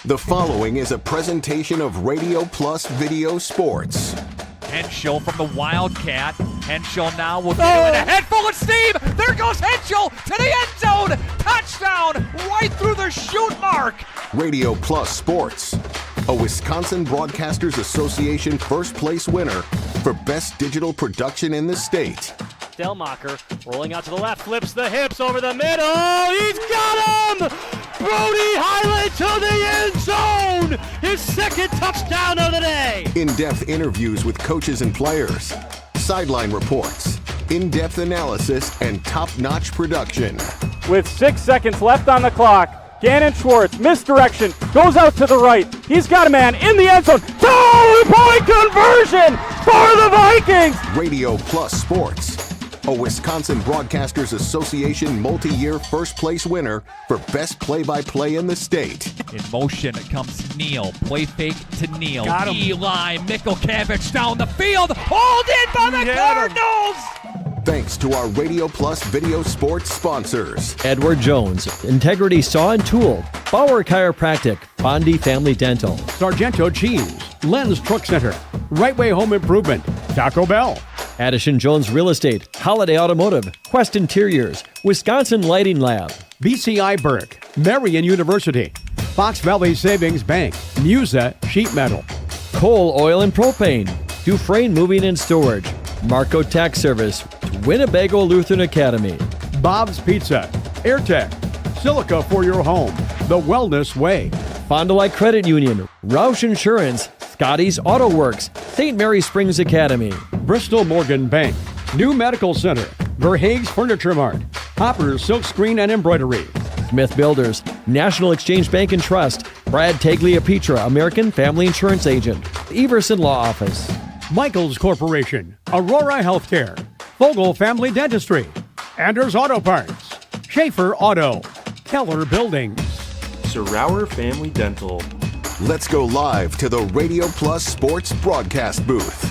The following is a presentation of Radio Plus Video Sports. Henschel from the Wildcat. Henschel now will get a head full of steam. There goes Henschel to the end zone. Touchdown right through the shoot mark. Radio Plus Sports, a Wisconsin Broadcasters Association first place winner for best digital production in the state. Delmacher rolling out to the left, flips the hips over the middle. He's got him! Brody Highland to the end zone! His second touchdown of the day! In-depth interviews with coaches and players, sideline reports, in-depth analysis, and top-notch production. With 6 seconds left on the clock, Gannon Schwartz, misdirection, goes out to the right. He's got a man in the end zone. Two-point conversion for the Vikings! Radio Plus Sports, a Wisconsin Broadcasters Association multi-year first place winner for best play-by-play in the state. In motion comes Neal. Play fake to Neal. Got him. Eli Mikulkevich down the field. Hauled in by the Cardinals. Thanks to our Radio Plus Video Sports sponsors. Edward Jones, Integrity Saw and Tool, Bauer Chiropractic, Bondi Family Dental, Sargento Cheese, Len's Truck Center, Right Way Home Improvement, Taco Bell, Addison Jones Real Estate, Holiday Automotive, Quest Interiors, Wisconsin Lighting Lab, BCI Burke, Marion University, Fox Valley Savings Bank, Musa Sheet Metal, Coal, Oil and Propane, Dufresne Moving and Storage, Marco Tax Service, Winnebago Lutheran Academy, Bob's Pizza, AirTech, Silica for your home, The Wellness Way, Fond du Lac Credit Union, Roush Insurance, Scotty's Auto Works, St. Mary Springs Academy, Bristol Morgan Bank, New Medical Center, Verhaeg's Furniture Mart, Hopper's Silk Screen and Embroidery, Smith Builders, National Exchange Bank and Trust, Brad Taglia-Petra, American Family Insurance Agent, Everson Law Office, Michaels Corporation, Aurora Healthcare, Fogel Family Dentistry, Anders Auto Parts, Schaefer Auto, Keller Buildings, Sauer Family Dental. Let's go live to the Radio Plus Sports broadcast booth.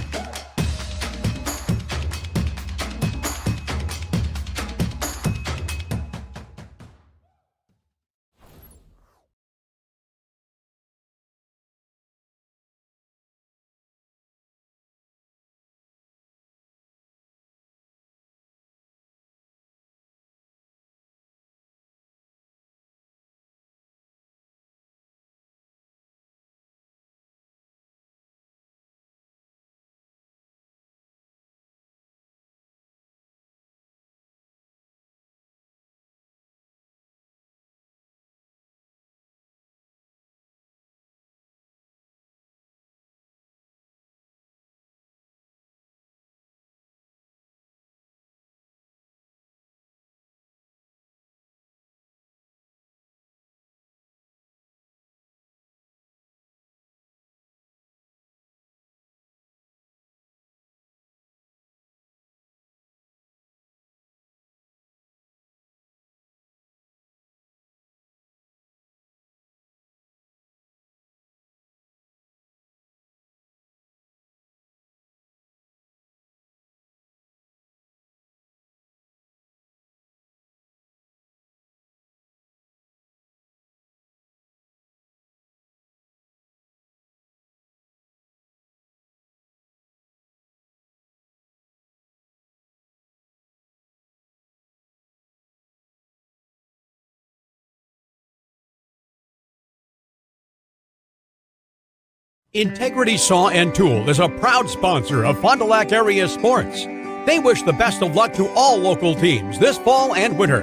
Integrity Saw and Tool is a proud sponsor of Fond du Lac area sports. They wish the best of luck to all local teams this fall and winter.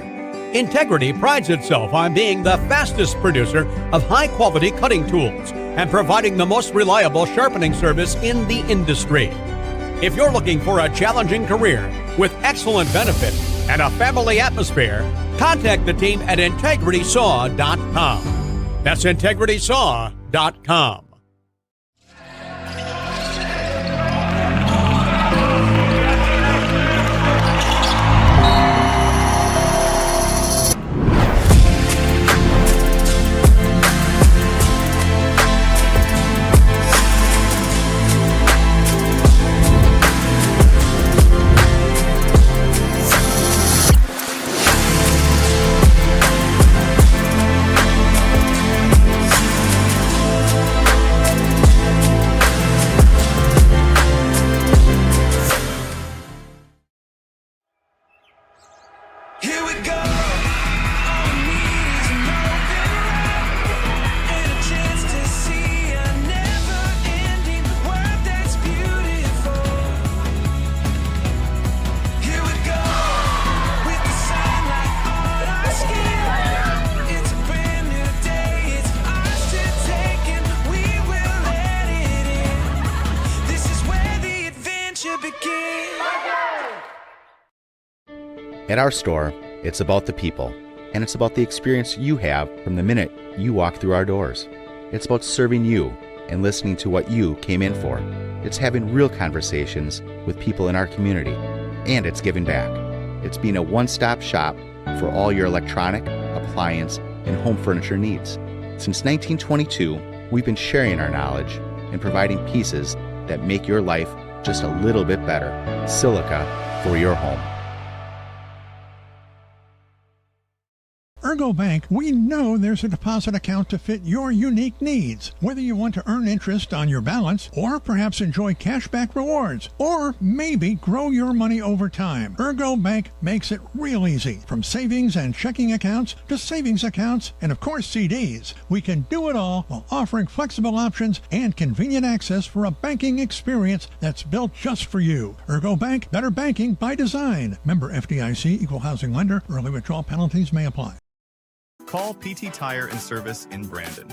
Integrity prides itself on being the fastest producer of high-quality cutting tools and providing the most reliable sharpening service in the industry. If you're looking for a challenging career with excellent benefits and a family atmosphere, contact the team at integritysaw.com. That's integritysaw.com. At our store, it's about the people, and it's about the experience you have from the minute you walk through our doors. It's about serving you and listening to what you came in for. It's having real conversations with people in our community, and it's giving back. It's being a one-stop shop for all your electronic, appliance, and home furniture needs. Since 1922, we've been sharing our knowledge and providing pieces that make your life just a little bit better. Silica for your home. Ergo Bank, we know there's a deposit account to fit your unique needs. Whether you want to earn interest on your balance, or perhaps enjoy cashback rewards, or maybe grow your money over time, Ergo Bank makes it real easy. From savings and checking accounts to savings accounts and, of course, CDs. We can do it all while offering flexible options and convenient access for a banking experience that's built just for you. Ergo Bank, better banking by design. Member FDIC, equal housing lender. Early withdrawal penalties may apply. Call PT Tire and Service in Brandon,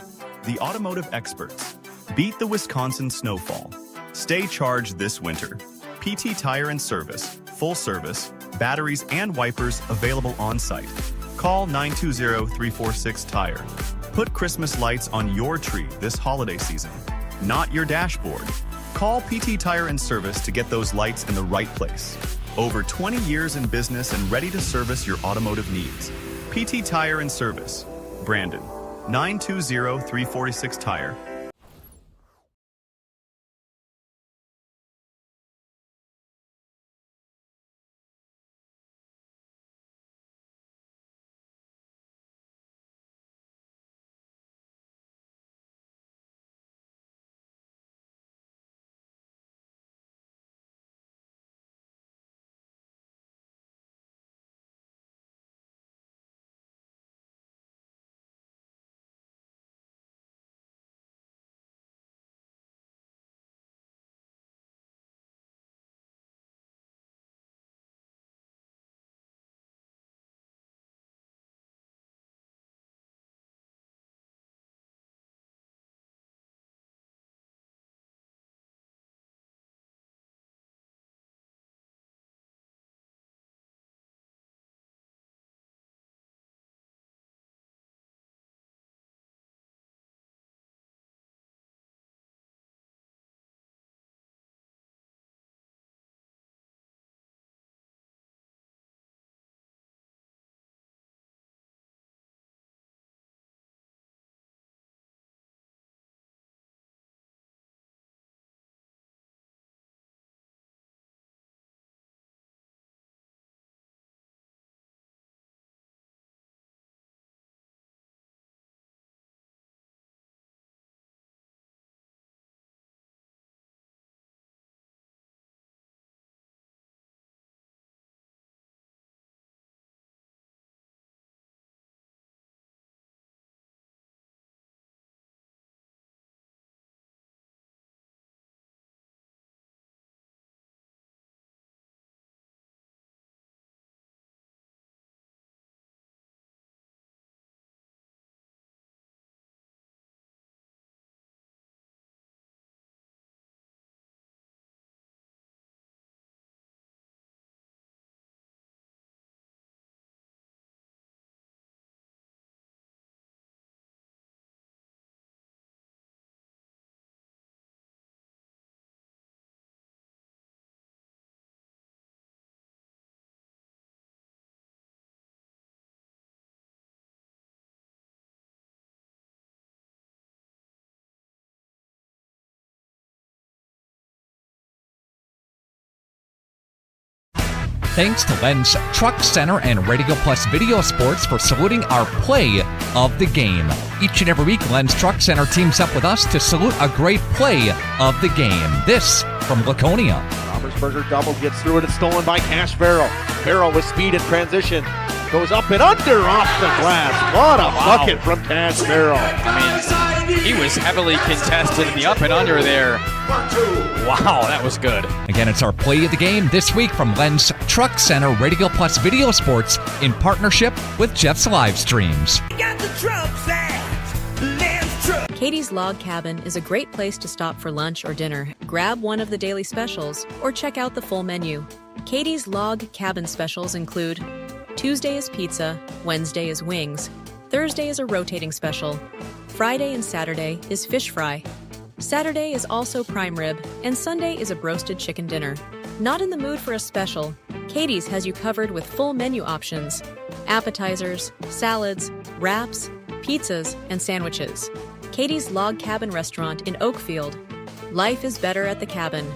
the automotive experts. Beat the Wisconsin snowfall. Stay charged this winter. PT Tire and Service, full service, batteries and wipers available on site. Call 920-346-TIRE. Put Christmas lights on your tree this holiday season, not your dashboard. Call PT Tire and Service to get those lights in the right place. Over 20 years in business and ready to service your automotive needs. PT Tire and Service, Brandon, 920-346-TIRE. Thanks to Len's Truck Center and Radio Plus Video Sports for saluting our play of the game. Each and every week, Len's Truck Center teams up with us to salute a great play of the game. This from Laconia. Robertsberger double, gets through it. It's stolen by Cash Farrell. Farrell with speed in transition. Goes up and under off the glass. What a bucket from Cash Farrell. I mean, he was heavily contested in the up and under there. Wow, that was good. Again, it's our play of the game this week from Len's Truck Center Radio Plus Video Sports in partnership with Jeff's Live Streams. Katie's Log Cabin is a great place to stop for lunch or dinner. Grab one of the daily specials or check out the full menu. Katie's Log Cabin specials include Tuesday is pizza, Wednesday is wings, Thursday is a rotating special, Friday and Saturday is fish fry. Saturday is also prime rib, and Sunday is a broasted chicken dinner. Not in the mood for a special? Katie's has you covered with full menu options, appetizers, salads, wraps, pizzas, and sandwiches. Katie's Log Cabin Restaurant in Oakfield. Life is better at the cabin.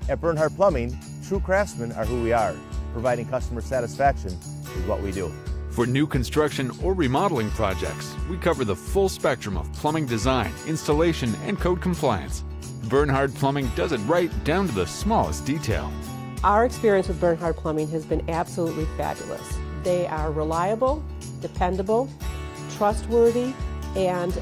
At Bernhardt Plumbing, true craftsmen are who we are. Providing customer satisfaction is what we do. For new construction or remodeling projects, we cover the full spectrum of plumbing design, installation, and code compliance. Bernhardt Plumbing does it right down to the smallest detail. Our experience with Bernhardt Plumbing has been absolutely fabulous. They are reliable, dependable, trustworthy, and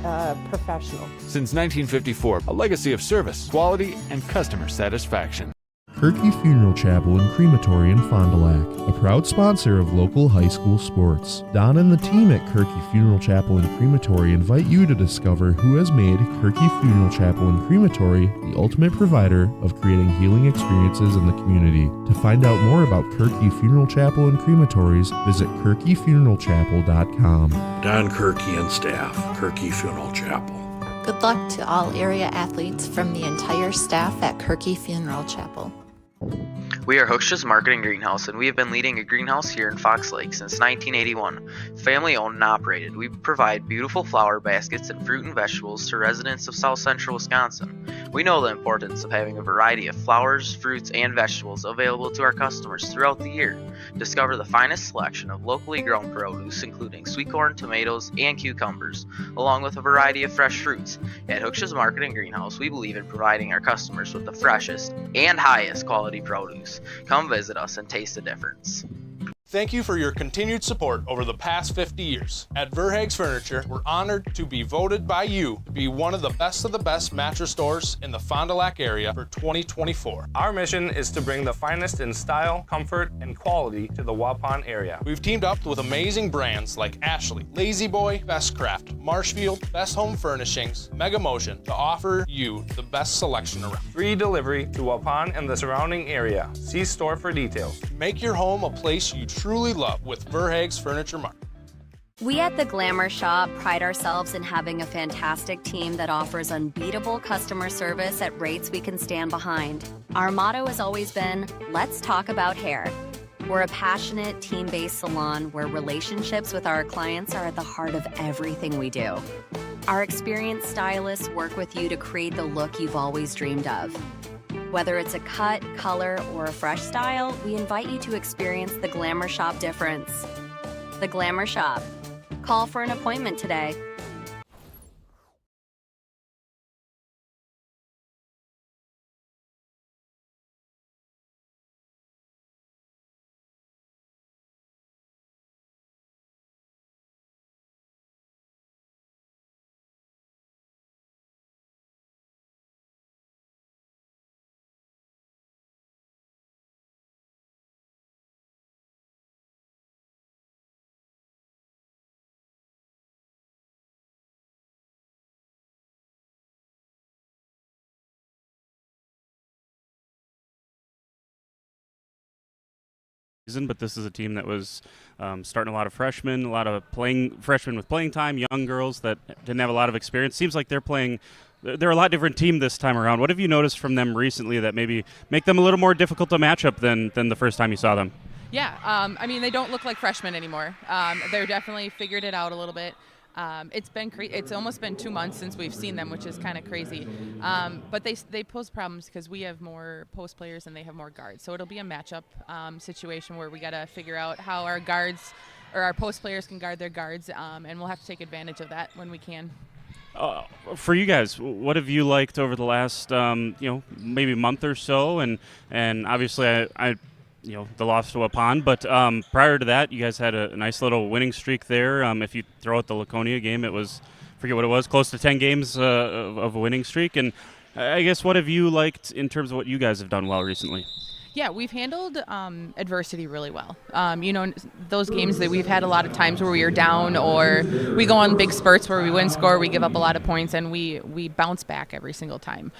professional. Since 1954, a legacy of service, quality, and customer satisfaction. Kirky Funeral Chapel and Crematory in Fond du Lac, a proud sponsor of local high school sports. Don and the team at Kirky Funeral Chapel and Crematory invite you to discover who has made Kirky Funeral Chapel and Crematory the ultimate provider of creating healing experiences in the community. To find out more about Kirky Funeral Chapel and Crematories, visit kirkyfuneralchapel.com. Don Kirky and staff, Kirky Funeral Chapel. Good luck to all area athletes from the entire staff at Kirky Funeral Chapel. We are Hooksha's Marketing Greenhouse, and we have been leading a greenhouse here in Fox Lake since 1981. Family owned and operated, we provide beautiful flower baskets and fruit and vegetables to residents of South Central Wisconsin. We know the importance of having a variety of flowers, fruits, and vegetables available to our customers throughout the year. Discover the finest selection of locally grown produce, including sweet corn, tomatoes, and cucumbers, along with a variety of fresh fruits. At Hooksha's Marketing Greenhouse, we believe in providing our customers with the freshest and highest quality produce. Come visit us and taste the difference. Thank you for your continued support over the past 50 years. At Verhaeg's Furniture, we're honored to be voted by you to be one of the best mattress stores in the Fond du Lac area for 2024. Our mission is to bring the finest in style, comfort, and quality to the Waupun area. We've teamed up with amazing brands like Ashley, Lazy Boy, Best Craft, Marshfield, Best Home Furnishings, Mega Motion to offer you the best selection around. Free delivery to Waupun and the surrounding area. See store for details. Make your home a place you truly love with Verhaeg's Furniture Mart. We at the Glamour Shop pride ourselves in having a fantastic team that offers unbeatable customer service at rates we can stand behind. Our motto has always been, let's talk about hair. We're a passionate, team-based salon where relationships with our clients are at the heart of everything we do. Our experienced stylists work with you to create the look you've always dreamed of. Whether it's a cut, color, or a fresh style, we invite you to experience the Glamour Shop difference. The Glamour Shop. Call for an appointment today. But this is a team that was starting a lot of freshmen, a lot of freshmen with playing time, young girls that didn't have a lot of experience. Seems like they're a lot different team this time around. What have you noticed from them recently that maybe make them a little more difficult to match up than the first time you saw them? Yeah, I mean, they don't look like freshmen anymore. They're definitely figured it out a little bit. It's been it's almost been 2 months since we've seen them, which is kind of crazy. But they pose problems because we have more post players and they have more guards. So it'll be a matchup situation where we got to figure out how our guards or our post players can guard their guards, and we'll have to take advantage of that when we can. For you guys, what have you liked over the last maybe month or so? And obviously I the loss to Waupun, but prior to that, you guys had a nice little winning streak there. If you throw out the Laconia game, it was, forget what it was, close to 10 games of a winning streak. And I guess what have you liked in terms of what you guys have done well recently? Yeah, we've handled adversity really well. Those games that we've had a lot of times where we are down, or we go on big spurts where we win score, we give up a lot of points, and we bounce back every single time.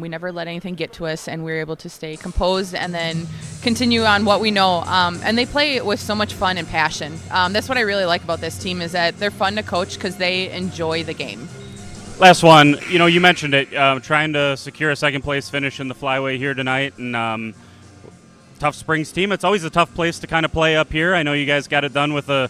We never let anything get to us, and we're able to stay composed and then continue on what we know. And they play with so much fun and passion. That's what I really like about this team, is that they're fun to coach because they enjoy the game. Last one, you mentioned it, trying to secure a second-place finish in the flyweight here tonight, and tough Springs team. It's always a tough place to kind of play up here. I know you guys got it done with a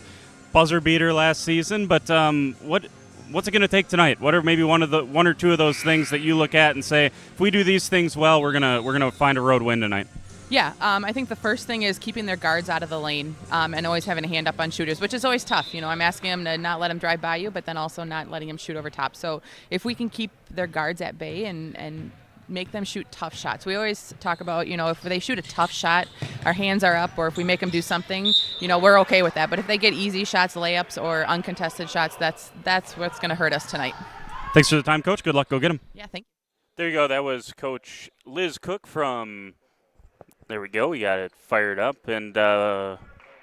buzzer beater last season, but what's it going to take tonight? What are maybe one or two of those things that you look at and say, if we do these things well, we're gonna find a road win tonight? Yeah, I think the first thing is keeping their guards out of the lane and always having a hand up on shooters, which is always tough. I'm asking them to not let them drive by you, but then also not letting them shoot over top. So if we can keep their guards at bay and make them shoot tough shots. We always talk about, if they shoot a tough shot, our hands are up, or if we make them do something, we're okay with that. But if they get easy shots, layups, or uncontested shots, that's what's going to hurt us tonight. Thanks for the time, Coach. Good luck. Go get them. Yeah, thank you. There you go. That was Coach Liz Cook from, there we go. We got it fired up. And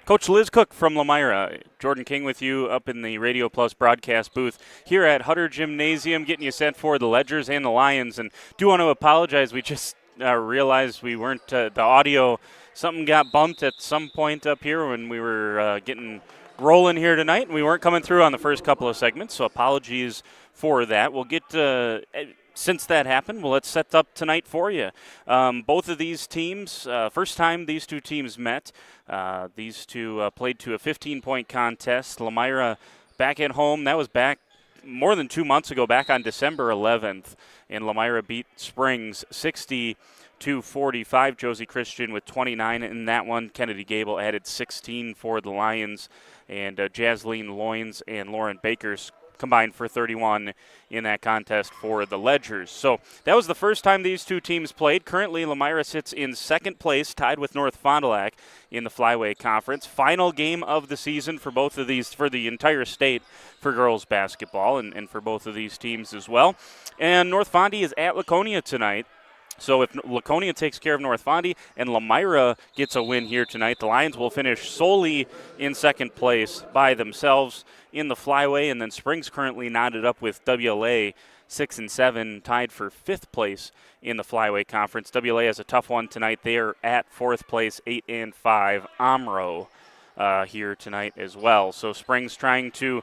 Coach Liz Cook from Lomira. Jordan King with you up in the Radio Plus broadcast booth here at Hutter Gymnasium, getting you set for the Ledgers and the Lions. And do want to apologize. We just realized we weren't, the audio, something got bumped at some point up here when we were getting rolling here tonight, and we weren't coming through on the first couple of segments, so apologies for that. We'll get since that happened, well, let's set up tonight for you. Both of these teams, first time these two teams met, these two played to a 15-point contest. Lomira back at home. That was back more than 2 months ago, back on December 11th, and Lomira beat Springs 60-45. Josie Christian with 29 in that one. Kennedy Gable added 16 for the Lions, and Jasleen Loins and Lauren Bakers combined for 31 in that contest for the Ledgers. So that was the first time these two teams played. Currently, Lomira sits in second place, tied with North Fond du Lac in the Flyweight Conference. Final game of the season for both of these, for the entire state for girls basketball, and for both of these teams as well. And North Fondy is at Laconia tonight. So if Laconia takes care of North Fondy and Lomira gets a win here tonight, the Lions will finish solely in second place by themselves in the flyway, and then Springs currently knotted up with WLA 6 and 7, tied for fifth place in the flyweight conference. WLA has a tough one tonight. They are at fourth place, 8 and 5. Omro here tonight as well. So Springs trying to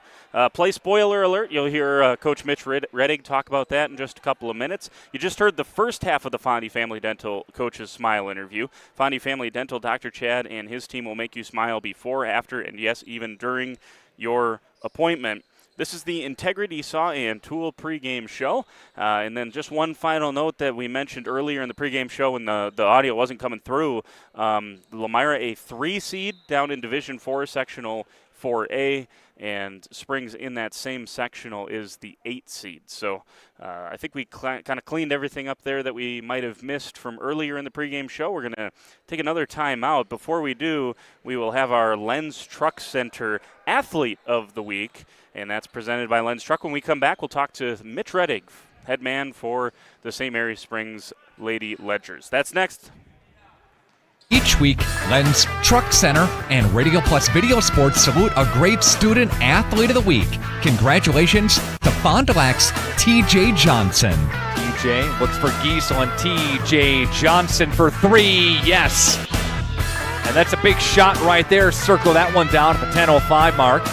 play spoiler alert. You'll hear Coach Mitch Reddig talk about that in just a couple of minutes. You just heard the first half of the Fondy Family Dental Coach's Smile interview. Fondy Family Dental, Dr. Chad and his team will make you smile before, after, and yes, even during your appointment. This is the Integrity Saw and Tool pregame show. And then just one final note that we mentioned earlier in the pregame show when the audio wasn't coming through. Lomira a 3 seed down in Division 4 Sectional 4A, and Springs in that same sectional is the 8 seed. So I think we kind of cleaned everything up there that we might have missed from earlier in the pregame show. We're going to take another time out. Before we do, we will have our Lens Truck Center Athlete of the Week, and that's presented by Lens Truck. When we come back, we'll talk to Mitch Reddig, head man for the St. Mary Springs Lady Ledgers. That's next. Each week, Lens Truck Center and Radio Plus Video Sports salute a great student athlete of the week. Congratulations to Fond du Lac's TJ Johnson. TJ looks for Geese on TJ Johnson for 3. Yes. And that's a big shot right there. Circle that one down at the 10:05 mark.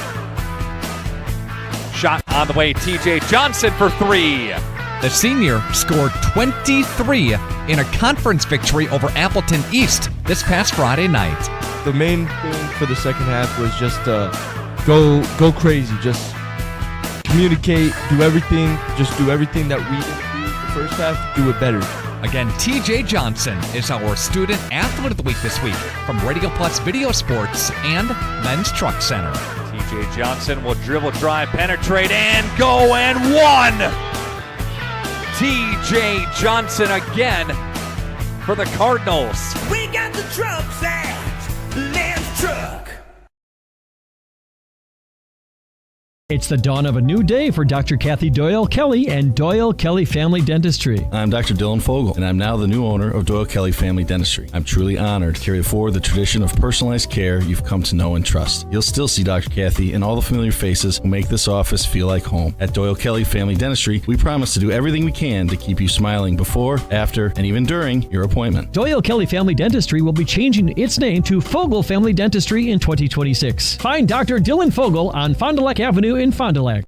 Shot on the way. TJ Johnson for 3. The senior scored 23 in a conference victory over Appleton East this past Friday night. The main thing for the second half was just go crazy. Just communicate, do everything that we didn't do the first half, do it better. Again, TJ Johnson is our Student Athlete of the Week this week from Radio Plus Video Sports and Lens Truck Center. TJ Johnson will dribble, drive, penetrate, and go, and 1! TJ Johnson again for the Cardinals. We got the trucks at Lens Truck. It's the dawn of a new day for Dr. Kathy Doyle Kelly and Doyle Kelly Family Dentistry. I'm Dr. Dylan Fogel, and I'm now the new owner of Doyle Kelly Family Dentistry. I'm truly honored to carry forward the tradition of personalized care you've come to know and trust. You'll still see Dr. Kathy and all the familiar faces who make this office feel like home. At Doyle Kelly Family Dentistry, we promise to do everything we can to keep you smiling before, after, and even during your appointment. Doyle Kelly Family Dentistry will be changing its name to Fogel Family Dentistry in 2026. Find Dr. Dylan Fogel on Fond du Lac Avenue in Fond du Lac.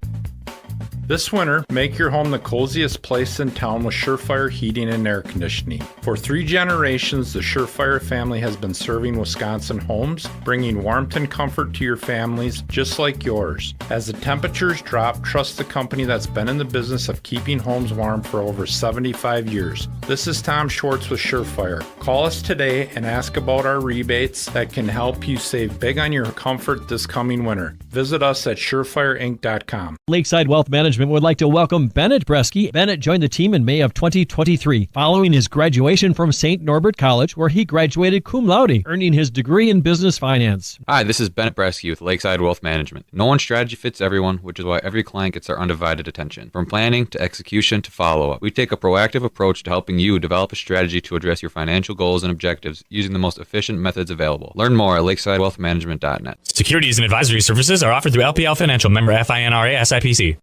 This winter, make your home the coziest place in town with Surefire heating and air conditioning. For 3 generations, the Surefire family has been serving Wisconsin homes, bringing warmth and comfort to your families just like yours. As the temperatures drop, trust the company that's been in the business of keeping homes warm for over 75 years. This is Tom Schwartz with Surefire. Call us today and ask about our rebates that can help you save big on your comfort this coming winter. Visit us at surefireinc.com. Lakeside Wealth Management would like to welcome Bennett Bresky. Bennett joined the team in May of 2023, following his graduation from St. Norbert College, where he graduated cum laude, earning his degree in business finance. Hi, this is Bennett Bresky with Lakeside Wealth Management. No one strategy fits everyone, which is why every client gets our undivided attention. From planning to execution to follow-up, we take a proactive approach to helping you develop a strategy to address your financial goals and objectives using the most efficient methods available. Learn more at lakesidewealthmanagement.net. Securities and advisory services are offered through LPL Financial, member FINRA SIPC.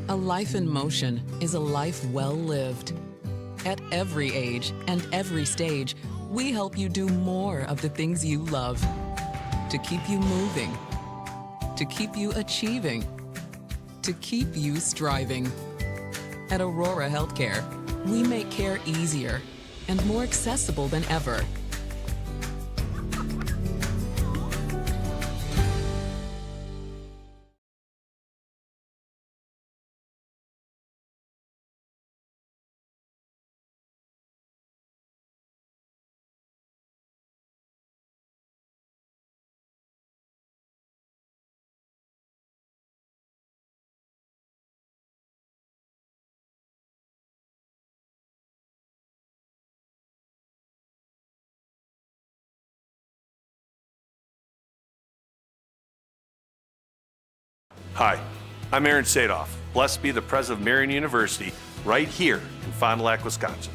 A life in motion is a life well lived. At every age and every stage, we help you do more of the things you love. To keep you moving, to keep you achieving, to keep you striving. At Aurora Healthcare, we make care easier and more accessible than ever. Hi, I'm Aaron Sadoff. Blessed be the president of Marian University right here in Fond du Lac, Wisconsin.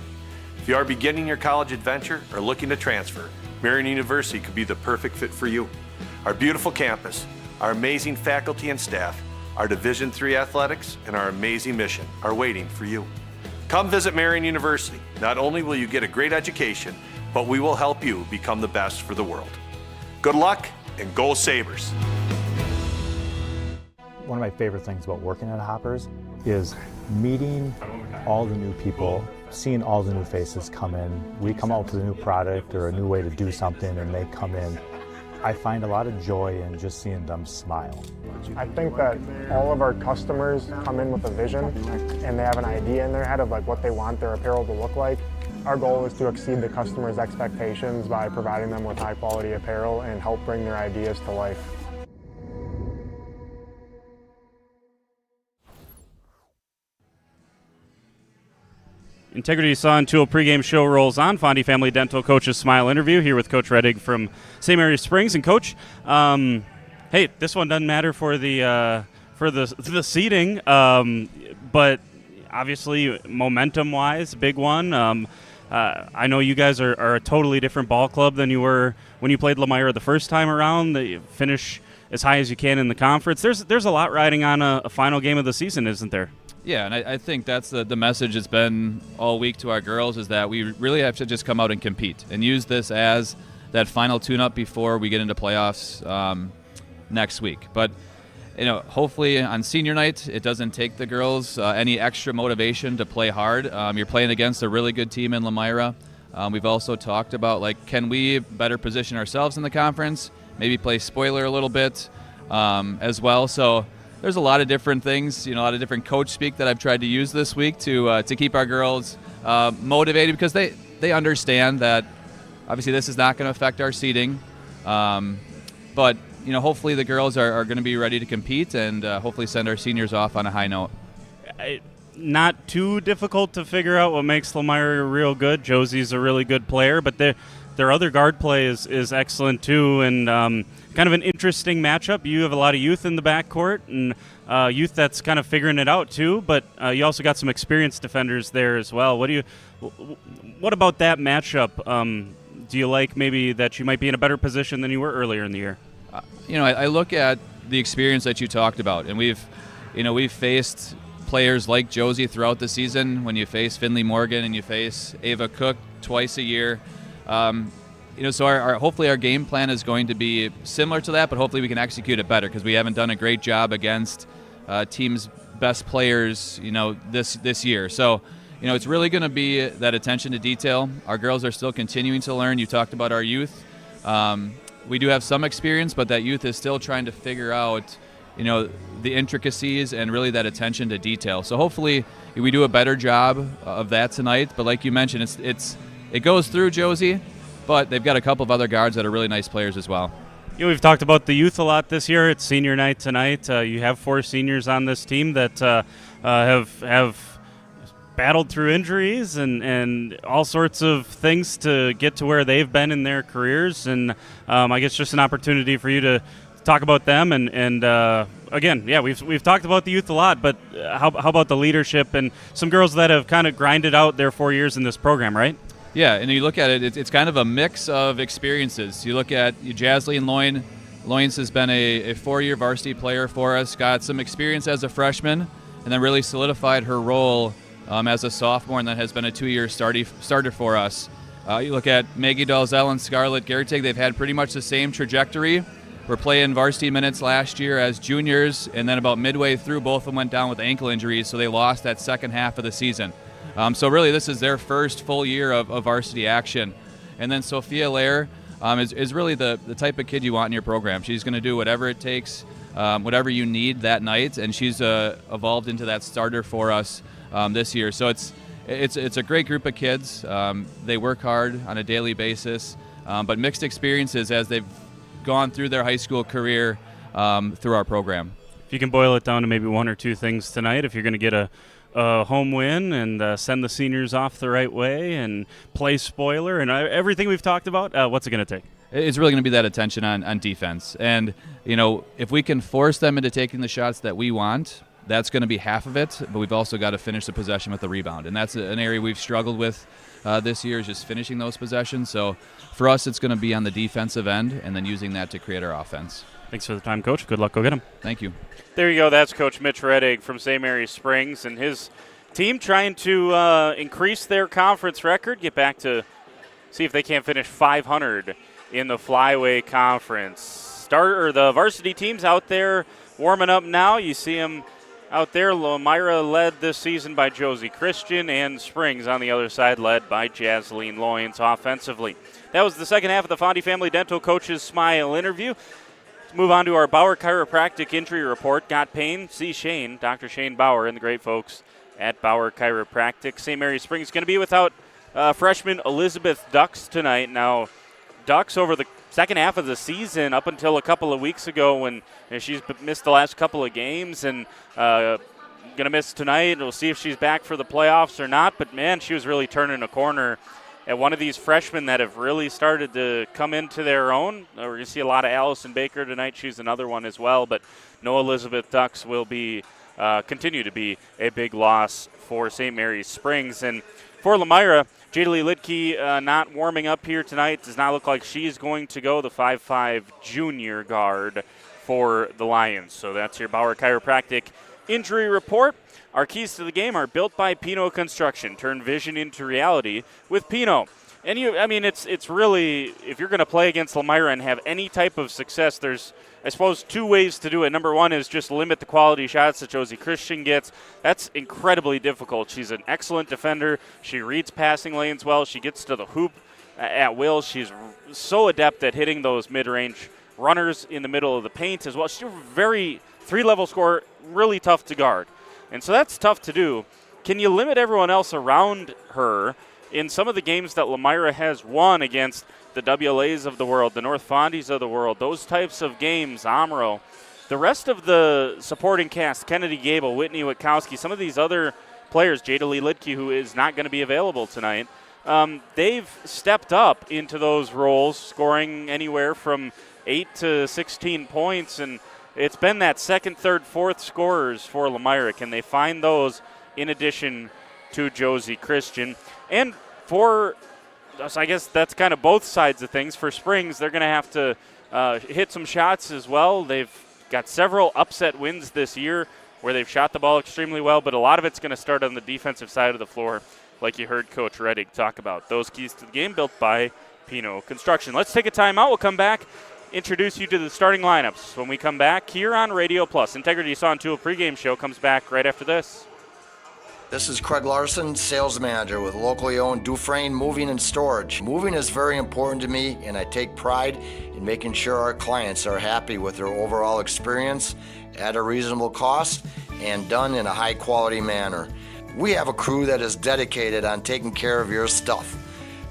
If you are beginning your college adventure or looking to transfer, Marian University could be the perfect fit for you. Our beautiful campus, our amazing faculty and staff, our Division III athletics, and our amazing mission are waiting for you. Come visit Marian University. Not only will you get a great education, but we will help you become the best for the world. Good luck and go Sabres! One of my favorite things about working at Hoppers is meeting all the new people, seeing all the new faces come in. We come out with a new product or a new way to do something and they come in. I find a lot of joy in just seeing them smile. I think that all of our customers come in with a vision and they have an idea in their head of like what they want their apparel to look like. Our goal is to exceed the customer's expectations by providing them with high quality apparel and help bring their ideas to life. Integrity Saw and Tool pregame show rolls on. Fondy Family Dental Coach's Smile interview here with Coach Reddig from St. Mary's Springs. And Coach, hey, this one doesn't matter for the seeding, but obviously momentum-wise, big one. I know you guys are a totally different ball club than you were when you played Lomira the first time around. You finish as high as you can in the conference. There's a lot riding on a final game of the season, isn't there? Yeah, and I think that's the message it's been all week to our girls is that we really have to just come out and compete and use this as that final tune-up before we get into playoffs next week. But, you know, hopefully on senior night it doesn't take the girls any extra motivation to play hard. You're playing against a really good team in Lomira. We've also talked about, like, can we better position ourselves in the conference, maybe play spoiler a little bit as well. So there's a lot of different things, a lot of different coach speak that I've tried to use this week to keep our girls motivated because they understand that obviously this is not going to affect our seeding. But, hopefully the girls are going to be ready to compete and hopefully send our seniors off on a high note. Not too difficult to figure out what makes Lomira real good. Josie's a really good player, but their other guard play is excellent too, and kind of an interesting matchup. You have a lot of youth in the backcourt, and youth that's kind of figuring it out too, but you also got some experienced defenders there as well. What about that matchup? Do you like maybe that you might be in a better position than you were earlier in the year? I look at the experience that you talked about, and we've faced players like Josie throughout the season. When you face Finley Morgan and you face Ava Cook twice a year, so hopefully our game plan is going to be similar to that, but hopefully we can execute it better because we haven't done a great job against teams' best players, this year. So, it's really going to be that attention to detail. Our girls are still continuing to learn. You talked about our youth. We do have some experience, but that youth is still trying to figure out, the intricacies and really that attention to detail. So hopefully we do a better job of that tonight. But like you mentioned, it goes through Josie, but they've got a couple of other guards that are really nice players as well. We've talked about the youth a lot this year. It's senior night tonight. You have 4 seniors on this team that have battled through injuries and all sorts of things to get to where they've been in their careers. And I guess just an opportunity for you to talk about them. And again, we've talked about the youth a lot, but how about the leadership and some girls that have kind of grinded out their 4 years in this program, right? Yeah, and you look at it, it's kind of a mix of experiences. You look at Jasleen Loyne. Loynes has been a 4-year varsity player for us, got some experience as a freshman, and then really solidified her role as a sophomore, and then has been a 2-year starter for us. You look at Maggie Dalzell and Scarlett Gertig. They've had pretty much the same trajectory. We're playing varsity minutes last year as juniors, and then about midway through, both of them went down with ankle injuries, so they lost that second half of the season. So really, this is their first full year of varsity action. And then Sophia Lair is really the type of kid you want in your program. She's going to do whatever it takes, whatever you need that night, and she's evolved into that starter for us this year. So it's a great group of kids. They work hard on a daily basis, but mixed experiences as they've gone through their high school career through our program. If you can boil it down to maybe 1 or 2 things tonight, if you're going to get a home win and send the seniors off the right way and play spoiler and everything we've talked about, what's it going to take? It's really going to be that attention on defense. And, if we can force them into taking the shots that we want, that's going to be half of it, but we've also got to finish the possession with the rebound. And that's an area we've struggled with this year, is just finishing those possessions. So for us, it's going to be on the defensive end and then using that to create our offense. Thanks for the time, Coach. Good luck. Go get him. Thank you. There you go. That's Coach Mitch Reddig from St. Mary's Springs and his team trying to increase their conference record, get back to see if they can't finish 500 in the Flyway Conference. The varsity teams out there warming up now. You see them out there. Lomira led this season by Josie Christian, and Springs on the other side led by Jasleen Loynes offensively. That was the second half of the Fondy Family Dental Coaches Smile interview. Let's move on to our Bauer Chiropractic Injury Report. Got pain? See Shane, Dr. Shane Bauer, and the great folks at Bauer Chiropractic. St. Mary's Springs is going to be without freshman Elizabeth Ducks tonight. Now, Ducks over the second half of the season up until a couple of weeks ago when she's missed the last couple of games and going to miss tonight. We'll see if she's back for the playoffs or not. But, man, she was really turning a corner at one of these freshmen that have really started to come into their own. We're going to see a lot of Allison Baker tonight. She's another one as well. But no Elizabeth Ducks will be continue to be a big loss for St. Mary's Springs. And for Lomira, Jadalee Lidke not warming up here tonight. Does not look like she's going to go, the 5'5 junior guard for the Lions. So that's your Bauer Chiropractic Injury Report. Our keys to the game are built by Pino Construction. Turn vision into reality with Pino. And it's really, if you're going to play against Lomira and have any type of success, there's, I suppose, 2 ways to do it. Number one is just limit the quality shots that Josie Christian gets. That's incredibly difficult. She's an excellent defender. She reads passing lanes well. She gets to the hoop at will. She's so adept at hitting those mid-range runners in the middle of the paint as well. She's a very 3-level scorer, really tough to guard. And so that's tough to do. Can you limit everyone else around her in some of the games that Lomira has won against the WLAs of the world, the North Fondies of the world, those types of games, Amro? The rest of the supporting cast, Kennedy Gable, Whitney Witkowski, some of these other players, Jadalee Lidke, who is not going to be available tonight, they've stepped up into those roles, scoring anywhere from 8 to 16 points, and it's been that second, third, fourth scorers for Lomira. Can they find those in addition to Josie Christian? And for, so I guess that's kind of both sides of things. For Springs, they're going to have to hit some shots as well. They've got several upset wins this year where they've shot the ball extremely well, but a lot of it's going to start on the defensive side of the floor, like you heard Coach Reddick talk about. Those keys to the game built by Pino Construction. Let's take a timeout. We'll come back, introduce you to the starting lineups when we come back here on Radio Plus. Integrity Saw & Tool pregame show comes back right after this. This is Craig Larson, sales manager with locally owned Dufresne Moving and Storage. Moving is very important to me, and I take pride in making sure our clients are happy with their overall experience at a reasonable cost and done in a high-quality manner. We have a crew that is dedicated on taking care of your stuff.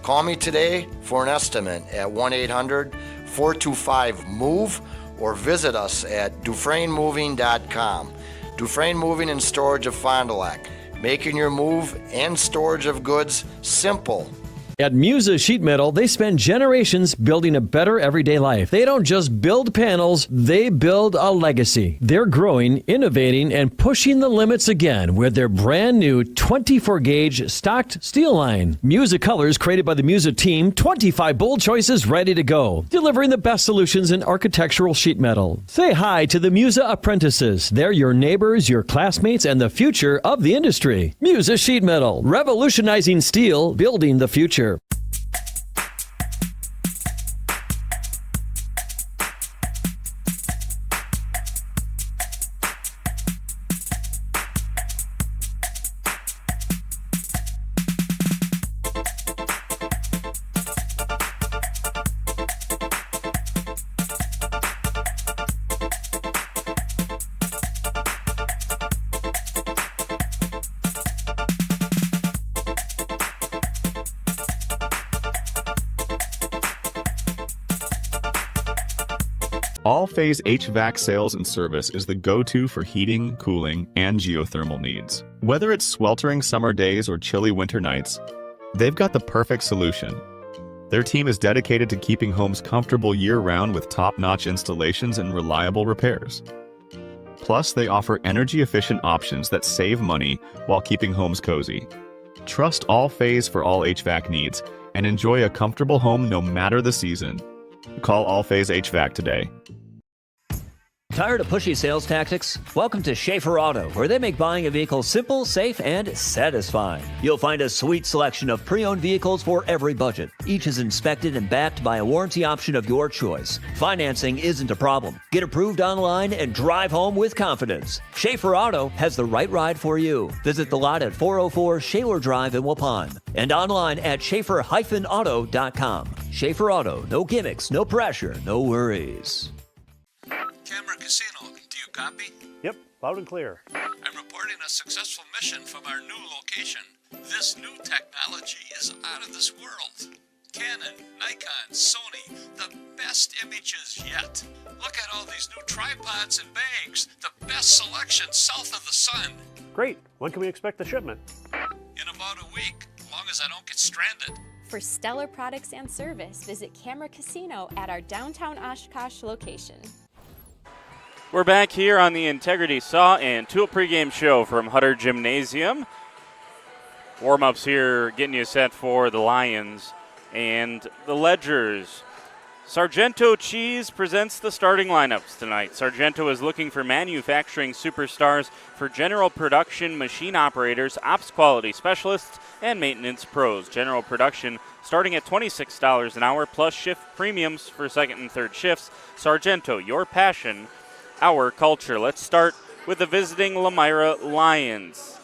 Call me today for an estimate at 1-800-425-MOVE or visit us at DufresneMoving.com. Dufresne Moving and Storage of Fond du Lac. Making your move and storage of goods simple. At Musa Sheet Metal, they spend generations building a better everyday life. They don't just build panels, they build a legacy. They're growing, innovating, and pushing the limits again with their brand new 24-gauge stocked steel line. Musa colors created by the Musa team, 25 bold choices ready to go, delivering the best solutions in architectural sheet metal. Say hi to the Musa apprentices. They're your neighbors, your classmates, and the future of the industry. Musa Sheet Metal, revolutionizing steel, building the future. All-Phase HVAC sales and service is the go-to for heating, cooling, and geothermal needs. Whether it's sweltering summer days or chilly winter nights, they've got the perfect solution. Their team is dedicated to keeping homes comfortable year-round with top-notch installations and reliable repairs. Plus, they offer energy-efficient options that save money while keeping homes cozy. Trust All-Phase for all HVAC needs and enjoy a comfortable home no matter the season. Call All-Phase HVAC today. Tired of pushy sales tactics? Welcome to Schaefer Auto, where they make buying a vehicle simple, safe, and satisfying. You'll find a sweet selection of pre-owned vehicles for every budget. Each is inspected and backed by a warranty option of your choice. Financing isn't a problem. Get approved online and drive home with confidence. Schaefer Auto has the right ride for you. Visit the lot at 404 Shaler Drive in Waupun and online at schaefer-auto.com. Schaefer Auto, no gimmicks, no pressure, no worries. Camera Casino, do you copy? Yep, loud and clear. I'm reporting a successful mission from our new location. This new technology is out of this world. Canon, Nikon, Sony, the best images yet. Look at all these new tripods and bags. The best selection south of the sun. Great. When can we expect the shipment? In about a week, as long as I don't get stranded. For stellar products and service, visit Camera Casino at our downtown Oshkosh location. We're back here on the Integrity Saw & Tool pregame show from Hutter Gymnasium. Warm-ups here getting you set for the Lions and the Ledgers. Sargento Cheese presents the starting lineups tonight. Sargento is looking for manufacturing superstars for general production machine operators, ops quality specialists, and maintenance pros. General production starting at $26 an hour plus shift premiums for second and third shifts. Sargento, your passion, our culture. Let's start with the visiting Lomira Lions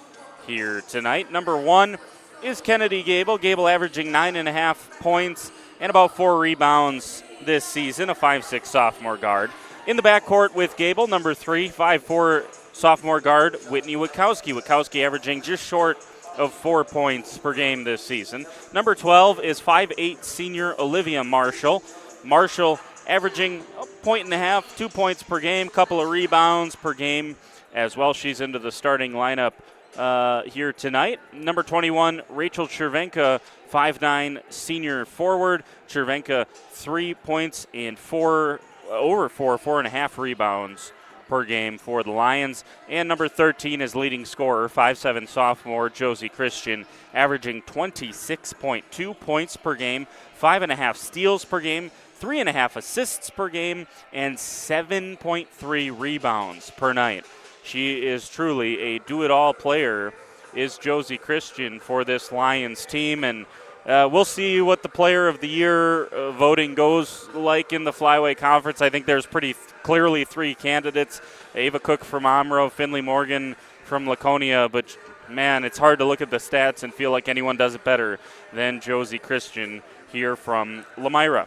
here tonight. Number 1 is Kennedy Gable. Gable averaging 9.5 points and about 4 rebounds this season, a 5'6" sophomore guard. In the backcourt with Gable, number 3, 5'4" sophomore guard Whitney Witkowski. Witkowski averaging just short of 4 points per game this season. Number 12 is 5'8" senior Olivia Marshall. Marshall averaging a 1.5, 2 points per game, couple of rebounds per game as well. She's into the starting lineup here tonight. Number 21, Rachel Chervenka, 5'9", senior forward. Chervenka, 3 points and 4.5 rebounds per game for the Lions. And number 13 is leading scorer, 5'7", sophomore Josie Christian, averaging 26.2 points per game, 5.5 steals per game, 3.5 assists per game, and 7.3 rebounds per night. She is truly a do-it-all player, is Josie Christian, for this Lions team. And we'll see what the Player of the Year voting goes like in the Flyway Conference. I think there's pretty clearly 3 candidates: Ava Cook from Amro, Finley Morgan from Laconia. But, man, it's hard to look at the stats and feel like anyone does it better than Josie Christian here from Lomira.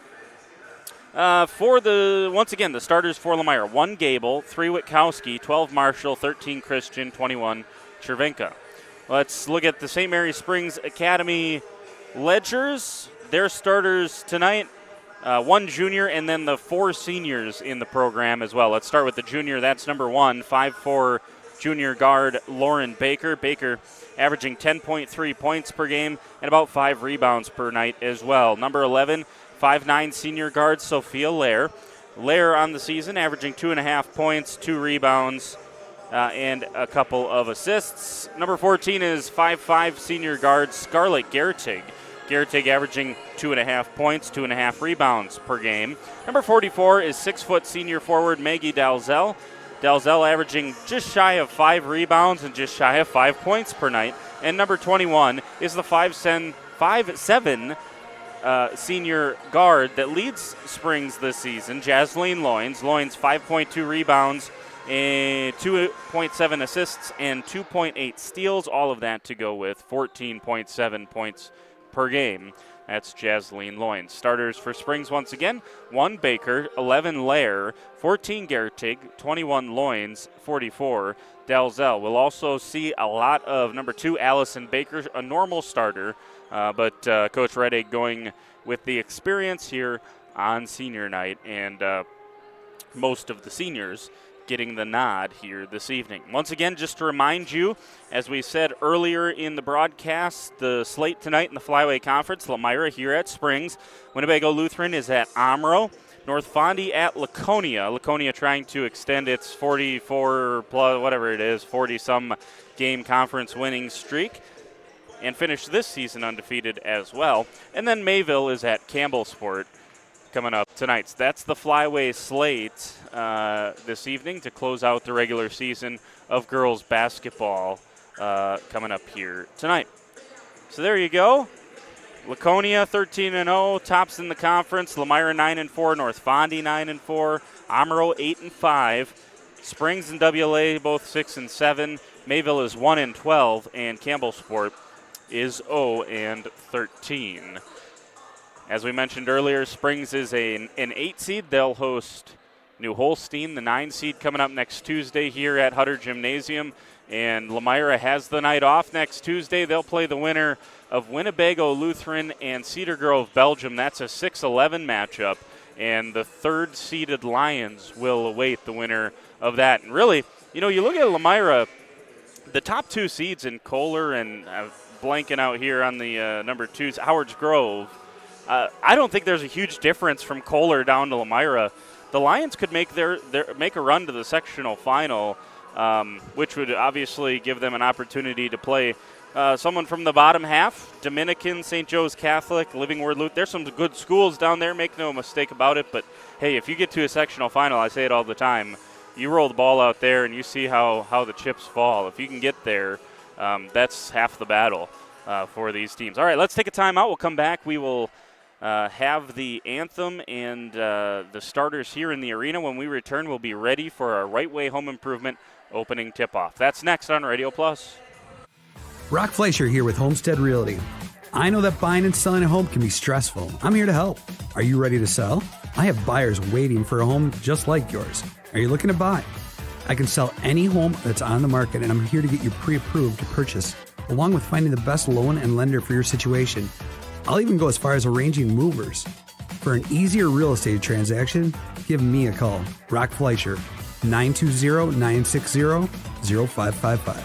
Once again, the starters for Lomira: 1 Gable, 3 Witkowski, 12 Marshall, 13 Christian, 21 Chervenka. Let's look at the St. Mary Springs Academy Ledgers. Their starters tonight: 1 junior and then the 4 seniors in the program as well. Let's start with the junior. That's number 1, 5'4" junior guard Lauren Baker. Baker averaging 10.3 points per game and about 5 rebounds per night as well. Number 11, 5'9" senior guard Sophia Lair. Lair on the season averaging 2.5 points, 2 rebounds, and a couple of assists. Number 14 is 5'5" senior guard Scarlett Gertig. Gertig averaging 2.5 points, 2.5 rebounds per game. Number 44 is 6' senior forward Maggie Dalzell. Dalzell averaging just shy of 5 rebounds and just shy of 5 points per night. And number 21 is the 5'7" senior guard that leads Springs this season, Jasleen Loins. Loins 5.2 rebounds, and 2.7 assists, and 2.8 steals. All of that to go with 14.7 points per game. That's Jasleen Loins. Starters for Springs once again: 1 Baker, 11 Lair, 14 Gertig, 21 Loins, 44 Dalzell. We'll also see a lot of number 2 Allison Baker, a normal starter, but Coach Reddig going with the experience here on senior night, and most of the seniors getting the nod here this evening. Once again, just to remind you, as we said earlier in the broadcast, the slate tonight in the Flyway Conference: Lomira here at Springs, Winnebago Lutheran is at Amro, North Fondy at Laconia. Laconia trying to extend its 40-some game conference winning streak and finish this season undefeated as well. And then Mayville is at Campbellsport coming up tonight. So that's the Flyway slate this evening to close out the regular season of girls basketball coming up here tonight. So there you go. Laconia 13-0, tops in the conference. Lomira 9-4, North Fondy 9-4, Amro 8-5, Springs and WLA both 6-7. Mayville is 1-12, and Campbellsport is 0-13. As we mentioned earlier, Springs is an 8 seed. They'll host New Holstein, the 9 seed, coming up next Tuesday here at Hutter Gymnasium. And Lomira has the night off next Tuesday. They'll play the winner of Winnebago Lutheran and Cedar Grove, Belgium. That's a 6-11 matchup. And the 3rd-seeded Lions will await the winner of that. And really, you look at Lomira, the top 2 seeds in Kohler and blanking out here on the number 2s, Howard's Grove. I don't think there's a huge difference from Kohler down to Lomira. The Lions could make make a run to the sectional final, which would obviously give them an opportunity to play someone from the bottom half: Dominican, St. Joe's Catholic, Living Word Lutheran. There's some good schools down there, make no mistake about it. But, hey, if you get to a sectional final, I say it all the time, you roll the ball out there and you see how the chips fall. If you can get there, that's half the battle for these teams. All right, let's take a timeout. We'll come back. We will have the anthem and the starters here in the arena. When we return, we'll be ready for our Right Way Home Improvement opening tip-off. That's next on Radio Plus. Brock Fleischer here with Homestead Realty. I know that buying and selling a home can be stressful. I'm here to help. Are you ready to sell? I have buyers waiting for a home just like yours. Are you looking to buy? I can sell any home that's on the market, and I'm here to get you pre-approved to purchase, along with finding the best loan and lender for your situation. I'll even go as far as arranging movers. For an easier real estate transaction, give me a call. Brock Fleischer, 920-960-0555.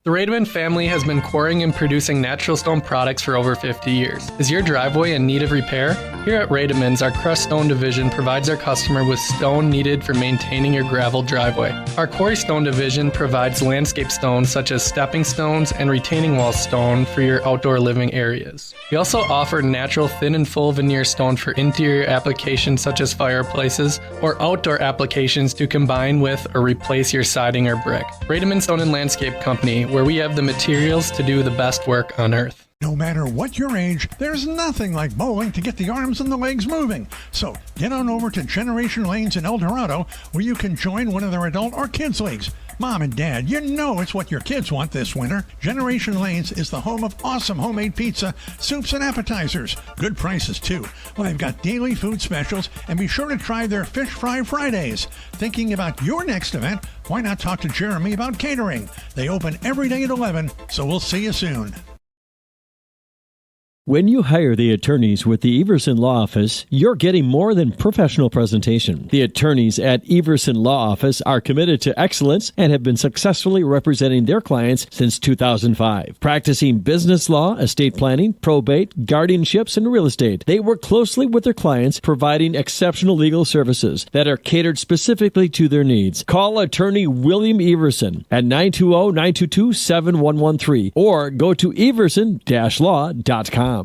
The Rademan family has been quarrying and producing natural stone products for over 50 years. Is your driveway in need of repair? Here at Rademans, our crushed stone division provides our customer with stone needed for maintaining your gravel driveway. Our quarry stone division provides landscape stones such as stepping stones and retaining wall stone for your outdoor living areas. We also offer natural thin and full veneer stone for interior applications such as fireplaces or outdoor applications to combine with or replace your siding or brick. Rademan Stone and Landscape Company, where we have the materials to do the best work on earth. No matter what your age, there's nothing like bowling to get the arms and the legs moving. So get on over to Generation Lanes in El Dorado, where you can join one of their adult or kids leagues. Mom and Dad, you know it's what your kids want this winter. Generation Lanes is the home of awesome homemade pizza, soups, and appetizers. Good prices, too. Well, they've got daily food specials, and be sure to try their Fish Fry Fridays. Thinking about your next event? Why not talk to Jeremy about catering? They open every day at 11, so we'll see you soon. When you hire the attorneys with the Everson Law Office, you're getting more than professional presentation. The attorneys at Everson Law Office are committed to excellence and have been successfully representing their clients since 2005. Practicing business law, estate planning, probate, guardianships, and real estate, they work closely with their clients, providing exceptional legal services that are catered specifically to their needs. Call attorney William Everson at 920-922-7113 or go to everson-law.com.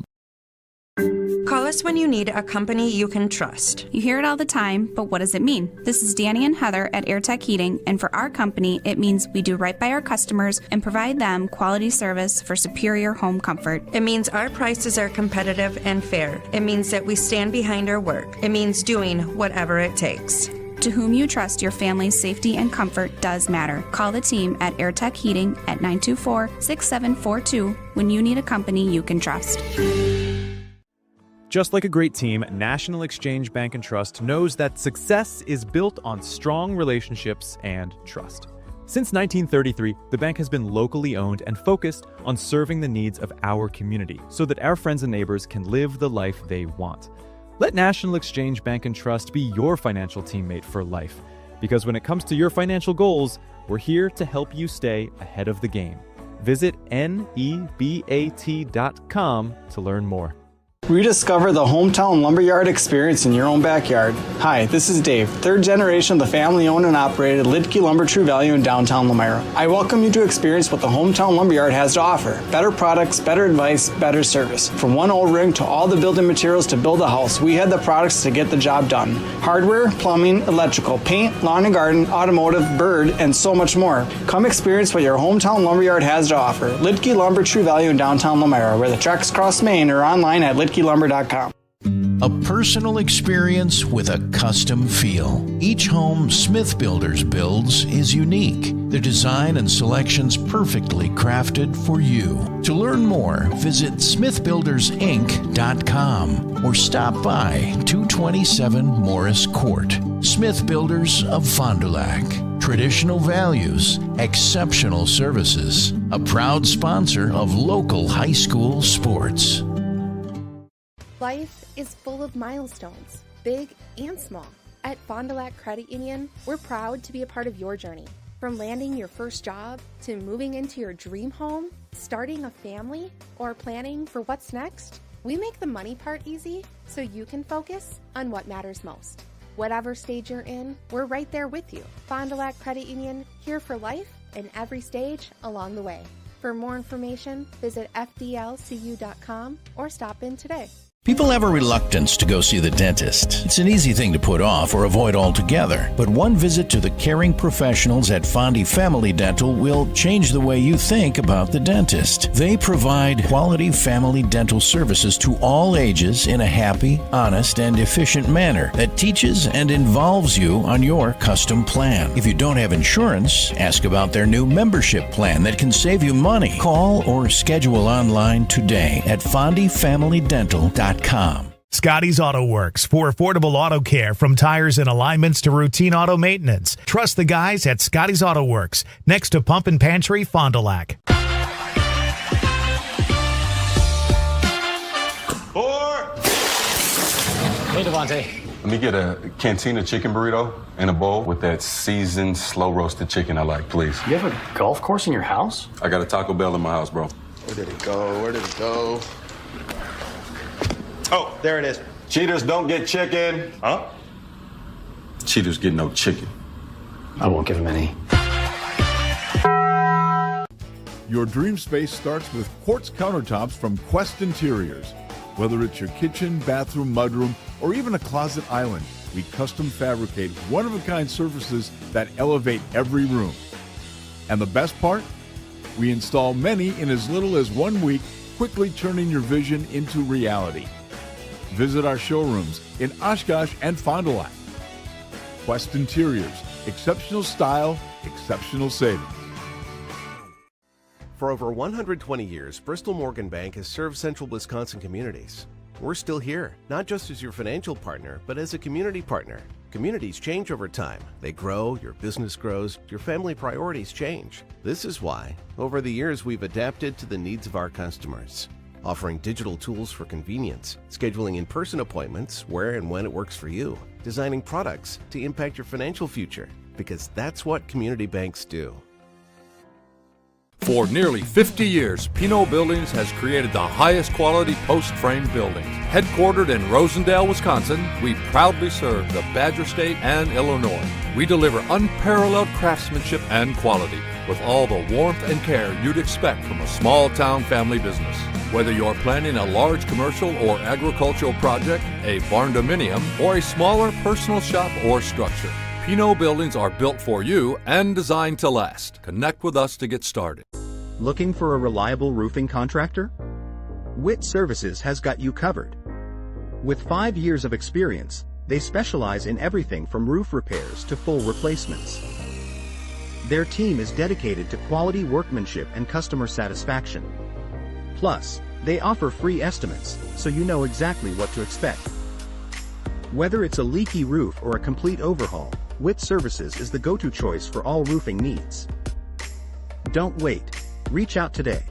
Call us when you need a company you can trust. You hear it all the time, but what does it mean? This is Danny and Heather at AirTech Heating, and for our company, it means we do right by our customers and provide them quality service for superior home comfort. It means our prices are competitive and fair. It means that we stand behind our work. It means doing whatever it takes. To whom you trust, your family's safety and comfort does matter. Call the team at AirTech Heating at 924-6742 when you need a company you can trust. Just like a great team, National Exchange Bank & Trust knows that success is built on strong relationships and trust. Since 1933, the bank has been locally owned and focused on serving the needs of our community so that our friends and neighbors can live the life they want. Let National Exchange Bank & Trust be your financial teammate for life, because when it comes to your financial goals, we're here to help you stay ahead of the game. Visit nebat.com to learn more. Rediscover the hometown lumberyard experience in your own backyard. Hi, this is Dave, third generation of the family-owned and operated Lidke Lumber True Value in downtown Lomira. I welcome you to experience what the hometown lumberyard has to offer. Better products, better advice, better service. From one O-ring to all the building materials to build a house, we had the products to get the job done. Hardware, plumbing, electrical, paint, lawn and garden, automotive, bird, and so much more. Come experience what your hometown lumberyard has to offer. Lidke Lumber True Value in downtown Lomira, where the tracks cross Main, or online at lidkelumber.com. A personal experience with a custom feel. Each home Smith Builders builds is unique. Their design and selections perfectly crafted for you. To learn more, visit smithbuildersinc.com or stop by 227 Morris Court. Smith Builders of Fond du Lac. Traditional values, exceptional services. A proud sponsor of local high school sports. Life is full of milestones, big and small. At Fond du Lac Credit Union, we're proud to be a part of your journey. From landing your first job to moving into your dream home, starting a family, or planning for what's next, we make the money part easy so you can focus on what matters most. Whatever stage you're in, we're right there with you. Fond du Lac Credit Union, here for life and every stage along the way. For more information, visit fdlcu.com or stop in today. People have a reluctance to go see the dentist. It's an easy thing to put off or avoid altogether. But one visit to the caring professionals at Fondi Family Dental will change the way you think about the dentist. They provide quality family dental services to all ages in a happy, honest, and efficient manner that teaches and involves you on your custom plan. If you don't have insurance, ask about their new membership plan that can save you money. Call or schedule online today at FondiFamilyDental.com. Scotty's Auto Works for affordable auto care, from tires and alignments to routine auto maintenance. Trust the guys at Scotty's Auto Works, next to Pump and Pantry, Fond du Lac. Hey, Devontae. Let me get a Cantina chicken burrito and a bowl with that seasoned, slow-roasted chicken I like, please. You have a golf course in your house? I got a Taco Bell in my house, bro. Where did it go? Where did it go? Oh, there it is. Cheaters don't get chicken. Huh? Cheaters get no chicken. I won't give him any. Your dream space starts with quartz countertops from Quest Interiors. Whether it's your kitchen, bathroom, mudroom, or even a closet island, we custom fabricate one-of-a-kind surfaces that elevate every room. And the best part? We install many in as little as 1 week, quickly turning your vision into reality. Visit our showrooms in Oshkosh and Fond du Lac. Quest Interiors, exceptional style, exceptional savings. For over 120 years, Bristol Morgan Bank has served central Wisconsin communities. We're still here, not just as your financial partner, but as a community partner. Communities change over time. They grow, your business grows, your family priorities change. This is why, over the years, we've adapted to the needs of our customers, offering digital tools for convenience, scheduling in-person appointments where and when it works for you, designing products to impact your financial future, because that's what community banks do. For nearly 50 years, Pinot Buildings has created the highest quality post-frame buildings. Headquartered in Rosendale, Wisconsin, we proudly serve the Badger State and Illinois. We deliver unparalleled craftsmanship and quality with all the warmth and care you'd expect from a small-town family business. Whether you're planning a large commercial or agricultural project, a barn-dominium, or a smaller personal shop or structure, Pinot Buildings are built for you and designed to last. Connect with us to get started. Looking for a reliable roofing contractor? Witt Services has got you covered. With 5 years of experience, they specialize in everything from roof repairs to full replacements. Their team is dedicated to quality workmanship and customer satisfaction. Plus, they offer free estimates, so you know exactly what to expect. Whether it's a leaky roof or a complete overhaul, Witt Services is the go-to choice for all roofing needs. Don't wait. Reach out today.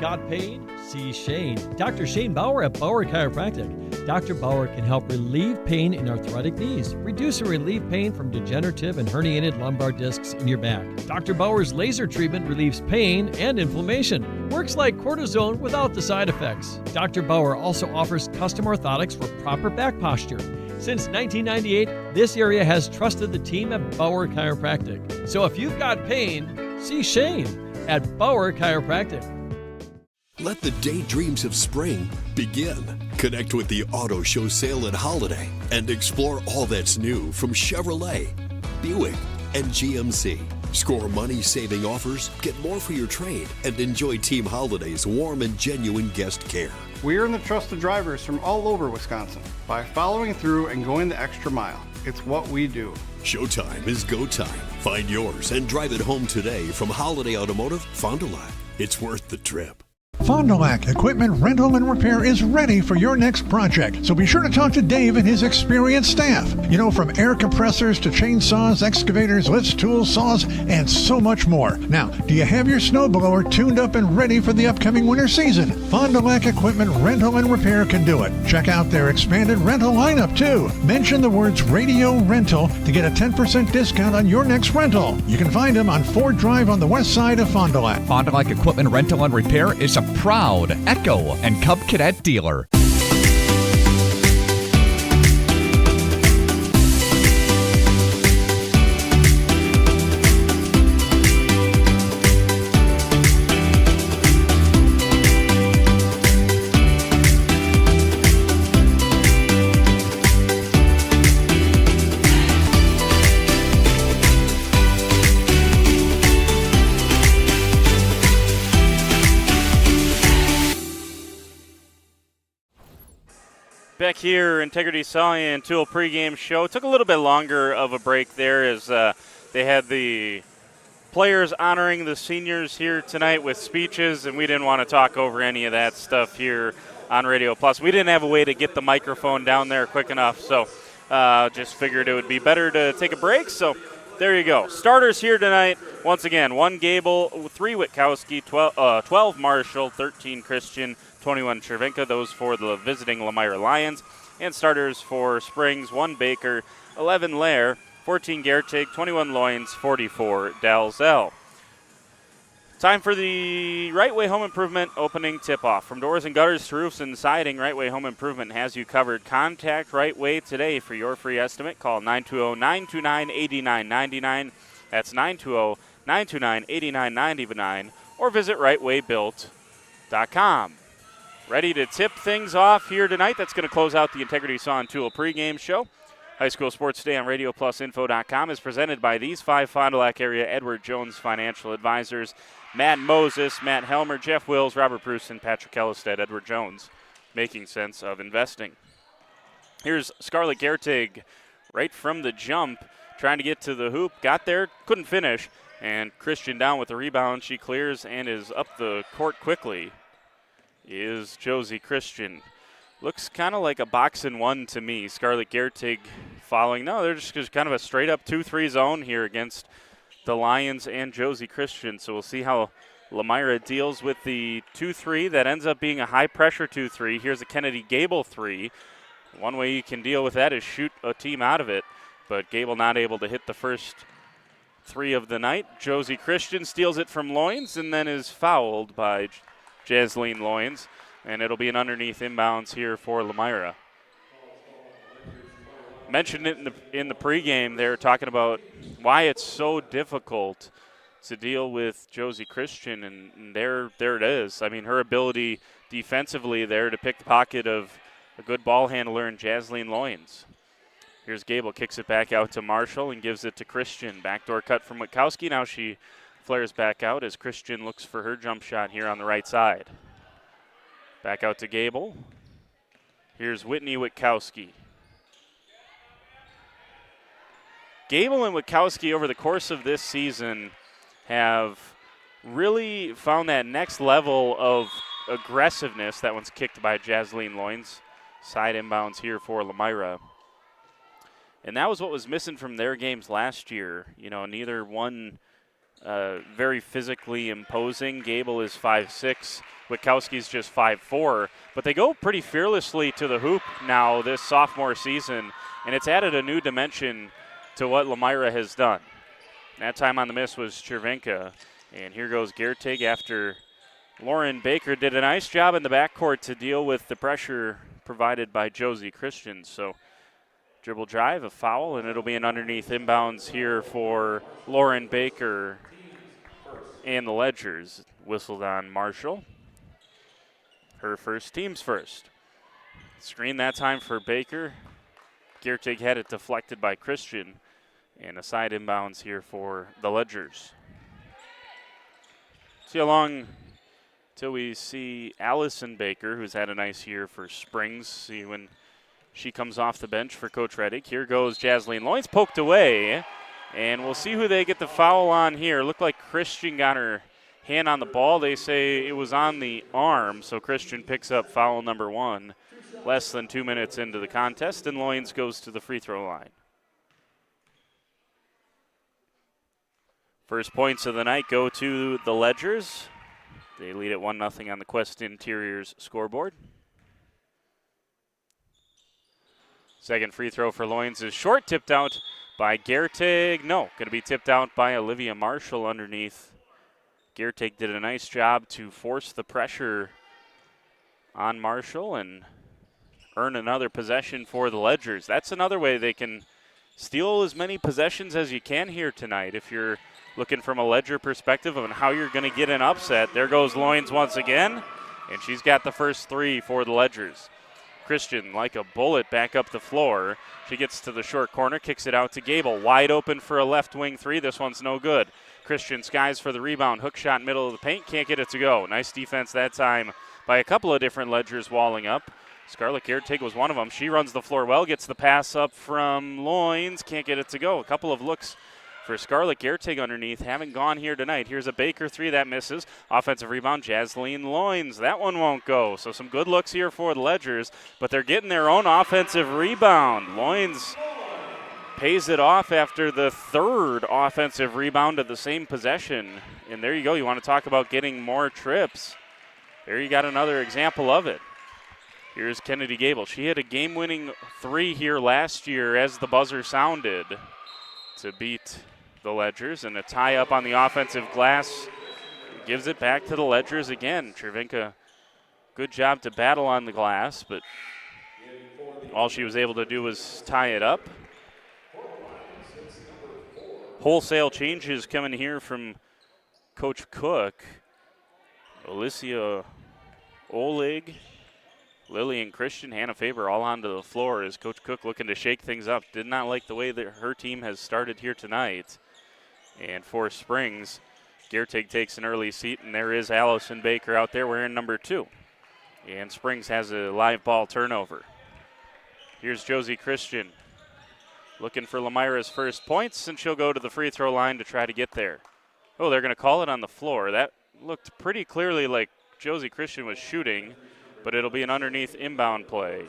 Got pain? See Shane. Dr. Shane Bauer at Bauer Chiropractic. Dr. Bauer can help relieve pain in arthritic knees, reduce or relieve pain from degenerative and herniated lumbar discs in your back. Dr. Bauer's laser treatment relieves pain and inflammation. Works like cortisone without the side effects. Dr. Bauer also offers custom orthotics for proper back posture. Since 1998, this area has trusted the team at Bauer Chiropractic. So if you've got pain, see Shane at Bauer Chiropractic. Let the daydreams of spring begin. Connect with the Auto Show Sale and Holiday and explore all that's new from Chevrolet, Buick, and GMC. Score money-saving offers, get more for your trade, and enjoy Team Holiday's warm and genuine guest care. We earn the trust of drivers from all over Wisconsin by following through and going the extra mile. It's what we do. Showtime is go time. Find yours and drive it home today from Holiday Automotive, Fond du Lac. It's worth the trip. Fond du Lac Equipment Rental and Repair is ready for your next project, so be sure to talk to Dave and his experienced staff. You know, from air compressors to chainsaws, excavators, lifts, tools, saws, and so much more. Now, do you have your snowblower tuned up and ready for the upcoming winter season? Fond du Lac Equipment Rental and Repair can do it. Check out their expanded rental lineup, too. Mention the words Radio Rental to get a 10% discount on your next rental. You can find them on Ford Drive on the west side of Fond du Lac. Fond du Lac Equipment Rental and Repair is a proud Echo and Cub Cadet dealer. Back here, Integrity Sawing and Tool pregame show. Took a little bit longer of a break there as they had the players honoring the seniors here tonight with speeches, and we didn't want to talk over any of that stuff here on Radio Plus. We didn't have a way to get the microphone down there quick enough, so just figured it would be better to take a break. So there you go. Starters here tonight, once again, 1 Gable, 3 Witkowski, 12 Marshall, 13 Christian, 21 Chervenka, those for the visiting Lomira Lions. And starters for Springs, 1 Baker, 11 Lair, 14 Gertig, 21 Loins, 44 Dalzell. Time for the Right Way Home Improvement opening tip-off. From doors and gutters to roofs and siding, Right Way Home Improvement has you covered. Contact Right Way today for your free estimate. Call 920-929-8999. That's 920-929-8999. Or visit rightwaybuilt.com. Ready to tip things off here tonight. That's going to close out the Integrity Saw and Tool pregame show. High School Sports Today on RadioPlusInfo.com is presented by these 5 Fond du Lac area Edward Jones financial advisors. Matt Moses, Matt Helmer, Jeff Wills, Robert Bruce, and Patrick Ellisted. Edward Jones, making sense of investing. Here's Scarlett Gertig right from the jump, trying to get to the hoop. Got there, couldn't finish, and Christian down with the rebound. She clears and is up the court quickly. Is Josie Christian. Looks kind of like a box-and-one to me. Scarlett Gertig following. No, they're just kind of a straight-up 2-3 zone here against the Lions and Josie Christian. So we'll see how Lomira deals with the 2-3. That ends up being a high-pressure 2-3. Here's a Kennedy Gable 3. One way you can deal with that is shoot a team out of it. But Gable not able to hit the first 3 of the night. Josie Christian steals it from Loins and then is fouled by Jasleen Loins. And it'll be an underneath inbounds here for Lomira. Mentioned it in the pregame. They're talking about why it's so difficult to deal with Josie Christian, and there it is. I mean, her ability defensively there to pick the pocket of a good ball handler in Jasleen Loins. Here's Gable, kicks it back out to Marshall and gives it to Christian. Backdoor cut from Witkowski. Now she flares back out as Christian looks for her jump shot here on the right side. Back out to Gable. Here's Whitney Witkowski. Gable and Witkowski over the course of this season have really found that next level of aggressiveness. That one's kicked by Jasleen Loins. Side inbounds here for Lomira. And that was what was missing from their games last year. You know, neither one very physically imposing. Gable is 5'6". Witkowski's just 5'4", but they go pretty fearlessly to the hoop now this sophomore season, and it's added a new dimension to what Lomira has done. That time on the miss was Chervenka, and here goes Gertig after Lauren Baker did a nice job in the backcourt to deal with the pressure provided by Josie Christian. So dribble drive, a foul, and it'll be an underneath inbounds here for Lauren Baker and the Ledgers. Whistled on Marshall. Her first, team's first. Screen that time for Baker. Gertig had it deflected by Christian. And a side inbounds here for the Ledgers. See how long till we see Allison Baker, who's had a nice year for Springs. See when she comes off the bench for Coach Reddick. Here goes Jasleen Loins, poked away. And we'll see who they get the foul on here. Looked like Christian got her hand on the ball. They say it was on the arm, so Christian picks up foul number 1 less than 2 minutes into the contest, and Loins goes to the free throw line. First points of the night go to the Ledgers. They lead at 1-0 on the Quest Interiors scoreboard. Second free throw for Loins is short, tipped out by Gertig. No, going to be tipped out by Olivia Marshall underneath. Gertig did a nice job to force the pressure on Marshall and earn another possession for the Ledgers. That's another way they can steal as many possessions as you can here tonight. If you're looking from a Ledger perspective on how you're going to get an upset, there goes Loins once again, and she's got the first 3 for the Ledgers. Christian, like a bullet, back up the floor. She gets to the short corner, kicks it out to Gable. Wide open for a left wing 3. This one's no good. Christian skies for the rebound. Hook shot middle of the paint. Can't get it to go. Nice defense that time by a couple of different Ledgers walling up. Scarlett Gertig was one of them. She runs the floor well, gets the pass up from Loins. Can't get it to go. A couple of looks for Scarlett Gertig underneath. Haven't gone here tonight. Here's a Baker 3 that misses. Offensive rebound, Jasleen Loins. That one won't go. So some good looks here for the Ledgers, but they're getting their own offensive rebound. Loins pays it off after the 3rd offensive rebound of the same possession. And there you go. You want to talk about getting more trips. there you got another example of it. Here's Kennedy Gable. She hit a game-winning 3 here last year as the buzzer sounded to beat the Ledgers, and a tie up on the offensive glass gives it back to the Ledgers again. Cervenka, good job to battle on the glass, but all she was able to do was tie it up. Wholesale changes coming here from Coach Cook. Alicia Oleg, Lillian Christian, Hannah Faber all onto the floor as Coach Cook looking to shake things up. Did not like the way that her team has started here tonight. And for Springs, Gertig takes an early seat, and there is Allison Baker out there wearing number 2. And Springs has a live ball turnover. Here's Josie Christian looking for Lomira's first points, and she'll go to the free throw line to try to get there. Oh, they're going to call it on the floor. That looked pretty clearly like Josie Christian was shooting, but it'll be an underneath inbound play.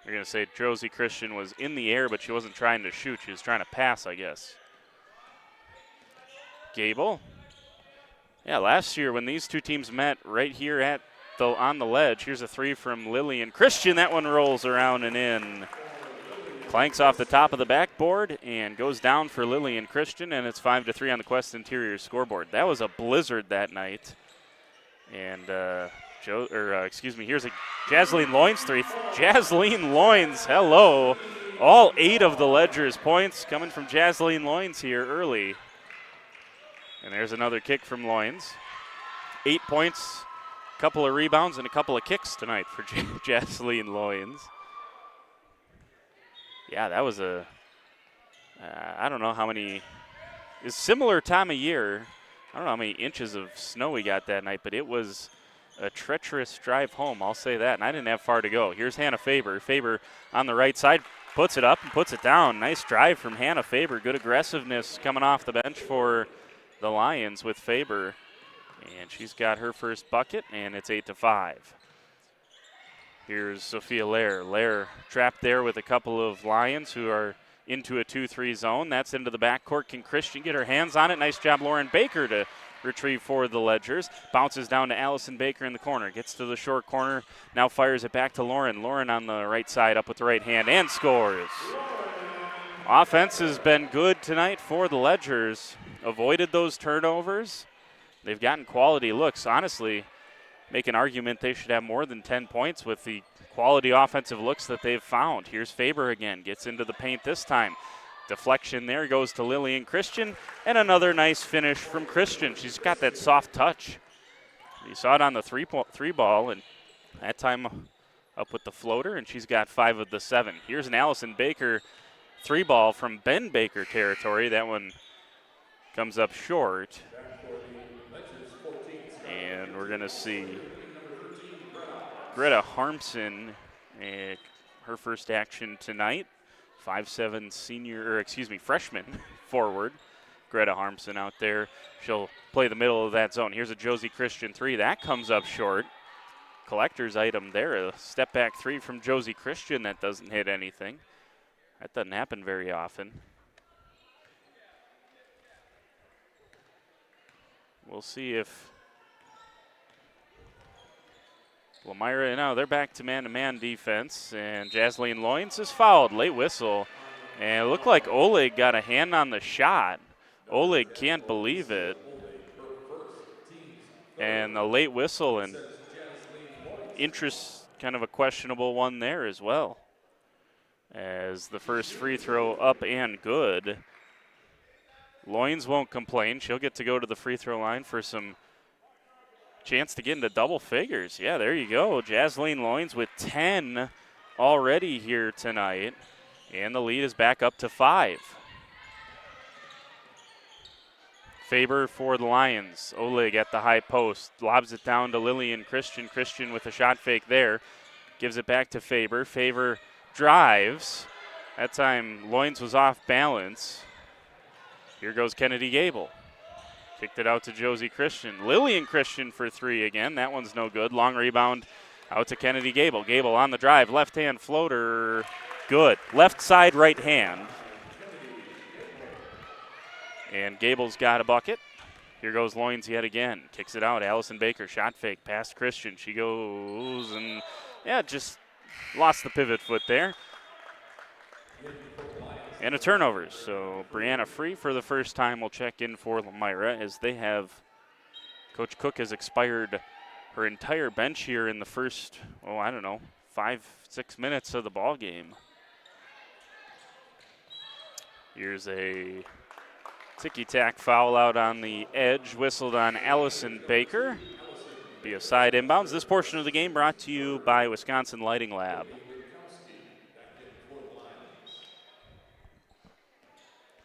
You're going to say Josie Christian was in the air, but she wasn't trying to shoot. She was trying to pass, I guess. Gable. Yeah, last year when these two teams met right here at on the ledge, here's a 3 from Lillian Christian. That one rolls around and in. Clanks off the top of the backboard and goes down for Lillian Christian, and it's 5-3 on the Quest Interior scoreboard. That was a blizzard that night. And here's a Jasleen Loins 3. Jasleen Loins, hello. All 8 of the Ledgers points coming from Jasleen Loins here early. And there's another kick from Loins. 8 points, a couple of rebounds, and a couple of kicks tonight for Jasleen Loins. Yeah, that was I don't know how many, it's similar time of year. I don't know how many inches of snow we got that night, but it was a treacherous drive home, I'll say that, and I didn't have far to go. Here's Hannah Faber. Faber on the right side, puts it up and puts it down. Nice drive from Hannah Faber. Good aggressiveness coming off the bench for the Lions with Faber, and she's got her first bucket, and it's 8-5. Here's Sophia Lair. Lair trapped there with a couple of Lions who are into a 2-3 zone. That's into the backcourt. Can Christian get her hands on it? Nice job, Lauren Baker, to retrieve for the Ledgers. Bounces down to Allison Baker in the corner. Gets to the short corner. Now fires it back to Lauren. Lauren on the right side, up with the right hand, and scores. Offense has been good tonight for the Ledgers. Avoided those turnovers. They've gotten quality looks. Honestly, make an argument they should have more than 10 points with the quality offensive looks that they've found. Here's Faber again, gets into the paint this time. Deflection there goes to Lillian Christian, and another nice finish from Christian. She's got that soft touch. You saw it on the three ball, and that time up with the floater, and she's got 5 of the 7. Here's an Allison Baker 3 ball from Ben Baker territory. That one comes up short. And we're going to see Greta Harmson, her first action tonight. 5'7" freshman forward. Greta Harmson out there. She'll play the middle of that zone. Here's a Josie Christian 3. That comes up short. Collector's item there. A step back 3 from Josie Christian that doesn't hit anything. That doesn't happen very often. We'll see if Lomira, now they're back to man-to-man defense, and Jasleen Loins is fouled. Late whistle, and it looked like Oleg got a hand on the shot. Oleg can't believe it. And a late whistle, and interest, kind of a questionable one there as well. As the first free throw up and good. Loins won't complain. She'll get to go to the free throw line for some chance to get into double figures. Yeah, there you go. Jasleen Loins with 10 already here tonight. And the lead is back up to 5. Faber for the Lions. Oleg at the high post. Lobs it down to Lillian Christian. Christian with a shot fake there. Gives it back to Faber. Faber drives. That time Loins was off balance. Here goes Kennedy Gable. Kicked it out to Josie Christian. Lillian Christian for 3 again. That one's no good. Long rebound out to Kennedy Gable. Gable on the drive. Left hand floater. Good. Left side, right hand. And Gable's got a bucket. Here goes Loins yet again. Kicks it out. Allison Baker, shot fake, past Christian. She goes and, just lost the pivot foot there. And a turnover. So Brianna Free for the first time will check in for Lomira as they have, Coach Cook has expired her entire bench here in the first, 5-6 minutes of the ball game. Here's a ticky-tack foul out on the edge, whistled on Allison Baker. Be a side inbounds. This portion of the game brought to you by Wisconsin Lighting Lab.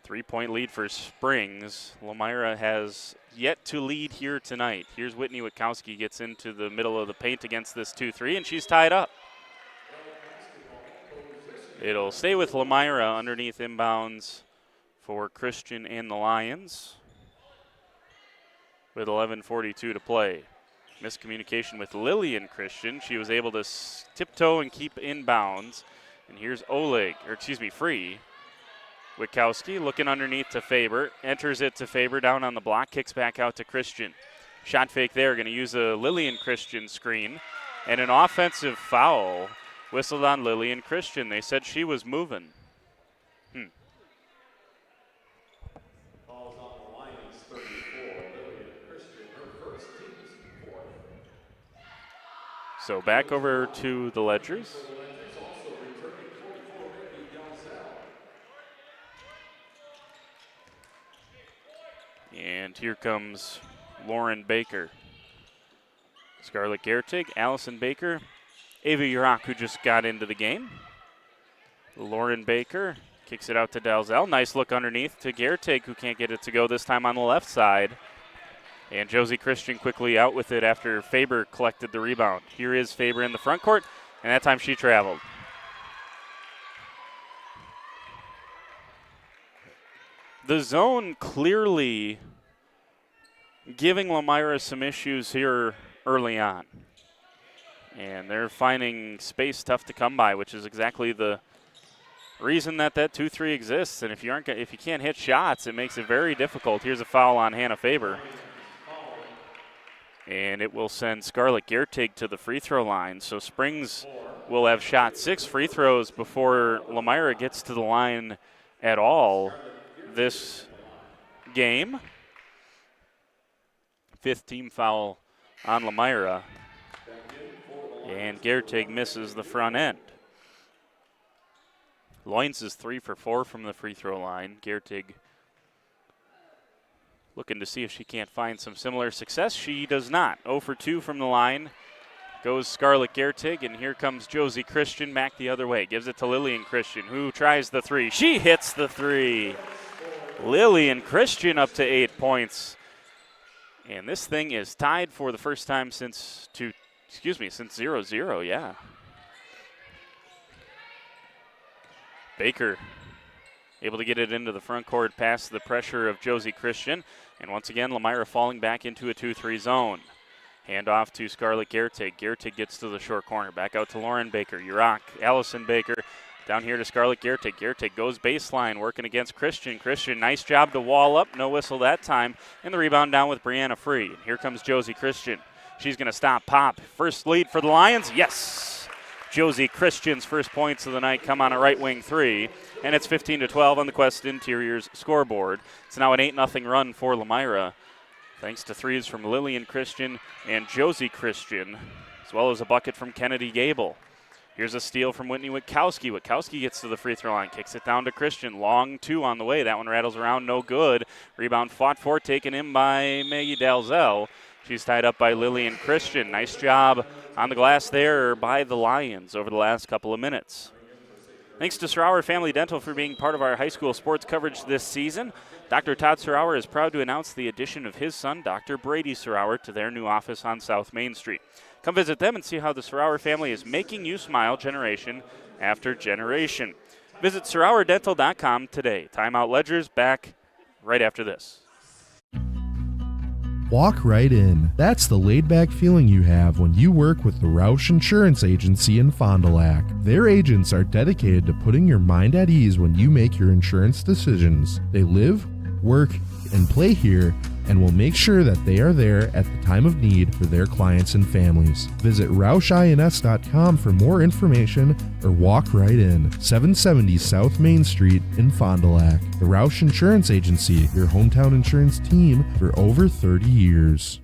3-point lead for Springs. Lomira has yet to lead here tonight. Here's Whitney Witkowski, gets into the middle of the paint against this 2-3, and she's tied up. It'll stay with Lomira underneath inbounds for Christian and the Lions with 11:42 to play. Miscommunication with Lillian Christian. She was able to tiptoe and keep inbounds. And here's Free. Witkowski looking underneath to Faber. Enters it to Faber, down on the block, kicks back out to Christian. Shot fake there, going to use a Lillian Christian screen. And an offensive foul whistled on Lillian Christian. They said she was moving. Calls on the Lions 34, Lillian Christian, her first team's fourth. So back over to the Ledgers. Also returning 44, Becky Dalzell. And here comes Lauren Baker. Scarlett Gertig, Allison Baker, Ava Urak, who just got into the game. Lauren Baker kicks it out to Dalzell. Nice look underneath to Gertig, who can't get it to go this time on the left side. And Josie Christian quickly out with it after Faber collected the rebound. Here is Faber in the front court, and that time she traveled. The zone clearly giving Lomira some issues here early on. And they're finding space tough to come by, which is exactly the reason that 2-3 exists. And if you can't hit shots, it makes it very difficult. Here's a foul on Hannah Faber. And it will send Scarlett Gertig to the free throw line. So Springs will have shot 6 free throws before Lomira gets to the line at all this game. 5th team foul on Lomira. And Gertig misses the front end. Loins is 3 for 4 from the free throw line. Gertig looking to see if she can't find some similar success. She does not. 0 for 2 from the line goes Scarlett Gertig, and here comes Josie Christian back the other way. Gives it to Lillian Christian, who tries the 3. She hits the 3. Lillian Christian up to 8 points. And this thing is tied for the first time since 0-0, yeah. Baker able to get it into the front court past the pressure of Josie Christian. And once again, Lomira falling back into a 2-3 zone. Hand off to Scarlett Gertig. Gertig gets to the short corner. Back out to Lauren Baker. Urak, Allison Baker. Down here to Scarlett Gertig. Gertig goes baseline, working against Christian. Christian, nice job to wall up. No whistle that time. And the rebound down with Brianna Free. And here comes Josie Christian. She's going to stop pop. First lead for the Lions. Yes. Josie Christian's first points of the night come on a right wing 3. And it's 15-12 on the Quest Interiors scoreboard. It's now an 8-0 run for Lomira, thanks to 3s from Lillian Christian and Josie Christian, as well as a bucket from Kennedy Gable. Here's a steal from Whitney Witkowski. Witkowski gets to the free throw line, kicks it down to Christian. Long 2 on the way. That one rattles around, no good. Rebound fought for, taken in by Maggie Dalzell. She's tied up by Lillian Christian. Nice job on the glass there by the Lions over the last couple of minutes. Thanks to Serauer Family Dental for being part of our high school sports coverage this season. Dr. Todd Serauer is proud to announce the addition of his son, Dr. Brady Serauer, to their new office on South Main Street. Come visit them and see how the Serauer family is making you smile generation after generation. Visit SerauerDental.com today. Timeout Ledgers back right after this. Walk right in. That's the laid-back feeling you have when you work with the Roush Insurance Agency in Fond du Lac. Their agents are dedicated to putting your mind at ease when you make your insurance decisions. They live, work, and play here and will make sure that they are there at the time of need for their clients and families. Visit RoushINS.com for more information or walk right in. 770 South Main Street in Fond du Lac. The Roush Insurance Agency, your hometown insurance team for over 30 years.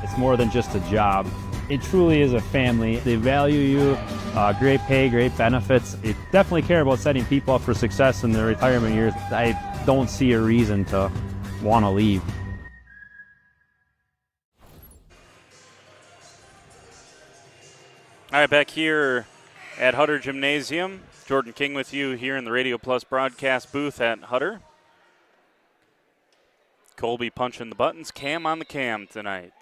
It's more than just a job. It truly is a family. They value you, great pay, great benefits. They definitely care about setting people up for success in their retirement years. I don't see a reason to want to leave. All right, back here at Hutter Gymnasium. Jordan King with you here in the Radio Plus broadcast booth at Hutter. Colby punching the buttons. Cam on the cam tonight.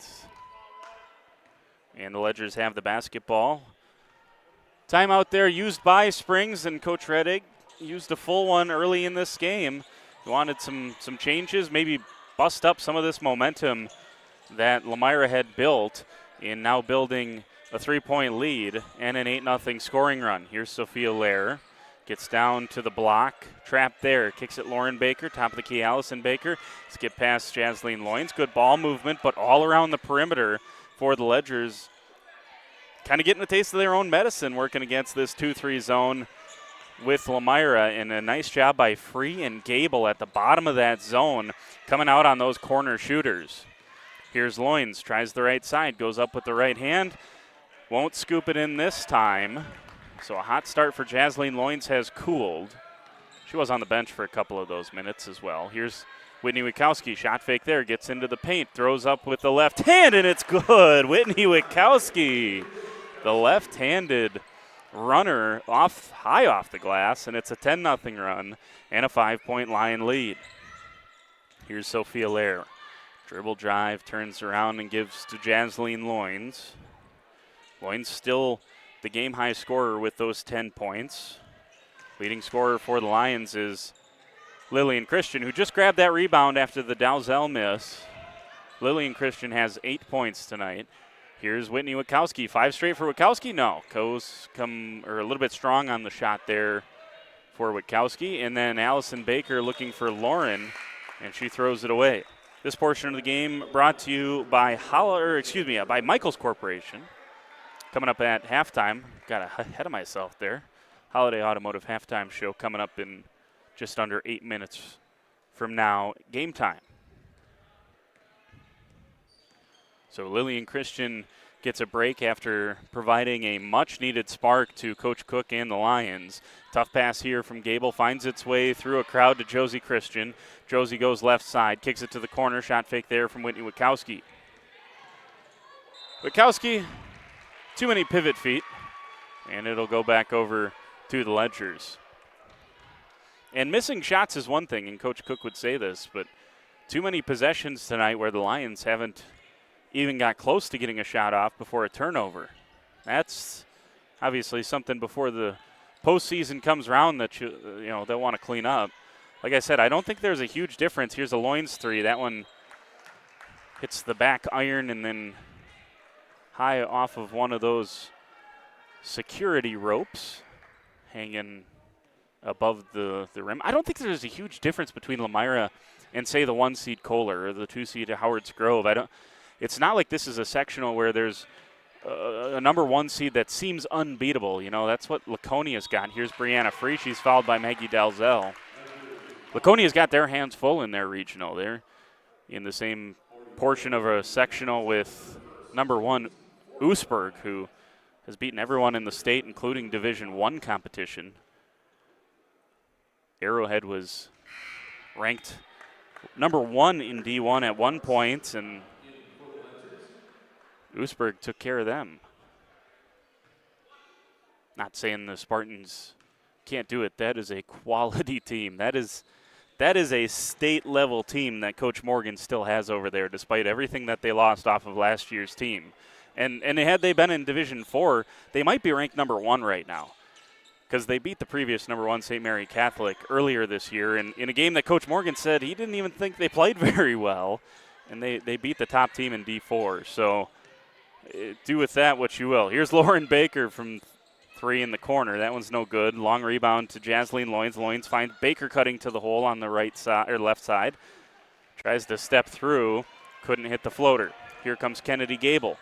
And the Ledgers have the basketball. Timeout there used by Springs, and Coach Reddick used a full one early in this game. He wanted some changes, maybe bust up some of this momentum that Lomira had built in now building a 3-point lead and an 8-0 scoring run. Here's Sophia Lair. Gets down to the block. Trapped there. Kicks it Lauren Baker. Top of the key, Allison Baker. Skip past Jasleen Loynes. Good ball movement, but all around the perimeter for the Ledgers. Kind of getting a taste of their own medicine working against this 2-3 zone with Lomira. And a nice job by Free and Gable at the bottom of that zone coming out on those corner shooters. Here's Loynes. Tries the right side. Goes up with the right hand. Won't scoop it in this time. So a hot start for Jasleen Loynes has cooled. She was on the bench for a couple of those minutes as well. Here's Whitney Witkowski. Shot fake there. Gets into the paint. Throws up with the left hand, and it's good. Whitney Witkowski, the left-handed runner high off the glass, and it's a 10-0 run and a 5-point Lion lead. Here's Sophia Lair. Dribble drive, turns around and gives to Jasleen Loynes. Loynes still the game-high scorer with those 10 points. Leading scorer for the Lions is Lillian Christian, who just grabbed that rebound after the Dalzell miss. Lillian Christian has 8 points tonight. Here's Whitney Witkowski. 5 straight for Witkowski? No. Coes come a little bit strong on the shot there for Witkowski. And then Allison Baker looking for Lauren, and she throws it away. This portion of the game brought to you by by Michaels Corporation. Coming up at halftime, got ahead of myself there. Holiday Automotive halftime show coming up in just under 8 minutes from now, game time. So Lillian Christian gets a break after providing a much-needed spark to Coach Cook and the Lions. Tough pass here from Gable, finds its way through a crowd to Josie Christian. Josie goes left side, kicks it to the corner, shot fake there from Whitney Witkowski. Witkowski, too many pivot feet, and it'll go back over to the Ledgers. And missing shots is one thing, and Coach Cook would say this, but too many possessions tonight where the Lions haven't even got close to getting a shot off before a turnover. That's obviously something before the postseason comes around that they'll want to clean up. Like I said, I don't think there's a huge difference. Here's a Loynes three. That one hits the back iron and then high off of one of those security ropes hanging above the rim. I don't think there's a huge difference between Lomira and, say, the 1-seed Kohler or the 2-seed Howard's Grove. It's not like this is a sectional where there's a number 1 seed that seems unbeatable. That's what Laconia's got. Here's Brianna Free. She's fouled by Maggie Dalzell. Laconia's got their hands full in their regional. They're in the same portion of a sectional with number 1 Oostburg, who has beaten everyone in the state, including Division I competition. Arrowhead was ranked number 1 in D1 at one point, and Oostburg took care of them. Not saying the Spartans can't do it. That is a quality team. That is a state-level team that Coach Morgan still has over there, despite everything that they lost off of last year's team. And had they been in Division IV, they might be ranked number 1 right now, because they beat the previous number 1 St. Mary Catholic earlier this year in a game that Coach Morgan said he didn't even think they played very well, and they beat the top team in D4. So do with that what you will. Here's Lauren Baker from 3 in the corner. That one's no good. Long rebound to Jasleen Loynes. Loynes finds Baker cutting to the hole on the right side or left side. Tries to step through, couldn't hit the floater. Here comes Kennedy Gable.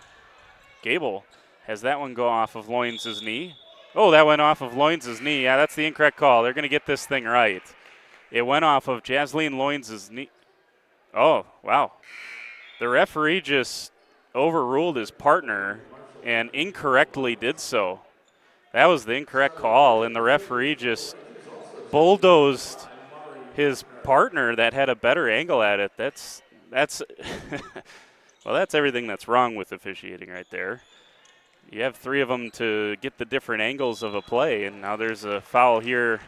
Gable has that one go off of Loynes' knee. Oh, that went off of Loynes' knee. Yeah, that's the incorrect call. They're going to get this thing right. It went off of Jasleen Loynes' knee. Oh, wow. The referee just overruled his partner and incorrectly did so. That was the incorrect call, and the referee just bulldozed his partner that had a better angle at it. That's well, that's everything that's wrong with officiating right there. You have three of them to get the different angles of a play, and now there's a foul here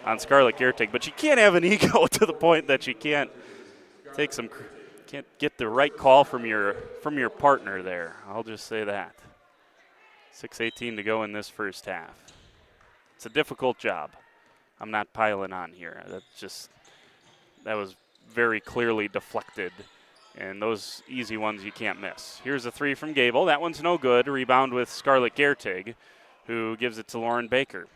on Scarlett Giertig. But you can't have an ego to the point that you can't get the right call from your partner there. I'll just say that. 6:18 to go in this first half. It's a difficult job. I'm not piling on here. That was very clearly deflected. And those easy ones you can't miss. Here's a three from Gable. That one's no good. Rebound with Scarlett Giertig, who gives it to Lauren Baker.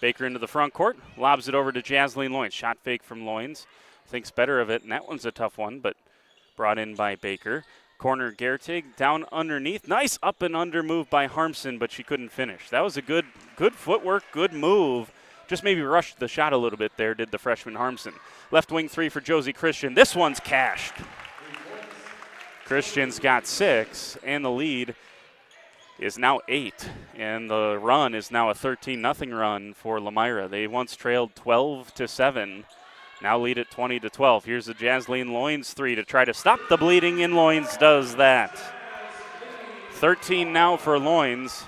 Baker into the front court, lobs it over to Jasleen Loynes. Shot fake from Loynes. Thinks better of it, and that one's a tough one, but brought in by Baker. Corner Giertig, down underneath. Nice up and under move by Harmson, but she couldn't finish. That was a good footwork, good move. Just maybe rushed the shot a little bit there, did the freshman Harmson. Left wing three for Josie Christian. This one's cashed. Christian's got 6, and the lead is now 8, and the run is now a 13-0 run for Lomira. They once trailed 12-7, now lead at 20-12. Here's a Jasleen Loynes three to try to stop the bleeding, and Loynes does that. 13 now for Loynes.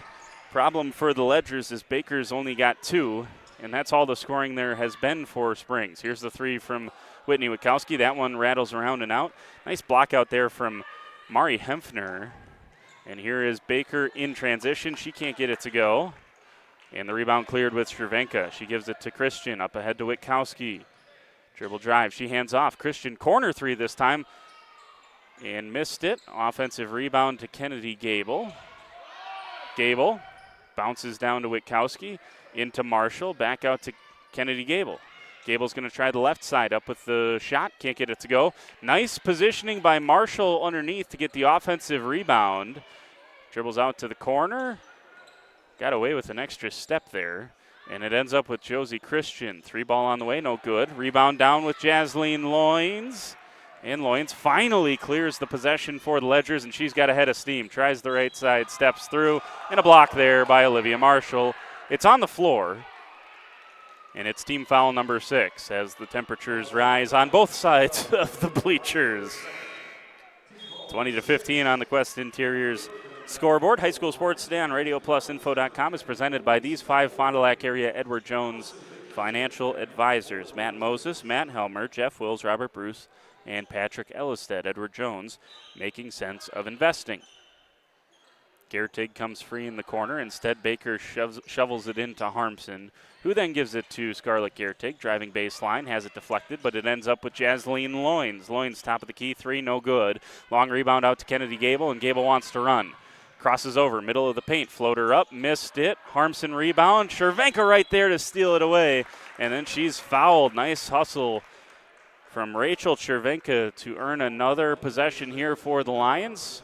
Problem for the Ledgers is Baker's only got 2, and that's all the scoring there has been for Springs. Here's the three from Whitney Witkowski. That one rattles around and out. Nice block out there from Mari Hempfner. And here is Baker in transition. She can't get it to go. And the rebound cleared with Cervenka. She gives it to Christian. Up ahead to Witkowski. Dribble drive. She hands off. Christian corner three this time. And missed it. Offensive rebound to Kennedy Gable. Gable bounces down to Witkowski. Into Marshall. Back out to Kennedy Gable. Gable's going to try the left side, up with the shot. Can't get it to go. Nice positioning by Marshall underneath to get the offensive rebound. Dribbles out to the corner. Got away with an extra step there. And it ends up with Josie Christian. 3 ball on the way, no good. Rebound down with Jasleen Loynes. And Loynes finally clears the possession for the Ledgers, and she's got a head of steam. Tries the right side, steps through, and a block there by Olivia Marshall. It's on the floor. And it's team foul number 6 as the temperatures rise on both sides of the bleachers. 20-15 on the Quest Interiors scoreboard. High school sports today on RadioPlusInfo.com is presented by these 5 Fond du Lac area Edward Jones financial advisors. Matt Moses, Matt Helmer, Jeff Wills, Robert Bruce, and Patrick Ellisted. Edward Jones, making sense of investing. Giertig comes free in the corner. Instead, Baker shovels it into Harmson, who then gives it to Scarlett Giertig. Driving baseline, has it deflected, but it ends up with Jasleen Loynes. Loynes, top of the key, 3, no good. Long rebound out to Kennedy Gable, and Gable wants to run. Crosses over, middle of the paint, floater up, missed it. Harmson rebound, Cervenka right there to steal it away, and then she's fouled. Nice hustle from Rachel Cervenka to earn another possession here for the Lions.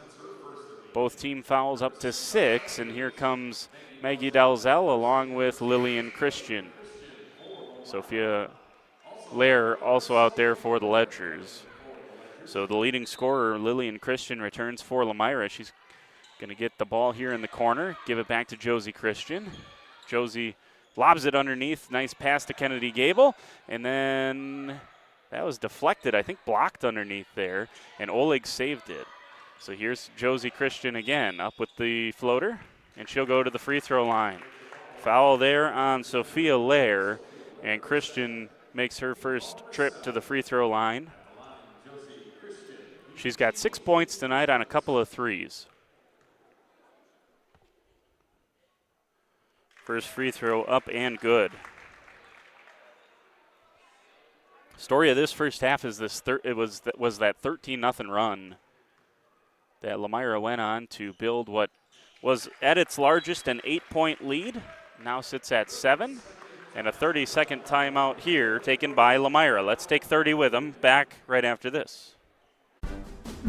Both team fouls up to 6, and here comes Maggie Dalzell along with Lillian Christian. Sophia Lair also out there for the Ledgers. So the leading scorer, Lillian Christian, returns for Lomira. She's going to get the ball here in the corner, give it back to Josie Christian. Josie lobs it underneath. Nice pass to Kennedy Gable, and then that was deflected, I think blocked underneath there, and Oleg saved it. So here's Josie Christian again, up with the floater, and she'll go to the free throw line. Foul there on Sophia Lair, and Christian makes her first trip to the free throw line. She's got 6 points tonight on a couple of threes. First free throw up and good. Story of this first half is this was that 13-0 run that Lomira went on to build what was at its largest an 8-point lead. Now sits at 7. And a 30-second timeout here taken by Lomira. Let's take 30 with them. Back right after this.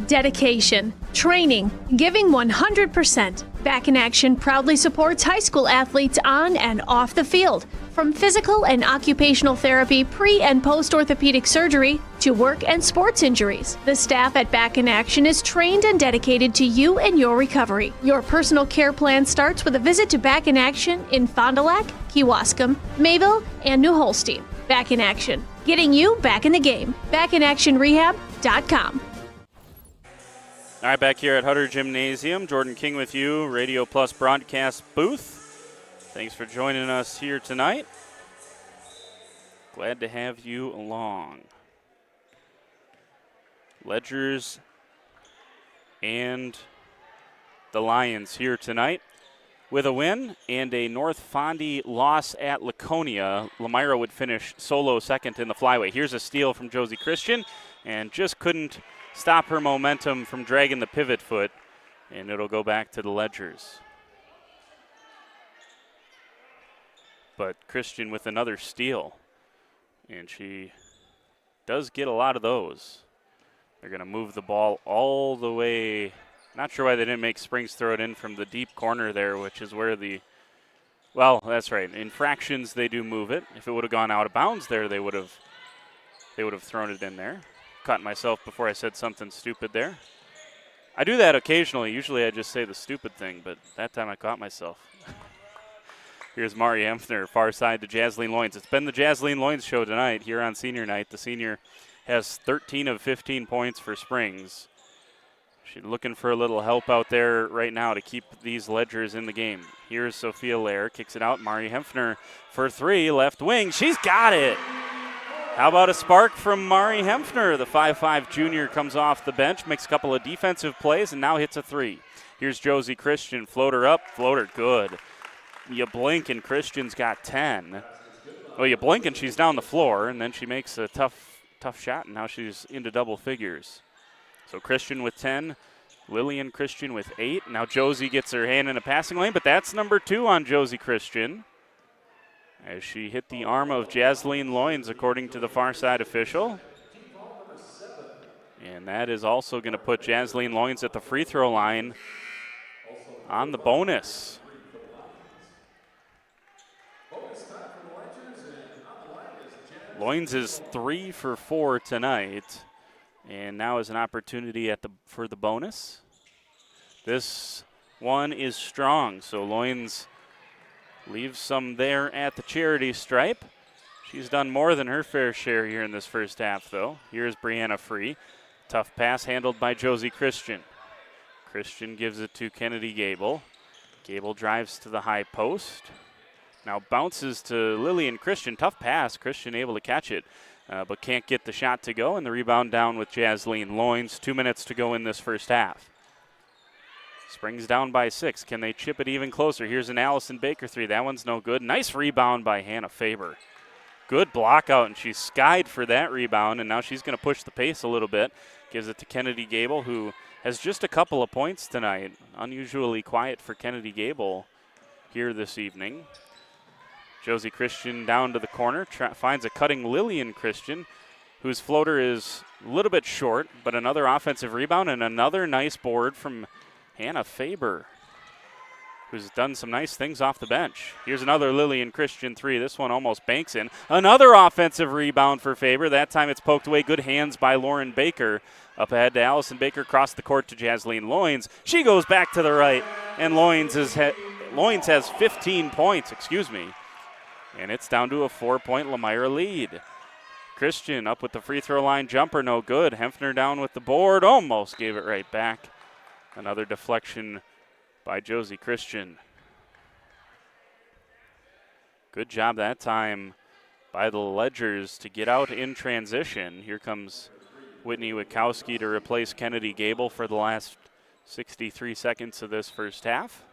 Dedication, training, giving 100%. Back in Action proudly supports high school athletes on and off the field. From physical and occupational therapy, pre- and post-orthopedic surgery, to work and sports injuries. The staff at Back in Action is trained and dedicated to you and your recovery. Your personal care plan starts with a visit to Back in Action in Fond du Lac, Kewaskum, Mayville, and New Holstein. Back in Action, getting you back in the game. BackInActionRehab.com. All right, back here at Hutter Gymnasium. Jordan King with you, Radio Plus broadcast booth. Thanks for joining us here tonight. Glad to have you along. Ledgers and the Lions here tonight. With a win and a North Fondy loss at Laconia, Lomira would finish solo second in the flyweight. Here's a steal from Josie Christian, and just couldn't stop her momentum from dragging the pivot foot, and it'll go back to the Ledgers. But Christian with another steal, and she does get a lot of those. They're going to move the ball all the way. Not sure why they didn't make Springs throw it in from the deep corner there, which is where well, that's right. In fractions, they do move it. If it would have gone out of bounds there, they would have thrown it in there. Caught myself before I said something stupid there. I do that occasionally. Usually I just say the stupid thing, but that time I caught myself. Here's Mari Hempner, far side to Jasleen Loynes. It's been the Jasleen Loynes show tonight here on senior night. The senior has 13 of 15 points for Springs. She's looking for a little help out there right now to keep these Ledgers in the game. Here's Sophia Lair, kicks it out. Mari Hempner for three, left wing. She's got it. How about a spark from Mari Hempner? The 5'5 junior comes off the bench, makes a couple of defensive plays, and now hits a three. Here's Josie Christian, floater up, floater good. You blink and Christian's got 10. Well, you blink and she's down the floor, and then she makes a tough shot, and now she's into double figures. So Christian with 10, Lillian Christian with 8. Now Josie gets her hand in a passing lane, but that's number 2 on Josie Christian, as she hit the arm of Jasleen Loynes, according to the far side official. And that is also going to put Jasleen Loynes at the free throw line on the bonus. Loynes is 3 for 4 tonight, and now is an opportunity for the bonus. This one is strong, so Loynes leaves some there at the charity stripe. She's done more than her fair share here in this first half, though. Here's Brianna Free. Tough pass handled by Josie Christian. Christian gives it to Kennedy Gable. Gable drives to the high post. Now bounces to Lillian Christian. Tough pass. Christian able to catch it, but can't get the shot to go, and the rebound down with Jasleen Loynes. 2 minutes to go in this first half. Springs down by 6. Can they chip it even closer? Here's an Allison Baker three. That one's no good. Nice rebound by Hannah Faber. Good block out, and she's skied for that rebound, and now she's going to push the pace a little bit. Gives it to Kennedy Gable, who has just a couple of points tonight. Unusually quiet for Kennedy Gable here this evening. Josie Christian down to the corner, finds a cutting Lillian Christian, whose floater is a little bit short, but another offensive rebound and another nice board from Hannah Faber, who's done some nice things off the bench. Here's another Lillian Christian three. This one almost banks in. Another offensive rebound for Faber. That time it's poked away. Good hands by Lauren Baker. Up ahead to Allison Baker, across the court to Jasleen Loynes. She goes back to the right, and Loynes has 15 points, and it's down to a 4-point Lomira lead. Christian up with the free throw line jumper, no good. Hempner down with the board, almost gave it right back. Another deflection by Josie Christian. Good job that time by the Ledgers to get out in transition. Here comes Whitney Witkowski to replace Kennedy Gable for the last 63 seconds of this first half.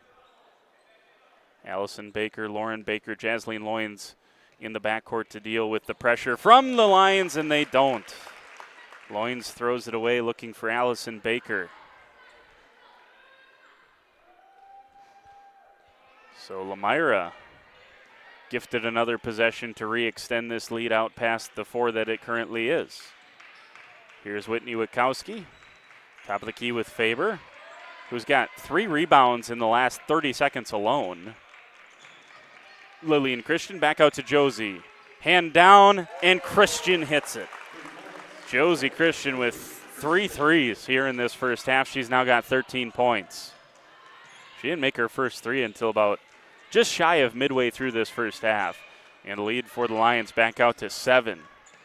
Allison Baker, Lauren Baker, Jasleen Loynes in the backcourt to deal with the pressure from the Lions, and they don't. Loynes throws it away looking for Allison Baker. So Lomira gifted another possession to re-extend this lead out past the 4 that it currently is. Here's Whitney Witkowski, top of the key with Faber, who's got 3 rebounds in the last 30 seconds alone. Lillian Christian back out to Josie. Hand down, and Christian hits it. Josie Christian with 3 threes here in this first half. She's now got 13 points. She didn't make her first 3 until about just shy of midway through this first half. And the lead for the Lions back out to 7.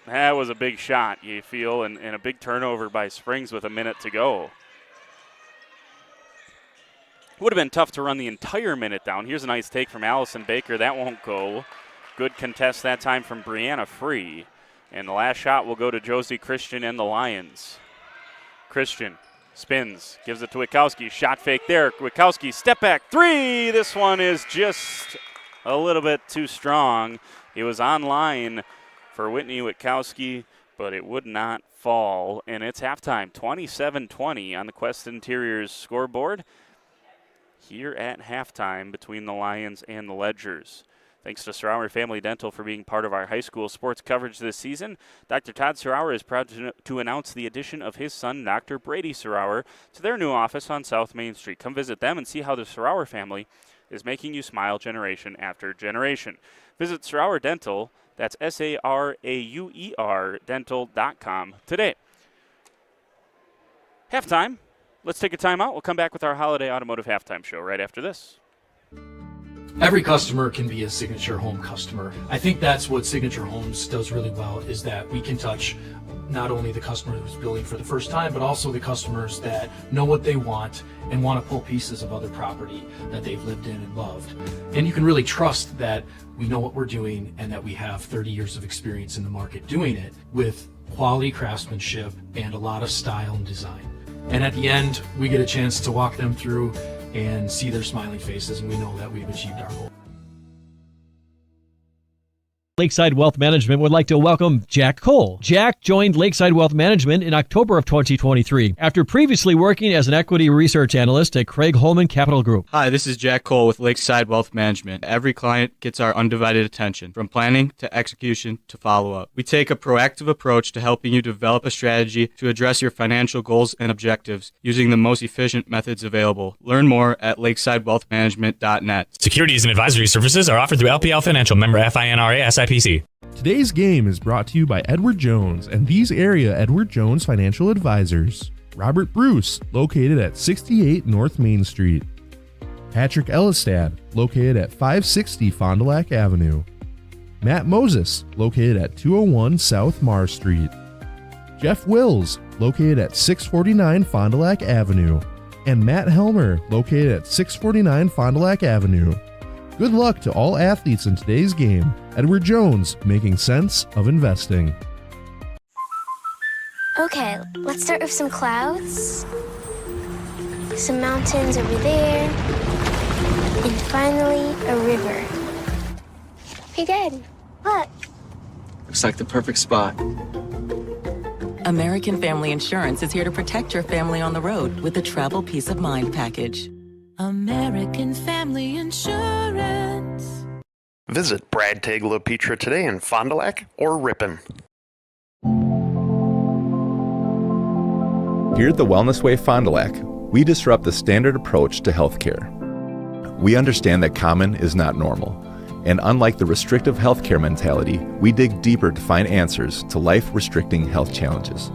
That was a big shot, you feel, and a big turnover by Springs with a minute to go. Would have been tough to run the entire minute down. Here's a nice take from Allison Baker. That won't go. Good contest that time from Brianna Free. And the last shot will go to Josie Christian and the Lions. Christian spins, gives it to Witkowski. Shot fake there. Witkowski, step back 3. This one is just a little bit too strong. It was on line for Whitney Witkowski, but it would not fall. And it's halftime, 27-20 on the Quest Interiors scoreboard here at halftime between the Lions and the Ledgers. Thanks to Serauer Family Dental for being part of our high school sports coverage this season. Dr. Todd Serauer is proud to announce the addition of his son, Dr. Brady Serauer, to their new office on South Main Street. Come visit them and see how the Serauer family is making you smile generation after generation. Visit Serauer Dental, that's SARAUER dental.com today. Halftime. Let's take a timeout. We'll come back with our Holiday Automotive Halftime Show right after this. Every customer can be a Signature Home customer. I think that's what Signature Homes does really well, is that we can touch not only the customer who's building for the first time, but also the customers that know what they want and want to pull pieces of other property that they've lived in and loved. And you can really trust that we know what we're doing and that we have 30 years of experience in the market doing it with quality craftsmanship and a lot of style and design. And at the end, we get a chance to walk them through and see their smiling faces, and we know that we've achieved our goal. Lakeside Wealth Management would like to welcome Jack Cole. Jack joined Lakeside Wealth Management in October of 2023 after previously working as an equity research analyst at Craig Holman Capital Group. Hi, this is Jack Cole with Lakeside Wealth Management. Every client gets our undivided attention, from planning to execution to follow-up. We take a proactive approach to helping you develop a strategy to address your financial goals and objectives using the most efficient methods available. Learn more at lakesidewealthmanagement.net. Securities and advisory services are offered through LPL Financial, member FINRA SIPC. Today's game is brought to you by Edward Jones and these area Edward Jones financial advisors. Robert Bruce, located at 68 North Main Street. Patrick Ellistad, located at 560 Fond du Lac Avenue. Matt Moses, located at 201 South Mars Street. Jeff Wills, located at 649 Fond du Lac Avenue. And Matt Helmer, located at 649 Fond du Lac Avenue. Good luck to all athletes in today's game. Edward Jones, making sense of investing. Okay, let's start with some clouds, some mountains over there, and finally a river. Hey, Dad, look. Looks like the perfect spot. American Family Insurance is here to protect your family on the road with the Travel Peace of Mind package. American Family Insurance. Visit Brad Tagle Petra today in Fond du Lac or Ripon. Here at the Wellness Way Fond du Lac, we disrupt the standard approach to healthcare. We understand that common is not normal, and unlike the restrictive healthcare mentality, we dig deeper to find answers to life-restricting health challenges.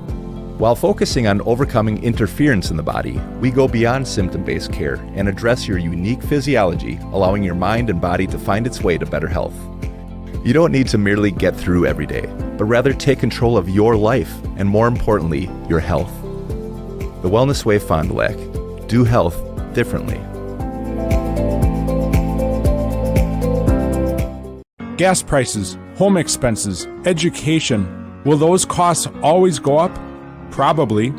While focusing on overcoming interference in the body, we go beyond symptom-based care and address your unique physiology, allowing your mind and body to find its way to better health. You don't need to merely get through every day, but rather take control of your life and, more importantly, your health. The Wellness Way Fond du Lac. Do health differently. Gas prices, home expenses, education. Will those costs always go up? Probably.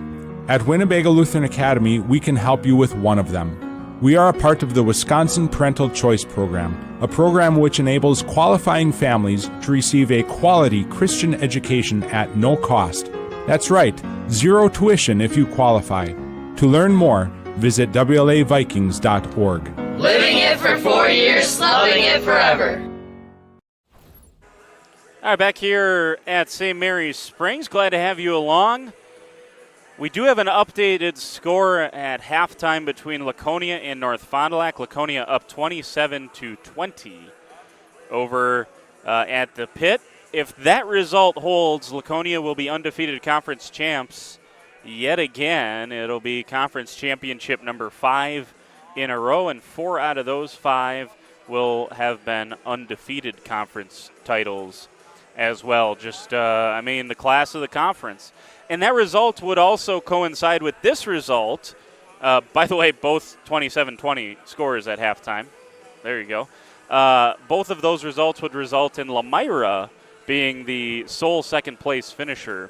At Winnebago Lutheran Academy, we can help you with one of them. We are a part of the Wisconsin Parental Choice Program, a program which enables qualifying families to receive a quality Christian education at no cost. That's right, zero tuition if you qualify. To learn more, visit WLAVikings.org. Living it for 4 years, loving it forever. All right, back here at St. Mary's Springs. Glad to have you along. We do have an updated score at halftime between Laconia and North Fond du Lac. Laconia up 27-20 over at the pit. If that result holds, Laconia will be undefeated conference champs yet again. It'll be conference championship number 5 in a row, and 4 out of those 5 will have been undefeated conference titles as well. Just, the class of the conference. And that result would also coincide with this result. By the way, both 27-20 scores at halftime. There you go. Both of those results would result in Lomira being the sole second-place finisher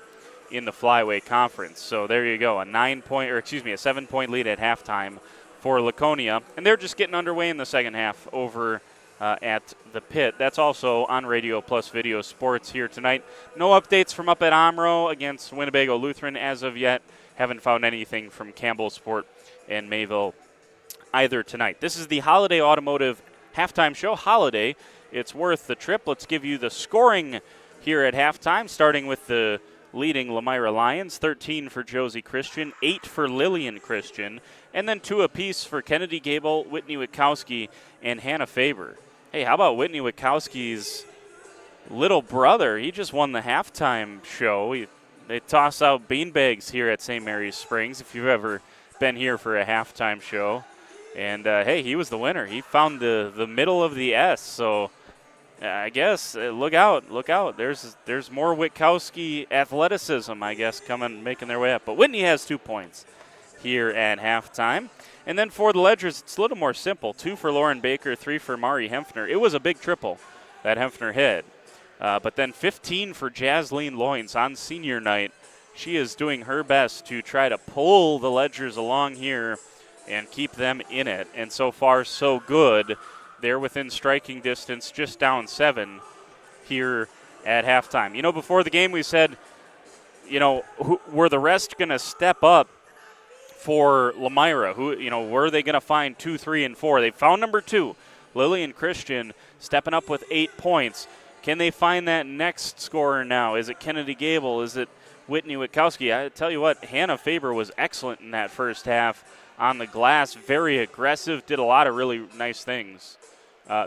in the Flyway Conference. So there you go, a 7-point lead at halftime for Laconia. And they're just getting underway in the second half over at the pit. That's also on Radio Plus Video Sports here tonight. No updates from up at Omro against Winnebago Lutheran as of yet. Haven't found anything from Campbell Sport and Mayville either tonight. This is the Holiday Automotive halftime show. Holiday, it's worth the trip. Let's give you the scoring here at halftime, starting with the leading Lomira Lions. 13 for Josie Christian, 8 for Lillian Christian, and then 2 apiece for Kennedy Gable, Whitney Witkowski, and Hannah Faber. Hey, how about Whitney Witkowski's little brother? He just won the halftime show. They toss out beanbags here at St. Mary's Springs, if you've ever been here for a halftime show. And, hey, he was the winner. He found the middle of the S, so I guess look out. There's more Witkowski athleticism, I guess, making their way up. But Whitney has 2 points here at halftime. And then for the Ledgers, it's a little more simple. 2 for Lauren Baker, 3 for Mari Hempfner. It was a big triple that Hempfner hit. But then 15 for Jasleen Loynes on senior night. She is doing her best to try to pull the Ledgers along here and keep them in it. And so far, so good. They're within striking distance, just down 7 here at halftime. Before the game we said, were the rest going to step up for Lomira? Were they going to find 2, 3, and 4? They found number 2, Lillian Christian, stepping up with 8 points. Can they find that next scorer now? Is it Kennedy Gable? Is it Whitney Witkowski? I tell you what, Hannah Faber was excellent in that first half on the glass, very aggressive, did a lot of really nice things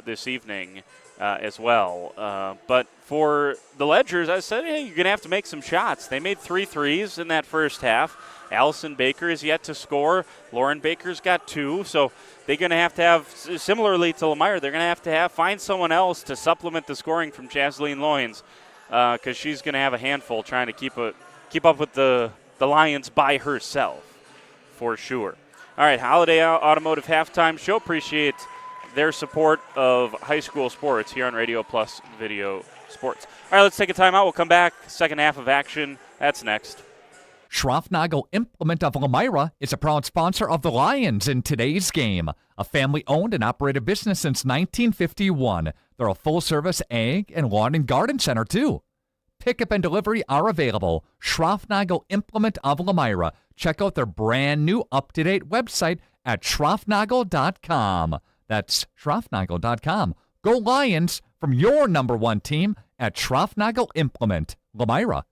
this evening as well. But for the Ledgers, I said, hey, you're going to have to make some shots. They made 3 threes in that first half. Allison Baker is yet to score. Lauren Baker's got 2. So they're going to have, similarly to Lomira, they're going to have find someone else to supplement the scoring from Jasleen Loynes because she's going to have a handful trying to keep up with the Lions by herself for sure. All right, Holiday Automotive halftime show. Appreciate their support of high school sports here on Radio Plus Video Sports. All right, let's take a timeout. We'll come back. Second half of action. That's next. Schroffnagel Implement of Lomira is a proud sponsor of the Lions in today's game. A family-owned and operated business since 1951. They're a full-service ag and lawn and garden center, too. Pickup and delivery are available. Schroffnagel Implement of Lomira. Check out their brand new up-to-date website at schroffnagel.com. That's schroffnagel.com. Go Lions from your number 1 team at Schroffnagel Implement, Lomira.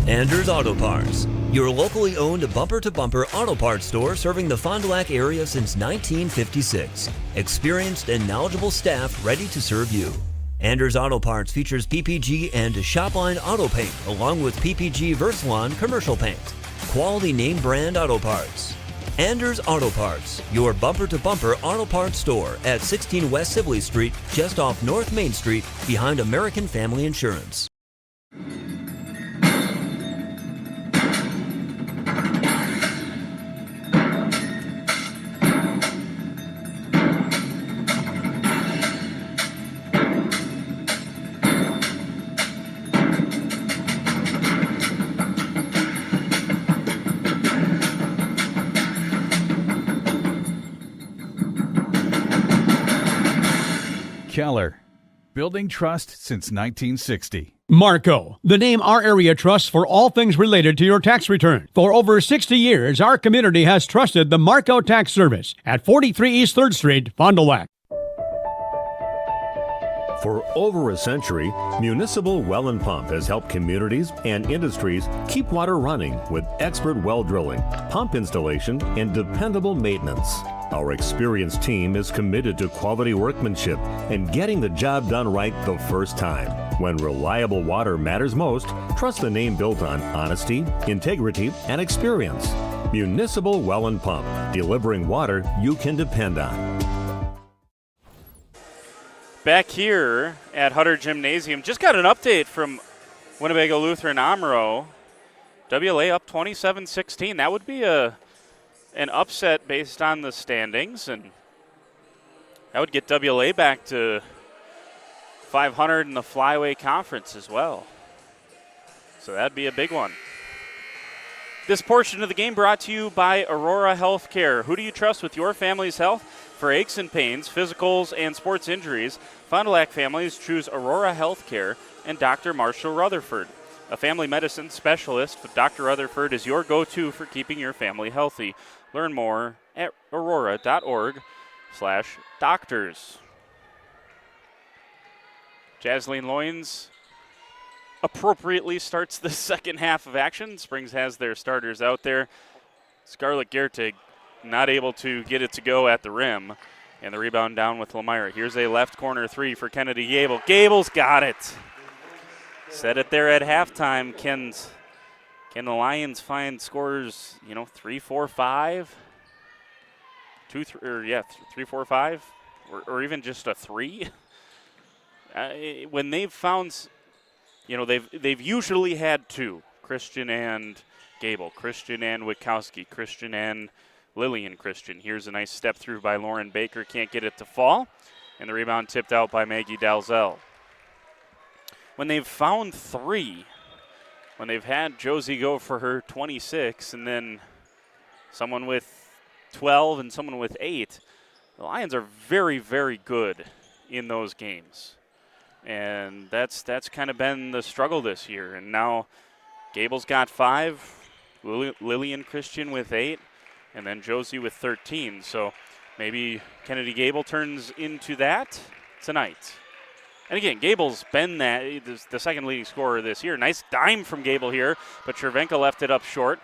Anders Auto Parts, your locally owned bumper-to-bumper auto parts store serving the Fond du Lac area since 1956. Experienced and knowledgeable staff ready to serve you. Anders Auto Parts features PPG and Shopline auto paint along with PPG Versalon commercial paint. Quality name brand auto parts. Anders Auto Parts, your bumper-to-bumper auto parts store at 16 West Sibley Street, just off North Main Street, behind American Family Insurance. Keller, building trust since 1960. Marco, the name our area trusts for all things related to your tax return. For over 60 years, our community has trusted the Marco Tax Service at 43 East 3rd Street, Fond du Lac. For over a century, Municipal Well and Pump has helped communities and industries keep water running with expert well drilling, pump installation, and dependable maintenance. Our experienced team is committed to quality workmanship and getting the job done right the first time. When reliable water matters most, trust the name built on honesty, integrity, and experience. Municipal Well and Pump, delivering water you can depend on. Back here at Hutter Gymnasium, just got an update from Winnebago Lutheran Amro. WLA up 27-16. That would be an upset based on the standings, and that would get WLA back to 500 in the Flyway Conference as well. So that'd be a big one. This portion of the game brought to you by Aurora Healthcare. Who do you trust with your family's health? For aches and pains, physicals, and sports injuries, Fond du Lac families choose Aurora Healthcare and Dr. Marshall Rutherford. A family medicine specialist, Dr. Rutherford is your go-to for keeping your family healthy. Learn more at aurora.org/doctors. Jasleen Loynes appropriately starts the second half of action. Springs has their starters out there. Scarlett Gertig not able to get it to go at the rim. And the rebound down with Lomira. Here's a left corner three for Kennedy Gable. Gable's got it. Said it there at halftime. Can the Lions find scores, 3, 4, 5? 3, 4, 5? Or even just a 3? When they've found, they've usually had 2. Christian and Gable. Christian and Witkowski. Christian and Lillian Christian. Here's a nice step through by Lauren Baker. Can't get it to fall. And the rebound tipped out by Maggie Dalzell. When they've found 3, when they've had Josie go for her 26 and then someone with 12 and someone with 8, the Lions are very, very good in those games. And that's kind of been the struggle this year. And now Gable's got 5, Lillian Christian with 8, and then Josie with 13. So maybe Kennedy Gable turns into that tonight. And again, Gable's been the second leading scorer this year. Nice dime from Gable here, but Chervenka left it up short.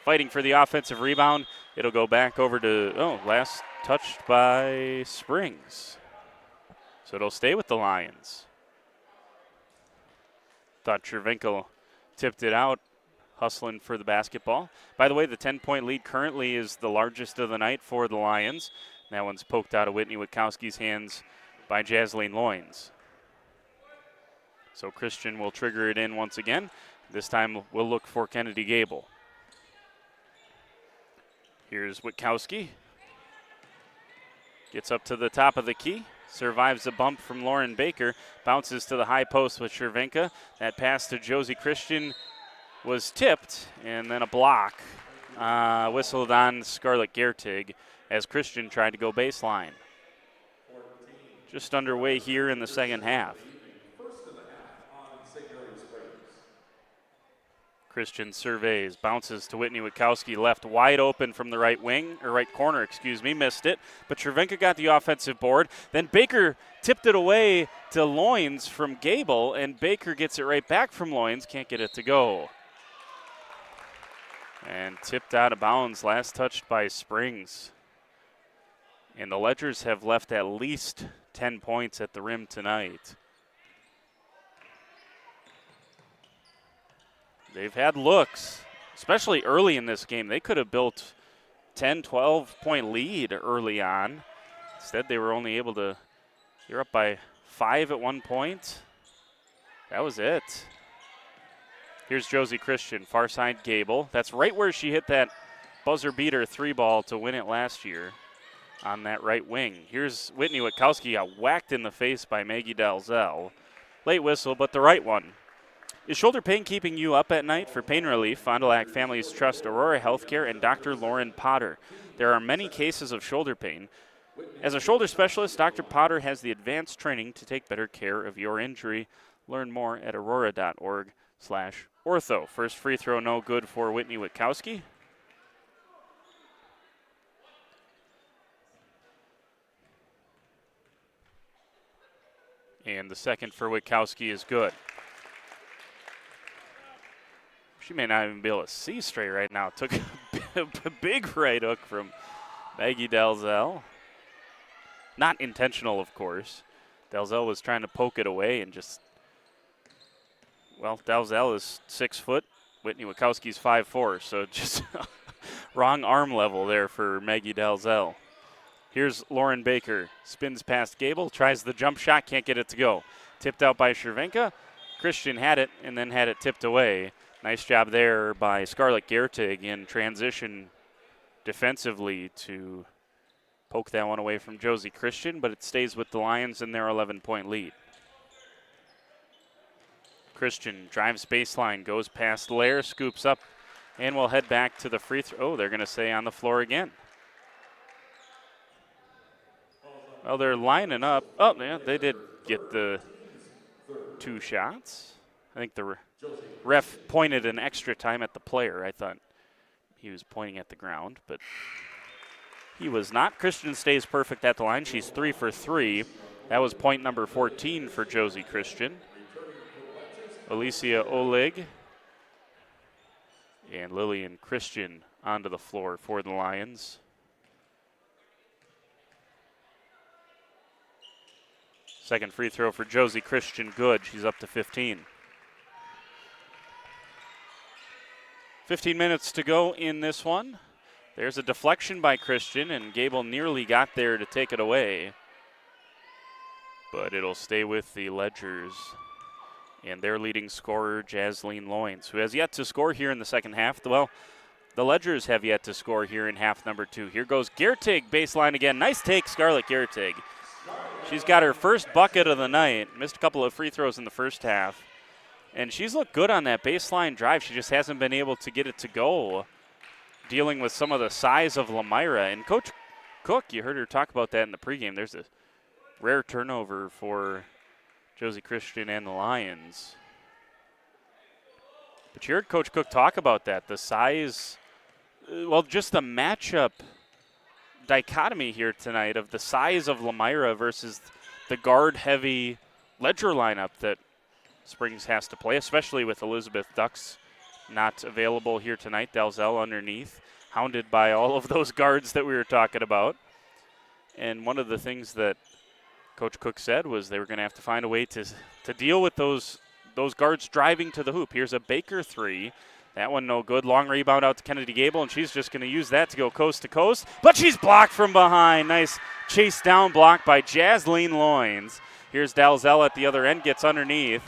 Fighting for the offensive rebound. It'll go back over to, last touched by Springs. So it'll stay with the Lions. Thought Chervenka tipped it out, hustling for the basketball. By the way, the 10-point lead currently is the largest of the night for the Lions. That one's poked out of Whitney Witkowski's hands by Jasleen Loynes. So Christian will trigger it in once again. This time we'll look for Kennedy Gable. Here's Witkowski. Gets up to the top of the key. Survives a bump from Lauren Baker. Bounces to the high post with Chervenka. That pass to Josie Christian was tipped, and then a block whistled on Scarlett Gertig as Christian tried to go baseline. Just underway here in the second half. Christian surveys, bounces to Whitney Witkowski, left wide open from the right corner, missed it. But Chervenka got the offensive board. Then Baker tipped it away to Loynes from Gable, and Baker gets it right back from Loynes, can't get it to go. And tipped out of bounds, last touched by Springs. And the Ledgers have left at least 10 points at the rim tonight. They've had looks, especially early in this game. They could have built 10, 12-point lead early on. Instead, they were only able to, you're up by 5 at one point. That was it. Here's Josie Christian, far side Gable. That's right where she hit that buzzer beater 3-ball to win it last year on that right wing. Here's Whitney Witkowski, got whacked in the face by Maggie Dalzell. Late whistle, but the right one. Is shoulder pain keeping you up at night? For pain relief, Fond du Lac families trust Aurora Healthcare and Dr. Lauren Potter. There are many cases of shoulder pain. As a shoulder specialist, Dr. Potter has the advanced training to take better care of your injury. Learn more at aurora.org/ortho. First free throw, no good for Whitney Witkowski. And the second for Witkowski is good. She may not even be able to see straight right now. Took a big right hook from Maggie Dalzell. Not intentional, of course. Dalzell was trying to poke it away and just, well, Dalzell is 6 foot. Whitney Witkowski's 5'4", so just wrong arm level there for Maggie Dalzell. Here's Lauren Baker. Spins past Gable, tries the jump shot, can't get it to go. Tipped out by Cervenka. Christian had it and then had it tipped away. Nice job there by Scarlett Gertig in transition defensively to poke that one away from Josie Christian, but it stays with the Lions in their 11-point lead. Christian drives baseline, goes past Lair, scoops up, and will head back to the free throw. Oh, they're going to say on the floor again. Well, they're lining up. Oh, yeah, they did get the 2 shots. I think the ref pointed an extra time at the player. I thought he was pointing at the ground, but he was not. Christian stays perfect at the line. She's 3 for 3. That was point number 14 for Josie Christian. Alicia Oleg and Lillian Christian onto the floor for the Lions. Second free throw for Josie Christian, good. She's up to 15. 15 minutes to go in this one. There's a deflection by Christian, and Gable nearly got there to take it away. But it'll stay with the Ledgers and their leading scorer, Jasleen Loynes, who has yet to score here in the second half. Well, the Ledgers have yet to score here in half number 2. Here goes Gertig, baseline again. Nice take, Scarlett Gertig. She's got her first bucket of the night. Missed a couple of free throws in the first half. And she's looked good on that baseline drive. She just hasn't been able to get it to go, dealing with some of the size of Lomira. And Coach Cook, you heard her talk about that in the pregame. There's a rare turnover for Josie Christian and the Lions. But you heard Coach Cook talk about that. The size, well, just the matchup dichotomy here tonight of the size of Lomira versus the guard-heavy Ledger lineup that Springs has to play, especially with Elizabeth Ducks not available here tonight. Dalzell underneath, hounded by all of those guards that we were talking about. And one of the things that Coach Cook said was they were going to have to find a way to deal with those guards driving to the hoop. Here's a Baker 3. That one no good. Long rebound out to Kennedy Gable, and she's just going to use that to go coast to coast. But she's blocked from behind. Nice chase down block by Jasleen Loynes. Here's Dalzell at the other end, gets underneath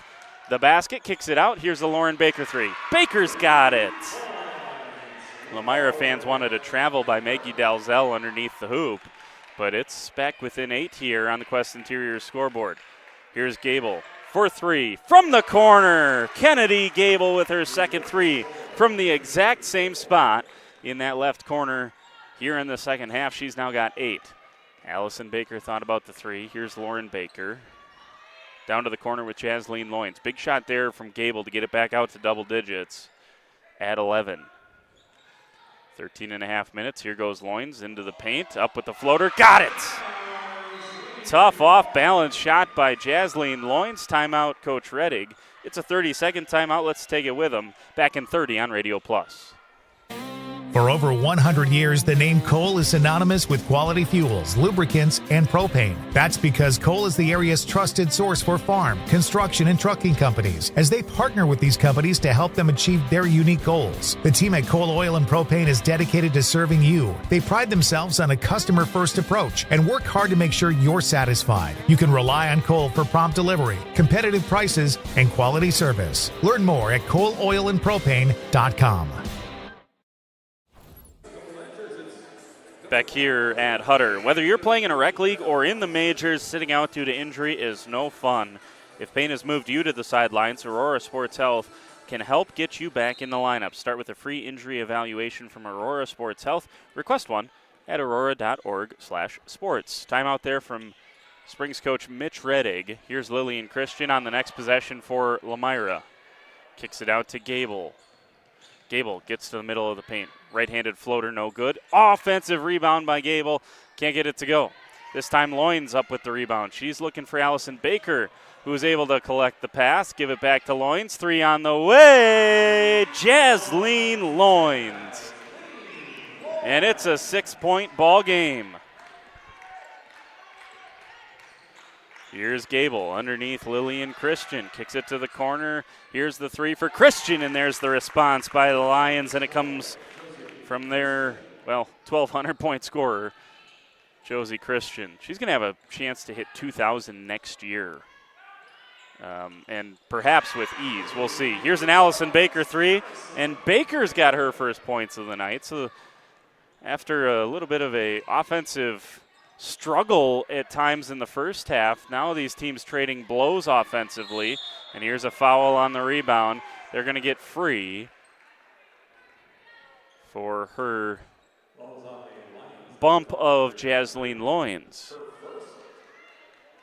the basket, kicks it out. Here's the Lauren Baker 3. Baker's got it. Lomira fans wanted to travel by Maggie Dalzell underneath the hoop, but it's back within 8 here on the Quest Interior scoreboard. Here's Gable for 3 from the corner. Kennedy Gable with her second 3 from the exact same spot in that left corner here in the second half. She's now got 8. Allison Baker thought about the 3. Here's Lauren Baker. Down to the corner with Jasleen Loynes. Big shot there from Gable to get it back out to double digits at 11. 13 and a half minutes. Here goes Loynes into the paint. Up with the floater. Got it! Tough off-balance shot by Jasleen Loynes. Timeout, Coach Rettig. It's a 30-second timeout. Let's take it with them. Back in 30 on Radio Plus. For over 100 years, the name Cole is synonymous with quality fuels, lubricants, and propane. That's because Cole is the area's trusted source for farm, construction, and trucking companies, as they partner with these companies to help them achieve their unique goals. The team at Cole Oil and Propane is dedicated to serving you. They pride themselves on a customer-first approach and work hard to make sure you're satisfied. You can rely on Cole for prompt delivery, competitive prices, and quality service. Learn more at ColeOilAndPropane.com. Back here at Hutter. Whether you're playing in a rec league or in the majors, sitting out due to injury is no fun. If pain has moved you to the sidelines, Aurora Sports Health can help get you back in the lineup. Start with a free injury evaluation from Aurora Sports Health. Request one at aurora.org/sports. Timeout there from Springs coach Mitch Reddig. Here's Lillian Christian on the next possession for Lomira. Kicks it out to Gable. Gable gets to the middle of the paint. Right-handed floater, no good. Offensive rebound by Gable. Can't get it to go. This time Loins up with the rebound. She's looking for Allison Baker, who is able to collect the pass. Give it back to Loins. 3 on the way. Jasleen Loins. And it's a 6-point ball game. Here's Gable underneath Lillian Christian. Kicks it to the corner. Here's the 3 for Christian, and there's the response by the Lions, and it comes from their, 1,200-point scorer, Josie Christian. She's going to have a chance to hit 2,000 next year, and perhaps with ease. We'll see. Here's an Allison Baker 3, and Baker's got her first points of the night. So after a little bit of a offensive struggle at times in the first half, now these teams trading blows offensively, and here's a foul on the rebound. They're going to get free for her bump of Jasleen Loins.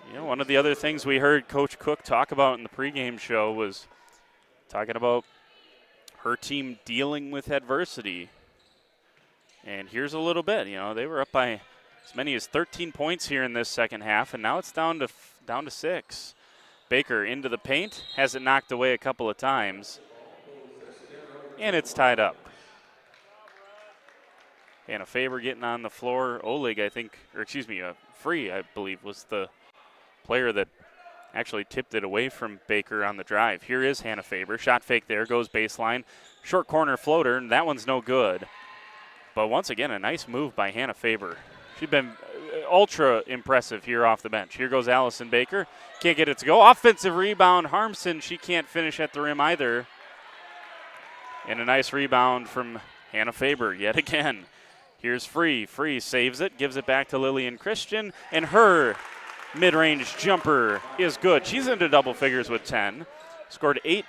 You know, one of the other things we heard Coach Cook talk about in the pregame show was talking about her team dealing with adversity. And here's a little bit. You know, they were up by as many as 13 points here in this second half, and now it's down to 6. Baker into the paint, has it knocked away a couple of times, and it's tied up. Hannah Faber getting on the floor. Oleg, Free, I believe, was the player that actually tipped it away from Baker on the drive. Here is Hannah Faber. Shot fake there, goes baseline. Short corner floater, and that one's no good. But once again, a nice move by Hannah Faber. She's been ultra impressive here off the bench. Here goes Allison Baker. Can't get it to go. Offensive rebound. Harmson, she can't finish at the rim either. And a nice rebound from Hannah Faber yet again. Here's Free. Free saves it, gives it back to Lillian Christian, and her mid-range jumper is good. She's into double figures with 10. Scored 8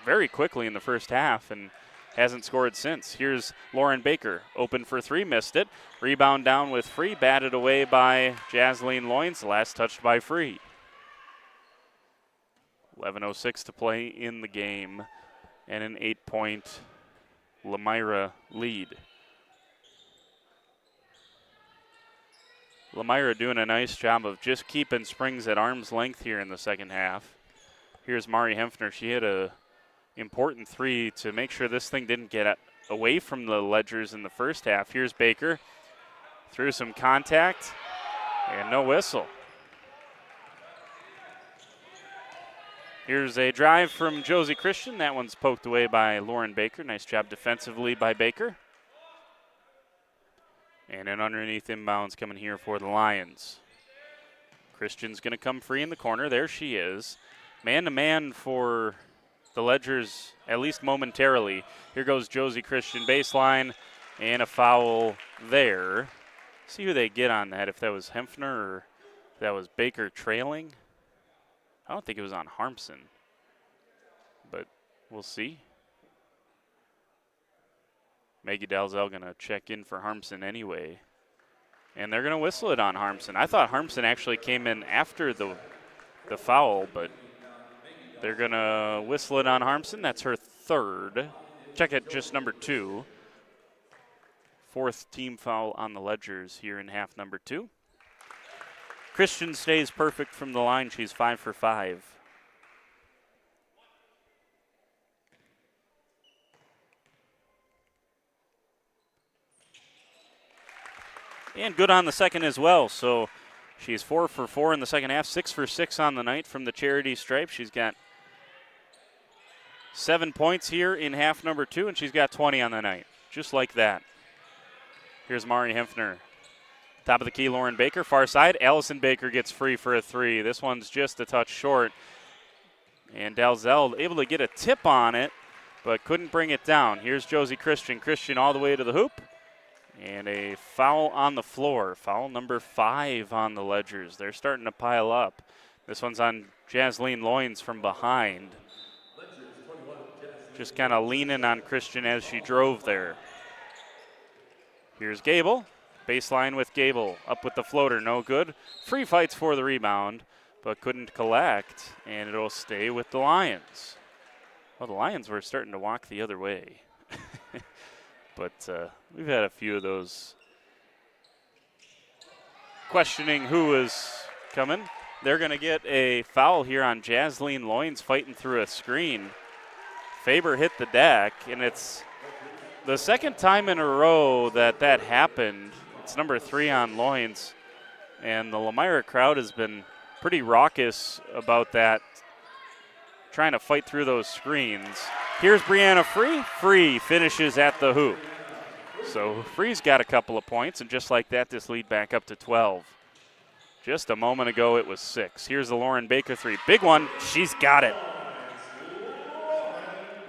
very quickly in the first half and hasn't scored since. Here's Lauren Baker, open for 3, missed it. Rebound down with Free, batted away by Jasleen Loins, last touched by Free. 11:06 to play in the game, and an 8-point Lomira lead. Lomira doing a nice job of just keeping Springs at arm's length here in the second half. Here's Mari Hempfner. She hit a important 3 to make sure this thing didn't get away from the Ledgers in the first half. Here's Baker through some contact and no whistle. Here's a drive from Josie Christian. That one's poked away by Lauren Baker. Nice job defensively by Baker. And an underneath inbounds coming here for the Lions. Christian's going to come free in the corner. There she is. Man-to-man for the Ledgers, at least momentarily. Here goes Josie Christian baseline, and a foul there. See who they get on that, if that was Hempfner or if that was Baker trailing. I don't think it was on Harmson, but we'll see. Maggie Dalzell going to check in for Harmson anyway. And they're going to whistle it on Harmson. I thought Harmson actually came in after the foul, but they're going to whistle it on Harmson. That's her 3rd. Check it, just number 2. 4th team foul on the Ledgers here in half number 2. Christian stays perfect from the line. She's 5 for 5. And good on the second as well. So she's 4 for 4 in the second half, 6 for 6 on the night from the charity stripe. She's got 7 points here in half number 2, and she's got 20 on the night, just like that. Here's Mari Hempfner. Top of the key, Lauren Baker. Far side, Allison Baker gets free for a 3. This one's just a touch short. And Dalzell able to get a tip on it, but couldn't bring it down. Here's Josie Christian. Christian all the way to the hoop. And a foul on the floor. Foul number 5 on the Ledgers. They're starting to pile up. This one's on Jasleen Loins from behind. Just kind of leaning on Christian as she drove there. Here's Gable. Baseline with Gable. Up with the floater. No good. Free fights for the rebound, but couldn't collect, and it'll stay with the Lions. Well, the Lions were starting to walk the other way. But we've had a few of those questioning who is coming. They're going to get a foul here on Jasleen Loins fighting through a screen. Faber hit the deck, and it's the second time in a row that happened. It's number 3 on Loins, and the Lomira crowd has been pretty raucous about that, trying to fight through those screens. Here's Brianna Free. Free finishes at the hoop. So Free's got a couple of points, and just like that, this lead back up to 12. Just a moment ago, it was 6. Here's the Lauren Baker 3. Big one. She's got it.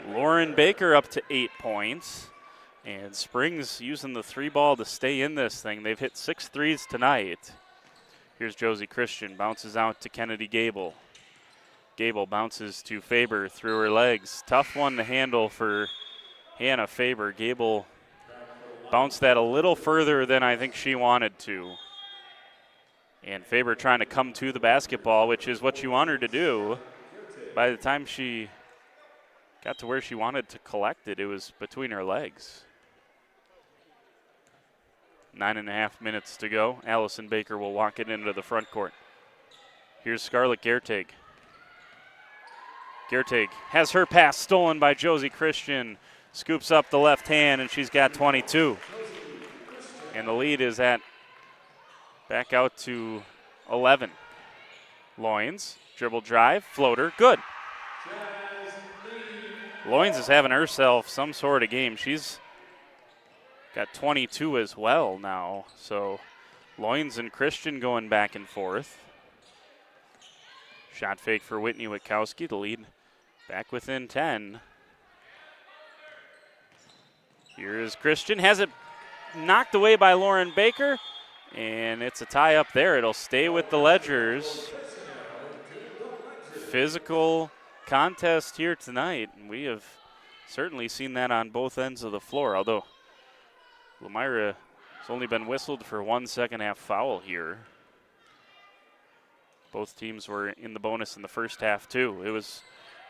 Lauren Baker up to 8 points. And Springs using the 3 ball to stay in this thing. They've hit 6 threes tonight. Here's Josie Christian. Bounces out to Kennedy Gable. Gable bounces to Faber through her legs. Tough one to handle for Hannah Faber. Gable bounced that a little further than I think she wanted to. And Faber trying to come to the basketball, which is what you want her to do. By the time she got to where she wanted to collect it, it was between her legs. 9.5 minutes to go. Allison Baker will walk it into the front court. Here's Scarlett Gertig. Gertig has her pass stolen by Josie Christian. Scoops up the left hand, and she's got 22. And the lead is at back out to 11. Loins, dribble drive, floater, good. Loins is having herself some sort of game. She's got 22 as well now. So Loins and Christian going back and forth. Shot fake for Whitney Witkowski. The lead back within 10. Here is Christian. Has it knocked away by Lauren Baker. And it's a tie up there. It'll stay with the Ledgers. Physical contest here tonight. And we have certainly seen that on both ends of the floor. Although Lomira has only been whistled for 1 second-half foul here. Both teams were in the bonus in the first half, too.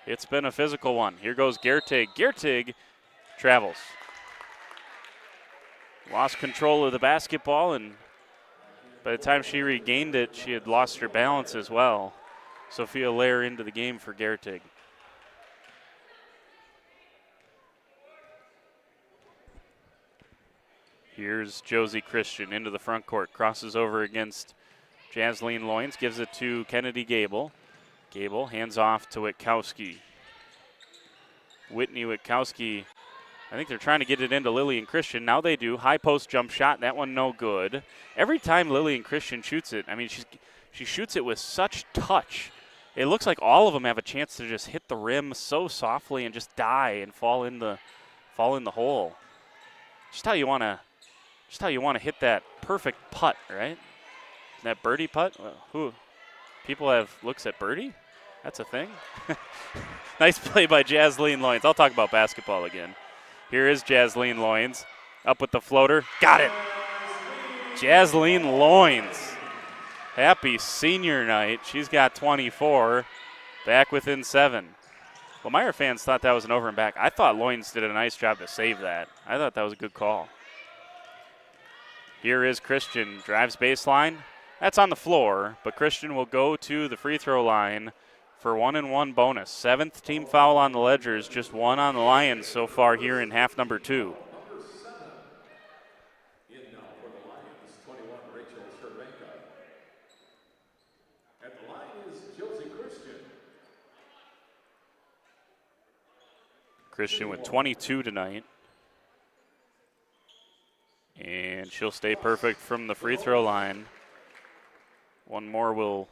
It's been a physical one. Here goes Gertig. Gertig travels. Lost control of the basketball, and by the time she regained it, she had lost her balance as well. Sophia Lair into the game for Gertig. Here's Josie Christian into the front court. Crosses over against Jasleen Loins. Gives it to Kennedy Gable. Gable hands off to Witkowski. Whitney Witkowski. I think they're trying to get it into Lillian Christian. Now they do. High post jump shot. That one no good. Every time Lillian Christian shoots it, I mean, she shoots it with such touch. It looks like all of them have a chance to just hit the rim so softly and just die and fall in the hole. Just how you want to hit that perfect putt, right? That birdie putt. People have looks at birdie? That's a thing. Nice play by Jasleen Loins. I'll talk about basketball again. Here is Jasleen Loins. Up with the floater. Got it. Jasleen Loins. Happy senior night. She's got 24. Back within 7. Lomira fans thought that was an over and back. I thought Loins did a nice job to save that. I thought that was a good call. Here is Christian. Drives baseline. That's on the floor, but Christian will go to the free throw line for 1-and-1 bonus. 7th team foul on the Ledgers, just 1 on the Lions so far here in half number 2. Christian with 22 tonight. And she'll stay perfect from the free throw line. One more will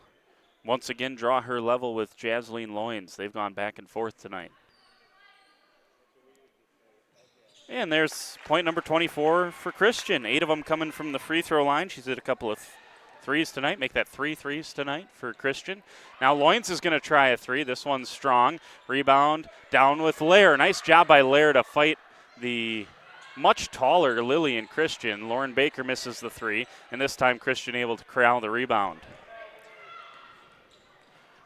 once again draw her level with Jasleen Loins. They've gone back and forth tonight. And there's point number 24 for Christian. 8 of them coming from the free throw line. She's hit a couple of threes tonight. Make that 3 threes tonight for Christian. Now Loins is going to try a 3. This one's strong. Rebound down with Lair. Nice job by Lair to fight the much taller Lillian Christian. Lauren Baker misses the three, and this time Christian able to corral the rebound.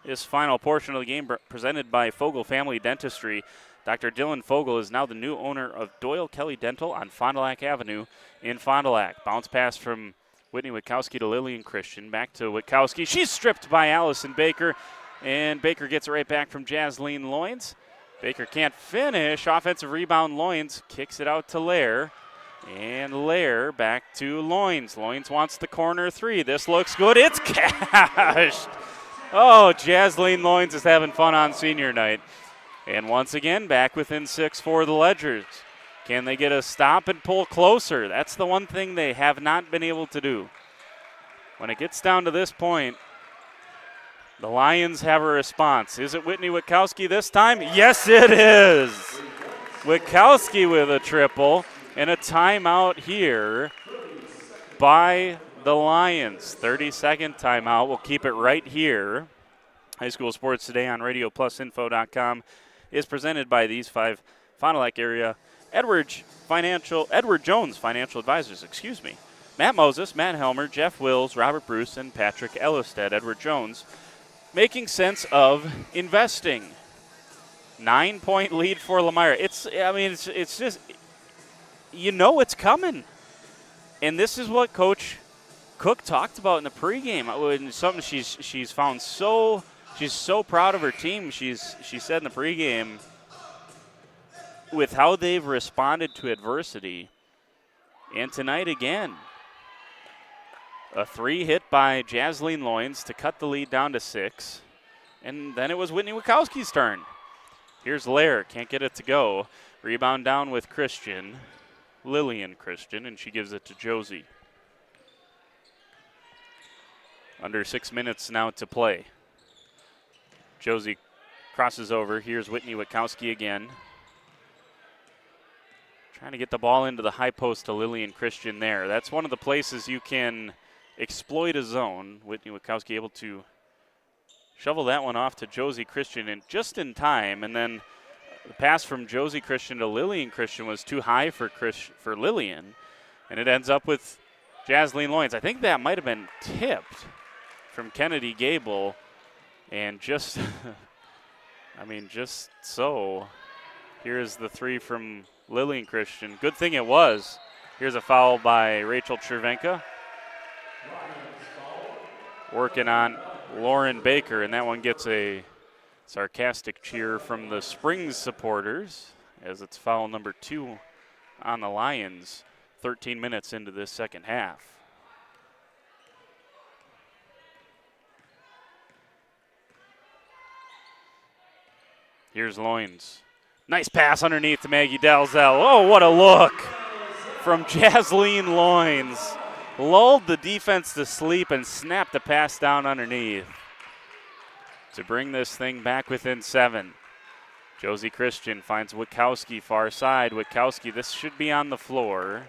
This final portion of the game presented by Fogel Family Dentistry. Dr. Dylan Fogel is now the new owner of Doyle Kelly Dental on Fond du Lac Avenue in Fond du Lac. Bounce pass from Whitney Witkowski to Lillian Christian. Back to Witkowski. She's stripped by Allison Baker, and Baker gets it right back from Jasleen Loynes. Baker can't finish. Offensive rebound, Loynes kicks it out to Lair. And Lair back to Loynes. Loynes wants the corner three. This looks good. It's cashed. Oh, Jasleen Loynes is having fun on senior night. And once again, back within 6 for the Ledgers. Can they get a stop and pull closer? That's the one thing they have not been able to do. When it gets down to this point, the Lions have a response. Is it Whitney Witkowski this time? Yes, it is. Witkowski with a triple and a timeout here by the Lions. 30-second timeout. We'll keep it right here. High School Sports Today on RadioPlusInfo.com is presented by these 5 Fond du Lac area Edward Jones Financial Advisors, Matt Moses, Matt Helmer, Jeff Wills, Robert Bruce, and Patrick Ellisted. Edward Jones making sense of investing. 9-point lead for Lomira. It's just, it's coming. And this is what Coach Cook talked about in the pregame. Something she's found she's so proud of her team. She said in the pregame, with how they've responded to adversity, and tonight again, a 3 hit by Jasleen Loynes to cut the lead down to 6, and then it was Whitney Witkowski's turn. Here's Lair, can't get it to go. Rebound down with Lillian Christian, and she gives it to Josie. Under 6 minutes now to play. Josie crosses over. Here's Whitney Witkowski again. Trying to get the ball into the high post to Lillian Christian there. That's one of the places you can exploit a zone. Whitney Witkowski able to shovel that one off to Josie Christian and just in time. And then the pass from Josie Christian to Lillian Christian was too high for Lillian. And it ends up with Jasleen Loynes. I think that might have been tipped from Kennedy Gable. And just so. Here's the 3 from Lillian Christian. Good thing it was. Here's a foul by Rachel Chervenka. Working on Lauren Baker, and that one gets a sarcastic cheer from the Springs supporters as it's foul number 2 on the Lions 13 minutes into this second half. Here's Loynes. Nice pass underneath to Maggie Dalzell. Oh, what a look from Jasleen Loynes. Lulled the defense to sleep and snapped the pass down underneath to bring this thing back within 7. Josie Christian finds Witkowski far side. Witkowski, this should be on the floor,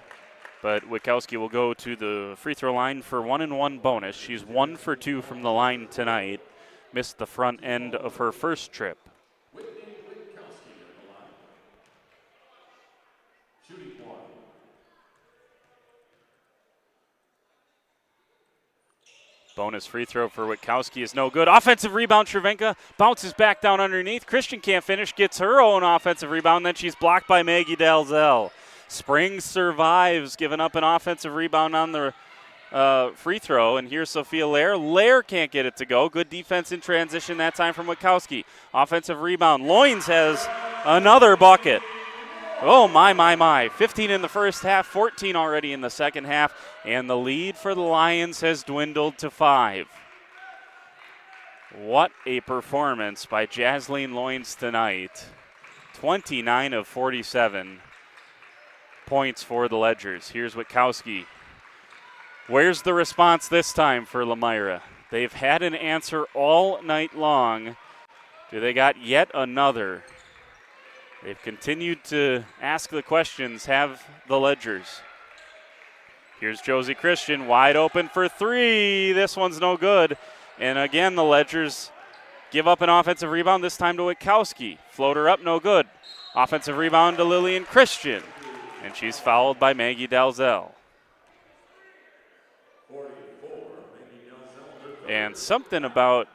but Witkowski will go to the free throw line for 1-and-1 bonus. She's 1 for 2 from the line tonight. Missed the front end of her first trip. Bonus free throw for Witkowski is no good. Offensive rebound, Chervenka bounces back down underneath. Christian can't finish, gets her own offensive rebound, then she's blocked by Maggie Dalzell. Springs survives, giving up an offensive rebound on the free throw, and here's Sophia Lair. Lair can't get it to go. Good defense in transition that time from Witkowski. Offensive rebound. Loynes has another bucket. Oh, my. 15 in the first half, 14 already in the second half, and the lead for the Lions has dwindled to 5. What a performance by Jasleen Loynes tonight. 29 of 47 points for the Ledgers. Here's Witkowski. Where's the response this time for Lomira? They've had an answer all night long. Do they got yet another? They've continued to ask the questions, have the Ledgers. Here's Josie Christian, wide open for 3. This one's no good. And again, the Ledgers give up an offensive rebound, this time to Witkowski. Floater up, no good. Offensive rebound to Lillian Christian. And she's fouled by Maggie Dalzell. And something about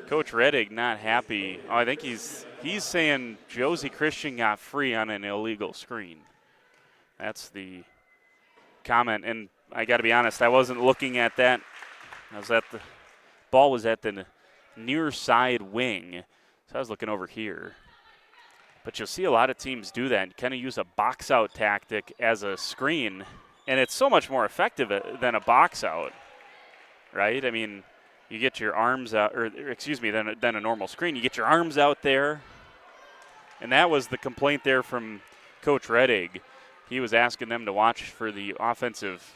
Coach Reddick not happy. Oh, I think he's saying Josie Christian got free on an illegal screen. That's the comment. And I got to be honest, I wasn't looking at that. Ball was at the near side wing, so I was looking over here. But you'll see a lot of teams do that and kind of use a box out tactic as a screen, and it's so much more effective than a box out, right? I mean, you get your arms out, than a normal screen. You get your arms out there, and that was the complaint there from Coach Reddick. He was asking them to watch for the offensive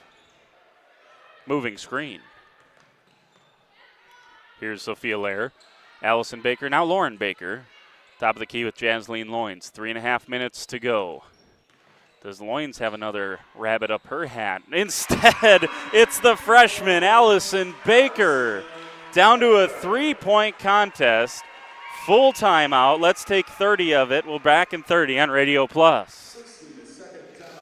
moving screen. Here's Sophia Lair, Allison Baker, now Lauren Baker. Top of the key with Jasleen Loins. 3.5 minutes to go. Does Loins have another rabbit up her hat? Instead, it's the freshman, Allison Baker. Down to a 3-point contest. Full timeout. Let's take 30 of it. We'll back in 30 on Radio Plus.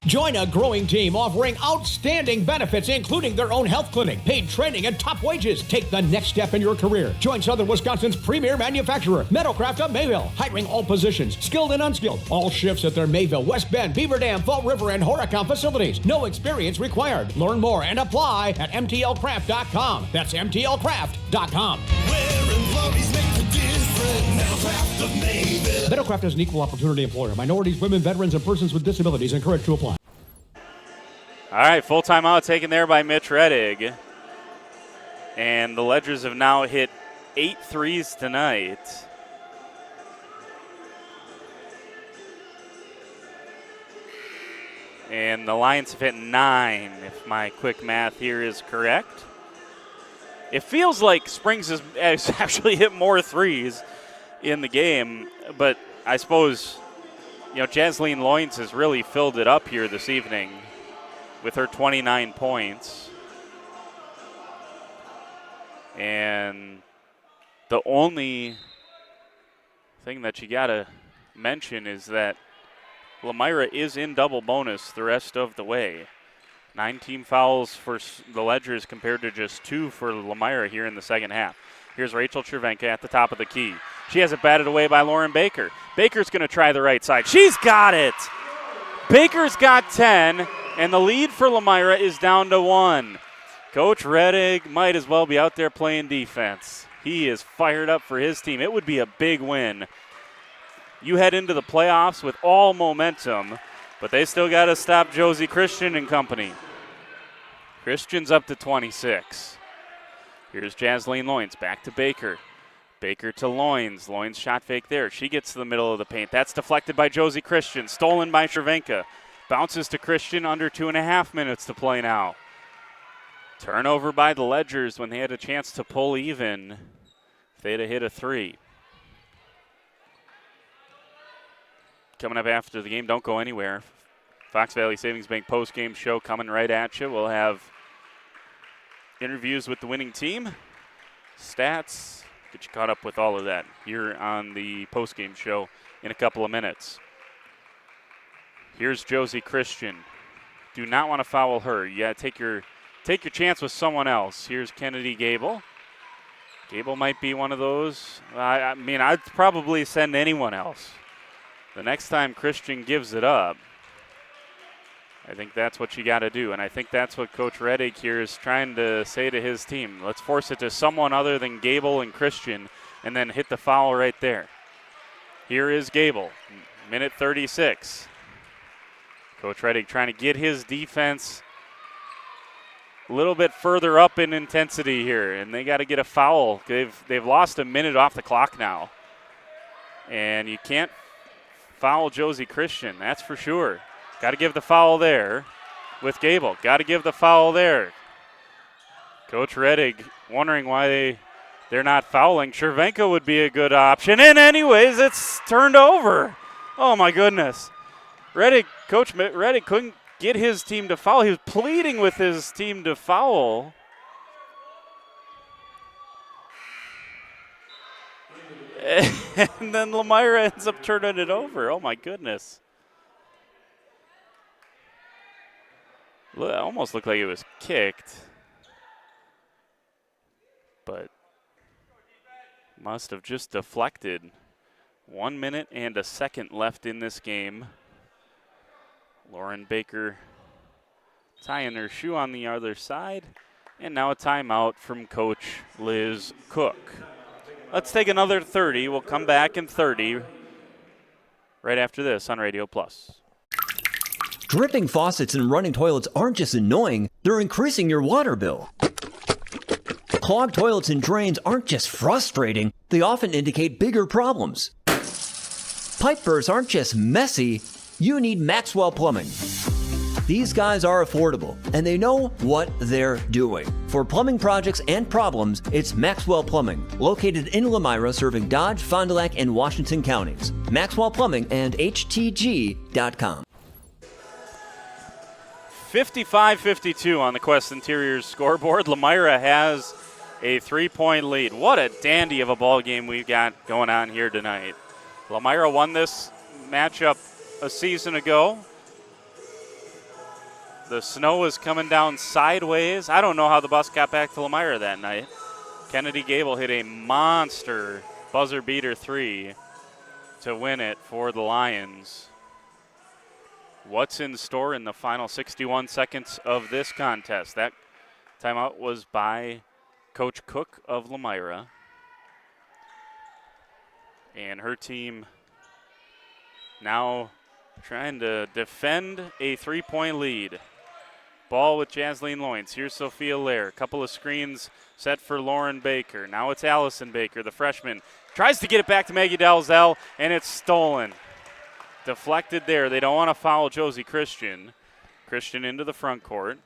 Join a growing team offering outstanding benefits, including their own health clinic, paid training, and top wages. Take the next step in your career. Join Southern Wisconsin's premier manufacturer, Metalcraft of Mayville, hiring all positions, skilled and unskilled. All shifts at their Mayville, West Bend, Beaver Dam, Fall River, and Horicon facilities. No experience required. Learn more and apply at mtlcraft.com. That's mtlcraft.com. Metalcraft is an equal opportunity employer. Minorities, women, veterans, and persons with disabilities encouraged to apply. All right, full timeout taken there by Mitch Reddick. And the Ledgers have now hit 8 threes tonight. And the Lions have hit 9, if my quick math here is correct. It feels like Springs has actually hit more threes in the game, but I suppose, Jasleen Loins has really filled it up here this evening with her 29 points. And the only thing that you got to mention is that Lomira is in double bonus the rest of the way. 9 team fouls for the Ledgers compared to just 2 for Lomira here in the second half. Here's Rachel Cervenka at the top of the key. She has it batted away by Lauren Baker. Baker's going to try the right side. She's got it! Baker's got 10, and the lead for Lomira is down to 1. Coach Reddick might as well be out there playing defense. He is fired up for his team. It would be a big win. You head into the playoffs with all momentum, but they still got to stop Josie Christian and company. Christian's up to 26. Here's Jasleen Loins, back to Baker. Baker to Loins. Loins shot fake there. She gets to the middle of the paint. That's deflected by Josie Christian. Stolen by Cervenka. Bounces to Christian, under 2.5 minutes to play now. Turnover by the Ledgers when they had a chance to pull even. If they'd have hit a 3. Coming up after the game, don't go anywhere. Fox Valley Savings Bank post-game show coming right at you. We'll have interviews with the winning team, stats, get you caught up with all of that here on the post-game show in a couple of minutes. Here's Josie Christian. Do not want to foul her. You got to take your chance with someone else. Here's Kennedy Gable. Gable might be one of those. I mean, I'd probably send anyone else. The next time Christian gives it up, I think that's what you got to do, and I think that's what Coach Reddick here is trying to say to his team. Let's force it to someone other than Gable and Christian, and then hit the foul right there. Here is Gable, minute 36. Coach Reddick trying to get his defense a little bit further up in intensity here, and they got to get a foul. They've lost a minute off the clock now, and you can't foul Josie Christian, that's for sure. Got to give the foul there with Gable. Got to give the foul there. Coach Reddick wondering why they're not fouling. Cervenka would be a good option. And anyways, it's turned over. Oh, my goodness. Coach Reddick couldn't get his team to foul. He was pleading with his team to foul. And then Lomira ends up turning it over. Oh, my goodness. Almost looked like it was kicked, but must have just deflected. 1 minute and a second left in this game. Lauren Baker tying her shoe on the other side. And now a timeout from Coach Liz Cook. Let's take another 30. We'll come back in 30 right after this on Radio Plus. Dripping faucets and running toilets aren't just annoying, they're increasing your water bill. Clogged toilets and drains aren't just frustrating, they often indicate bigger problems. Pipe bursts aren't just messy, you need Maxwell Plumbing. These guys are affordable, and they know what they're doing. For plumbing projects and problems, it's Maxwell Plumbing, located in Lomira, serving Dodge, Fond du Lac, and Washington counties. Maxwell Plumbing and HTG.com. 55-52 on the Quest Interiors scoreboard. Lomira has a 3-point lead. What a dandy of a ball game we've got going on here tonight. Lomira won this matchup a season ago. The snow was coming down sideways. I don't know how the bus got back to Lomira that night. Kennedy Gable hit a monster buzzer beater 3 to win it for the Lions. What's in store in the final 61 seconds of this contest? That timeout was by Coach Cook of Lomira. And her team now trying to defend a 3-point lead. Ball with Jasleen Loynes. Here's Sophia Lair. A couple of screens set for Lauren Baker. Now it's Allison Baker, the freshman. Tries to get it back to Maggie Dalzell, and it's stolen. Deflected there. They don't want to foul Josie Christian. Christian into the front court.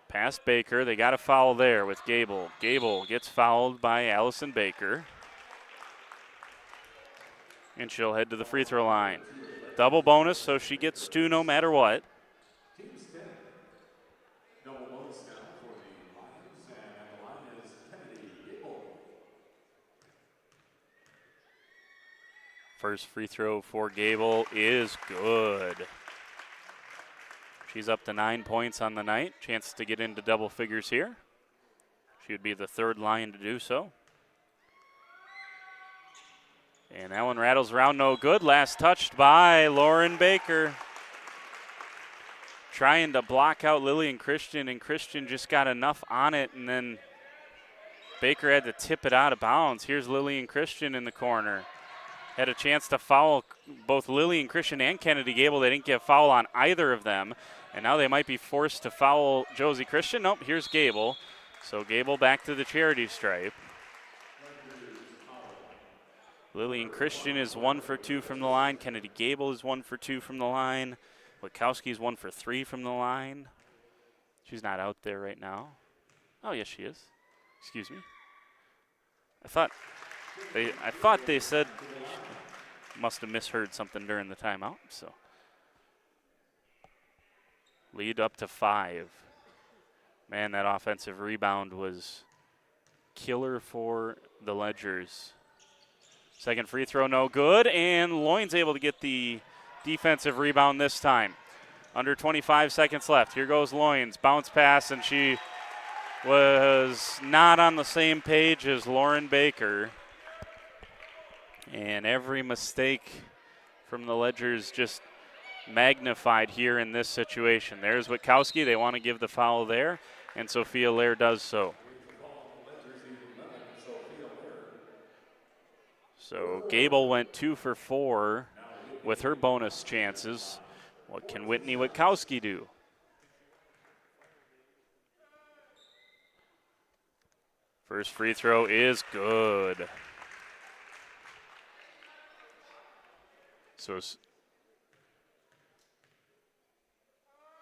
Past Baker. They got a foul there with Gable. Gable gets fouled by Allison Baker. And she'll head to the free throw line. Double bonus, so she gets 2 no matter what. First free throw for Gable is good. She's up to 9 points on the night. Chance to get into double figures here. She would be the third Lion to do so. And that one rattles around no good. Last touched by Lauren Baker. Trying to block out Lillian Christian, and Christian just got enough on it, and then Baker had to tip it out of bounds. Here's Lillian Christian in the corner. Had a chance to foul both Lillian Christian and Kennedy Gable. They didn't get a foul on either of them. And now they might be forced to foul Josie Christian. Nope, here's Gable. So Gable back to the charity stripe. Lillian Christian is 1 for 2 from the line. Kennedy Gable is 1 for 2 from the line. Witkowski is 1 for 3 from the line. She's not out there right now. Oh, yes, she is. Excuse me. I thought they said, must have misheard something during the timeout. So lead up to 5. Man, that offensive rebound was killer for the Ledgers. Second free throw, no good, and Loynes able to get the defensive rebound this time. Under 25 seconds left. Here goes Loynes, bounce pass, and she was not on the same page as Lauren Baker. And every mistake from the Ledgers just magnified here in this situation. There's Witkowski. They want to give the foul there, and Sophia Lair does so. So Gable went 2 for 4 with her bonus chances. What can Whitney Witkowski do? First free throw is good. So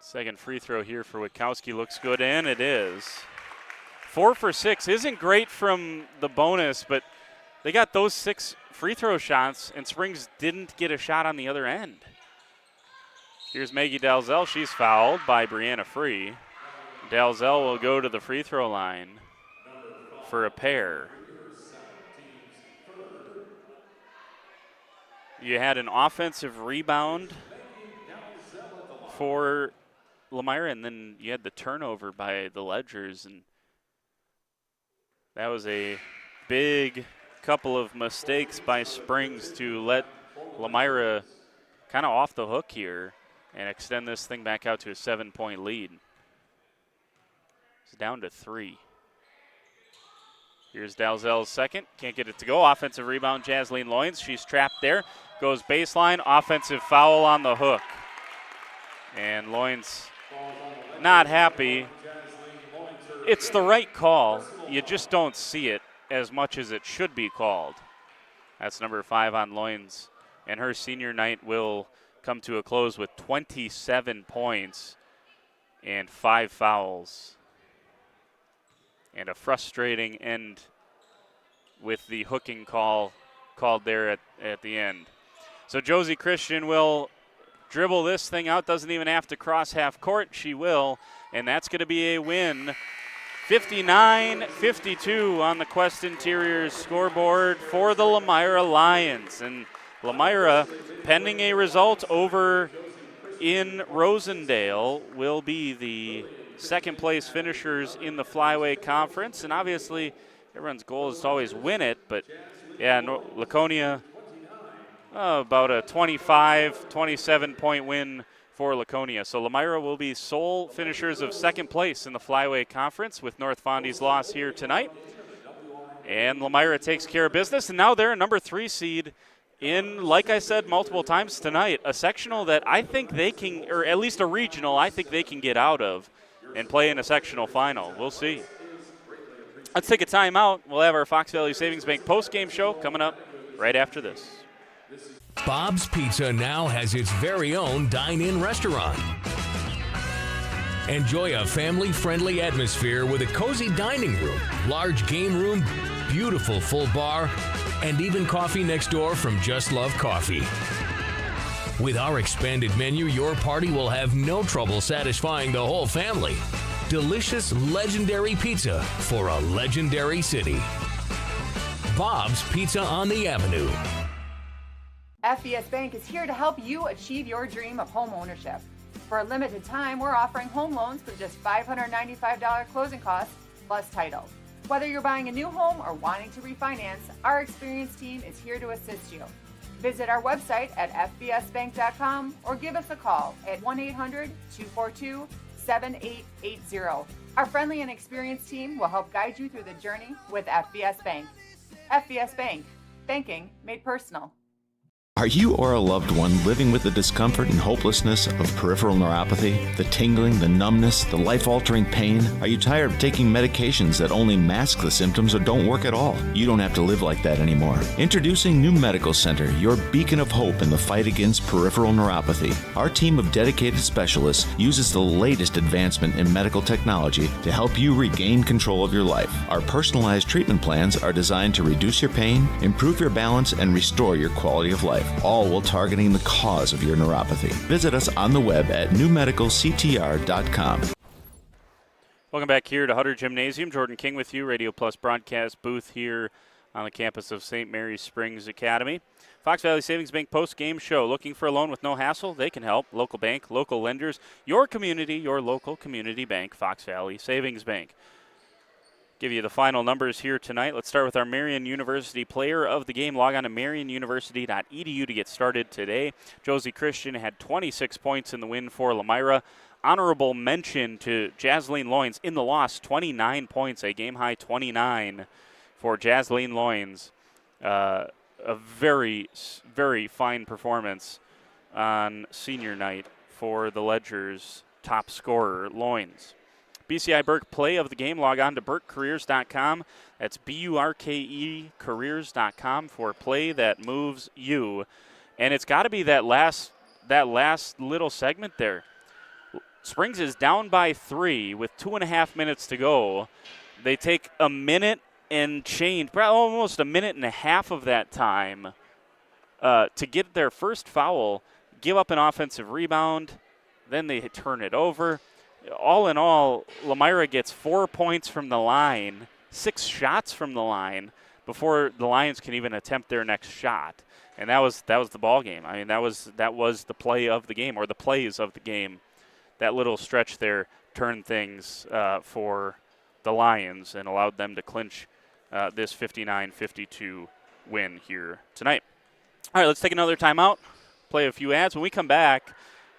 second free throw here for Witkowski looks good, and it is. 4 for 6 isn't great from the bonus, but they got those 6 free throw shots, and Springs didn't get a shot on the other end. Here's Maggie Dalzell. She's fouled by Brianna Free. Dalzell will go to the free throw line for a pair. You had an offensive rebound for Lomira, and then you had the turnover by the Ledgers, and that was a big couple of mistakes by Springs to let Lomira kind of off the hook here and extend this thing back out to a 7-point lead. It's down to 3. Here's Dalzell's second. Can't get it to go. Offensive rebound, Jasleen Loynes. She's trapped there. Goes baseline. Offensive foul on the hook. And Loynes not happy. It's the right call. You just don't see it as much as it should be called. That's number 5 on Loynes. And her senior night will come to a close with 27 points and 5 fouls. And a frustrating end with the hooking call called there at the end. So Josie Christian will dribble this thing out, doesn't even have to cross half court. She will, and that's going to be a win. 59-52 on the Quest Interiors scoreboard for the Lomira Lions. And Lomira, pending a result over in Rosendale, will be the second place finishers in the Flyway Conference. And obviously, everyone's goal is to always win it. But, yeah, Laconia, about a 25, 27-point win for Laconia. So Lomira will be sole finishers of second place in the Flyway Conference with North Fondy's loss here tonight. And Lomira takes care of business. And now they're a number 3 seed in, like I said multiple times tonight, a sectional that I think they can, or at least a regional, I think they can get out of and play in a sectional final. We'll see. Let's take a timeout. We'll have our Fox Valley Savings Bank post-game show coming up right after this. Bob's Pizza now has its very own dine-in restaurant. Enjoy a family-friendly atmosphere with a cozy dining room, large game room, beautiful full bar, and even coffee next door from Just Love Coffee. With our expanded menu, your party will have no trouble satisfying the whole family. Delicious, legendary pizza for a legendary city. Bob's Pizza on the Avenue. FBS Bank is here to help you achieve your dream of home ownership. For a limited time, we're offering home loans with just $595 closing costs plus title. Whether you're buying a new home or wanting to refinance, our experienced team is here to assist you. Visit our website at fbsbank.com or give us a call at 1-800-242-7880. Our friendly and experienced team will help guide you through the journey with FBS Bank. FBS Bank, banking made personal. Are you or a loved one living with the discomfort and hopelessness of peripheral neuropathy? The tingling, the numbness, the life-altering pain? Are you tired of taking medications that only mask the symptoms or don't work at all? You don't have to live like that anymore. Introducing New Medical Center, your beacon of hope in the fight against peripheral neuropathy. Our team of dedicated specialists uses the latest advancement in medical technology to help you regain control of your life. Our personalized treatment plans are designed to reduce your pain, improve your balance, and restore your quality of life, all while targeting the cause of your neuropathy. Visit us on the web at newmedicalctr.com. Welcome back here to Hutter Gymnasium. Jordan King with you, Radio Plus broadcast booth here on the campus of St. Mary's Springs Academy. Fox Valley Savings Bank post-game show. Looking for a loan with no hassle? They can help. Local bank, local lenders, your community, your local community bank, Fox Valley Savings Bank. Give you the final numbers here tonight. Let's start with our Marian University player of the game. Log on to marianuniversity.edu to get started today. Josie Christian had 26 points in the win for Lomira. Honorable mention to Jasleen Loynes in the loss, 29 points, a game-high 29 for Jasleen Loynes. A very, very fine performance on senior night for the Ledger's top scorer, Loynes. BCI Burke play of the game. Log on to burkecareers.com. That's BURKE careers.com for play that moves you. And it's got to be that last little segment there. Springs is down by 3 with 2.5 minutes to go. They take a minute and change, almost a minute and a half of that time to get their first foul, give up an offensive rebound, then they turn it over. All in all, Lomira gets 4 points from the line, 6 shots from the line before the Lions can even attempt their next shot, and that was the ball game. I mean, that was the play of the game, or the plays of the game that little stretch there turned things for the Lions and allowed them to clinch this 59-52 win here tonight. All right, let's take another timeout, play a few ads. When we come back,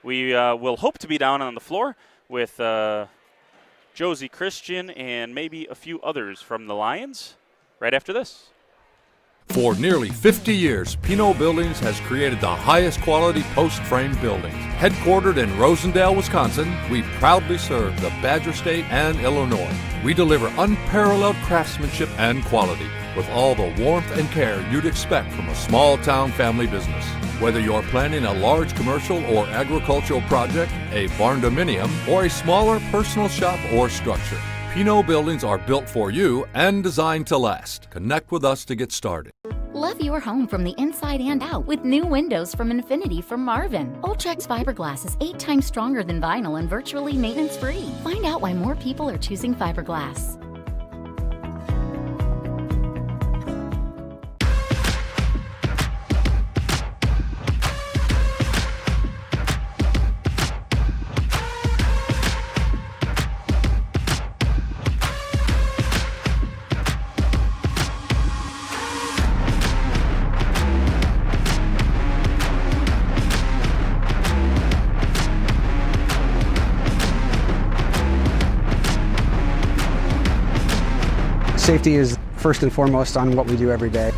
we will hope to be down on the floor with Josie Christian and maybe a few others from the Lions right after this. For nearly 50 years, Pinot Buildings has created the highest quality post-frame buildings. Headquartered in Rosendale, Wisconsin, we proudly serve the Badger State and Illinois. We deliver unparalleled craftsmanship and quality with all the warmth and care you'd expect from a small-town family business. Whether you're planning a large commercial or agricultural project, a barn-dominium, or a smaller personal shop or structure, Pinot Buildings are built for you and designed to last. Connect with us to get started. Love your home from the inside and out with new windows from Infinity from Marvin. Ultrex fiberglass is 8 times stronger than vinyl and virtually maintenance-free. Find out why more people are choosing fiberglass. Safety is first and foremost on what we do every day.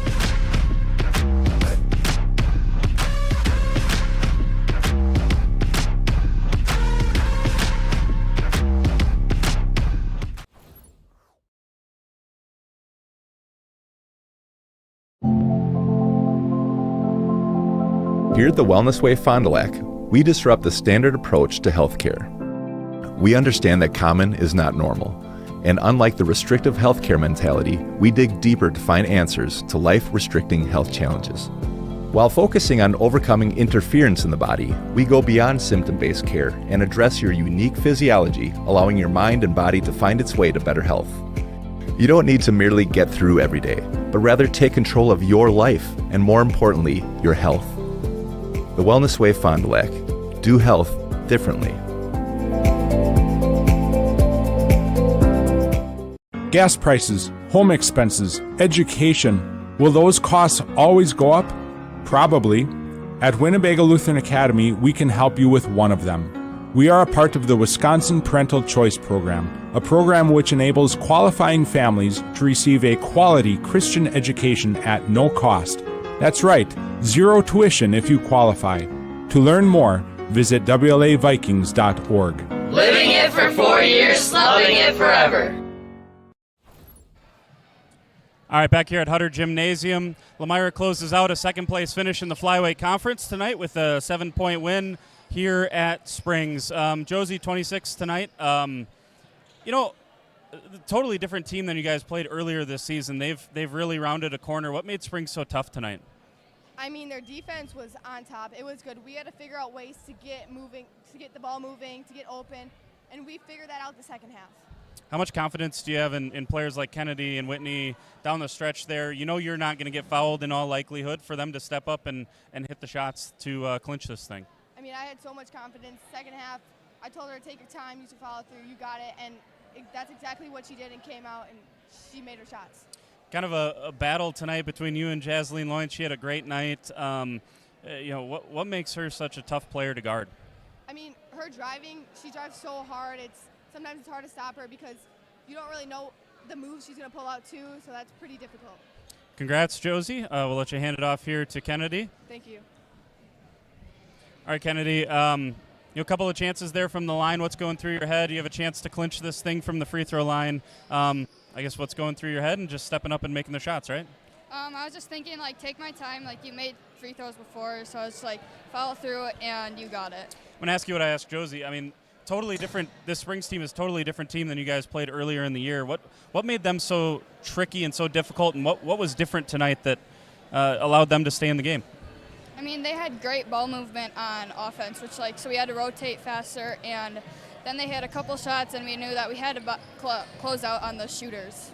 Here at the Wellness Way Fond du Lac, we disrupt the standard approach to healthcare. We understand that common is not normal. And unlike the restrictive healthcare mentality, we dig deeper to find answers to life-restricting health challenges. While focusing on overcoming interference in the body, we go beyond symptom-based care and address your unique physiology, allowing your mind and body to find its way to better health. You don't need to merely get through every day, but rather take control of your life and, more importantly, your health. The Wellness Way Fond du Lac. Do health differently. Gas prices, home expenses, education. Will those costs always go up? Probably. At Winnebago Lutheran Academy, we can help you with one of them. We are a part of the Wisconsin Parental Choice Program, a program which enables qualifying families to receive a quality Christian education at no cost. That's right, zero tuition if you qualify. To learn more, visit WLAVikings.org. Living it for 4 years, loving it forever. All right, back here at Hutter Gymnasium, Lomira closes out a second-place finish in the Flyweight Conference tonight with a 7-point win here at Springs. Josie, 26 tonight. Totally different team than you guys played earlier this season. They've really rounded a corner. What made Springs so tough tonight? I mean, their defense was on top. It was good. We had to figure out ways to get moving, to get the ball moving, to get open, and we figured that out the second half. How much confidence do you have in players like Kennedy and Whitney down the stretch there? You know you're not going to get fouled in all likelihood for them to step up and hit the shots to clinch this thing. I mean, I had so much confidence. Second half, I told her to take your time, you should follow through, you got it, and that's exactly what she did and came out, and she made her shots. Kind of a battle tonight between you and Jasleen Loyne. She had a great night. What makes her such a tough player to guard? I mean, her driving, she drives so hard. Sometimes it's hard to stop her because you don't really know the moves she's going to pull out too, so that's pretty difficult. Congrats, Josie. We'll let you hand it off here to Kennedy. Thank you. All right, Kennedy, a couple of chances there from the line. What's going through your head? You have a chance to clinch this thing from the free throw line. I guess what's going through your head and just stepping up and making the shots, right? I was just thinking, take my time. You made free throws before, so I was follow through it, and you got it. I'm going to ask you what I asked Josie. I mean, totally different. This Springs team is totally different team than you guys played earlier in the year. What made them so tricky and so difficult, and what was different tonight that allowed them to stay in the game? I mean, they had great ball movement on offense, which so we had to rotate faster, and then they had a couple shots, and we knew that we had to close out on the shooters.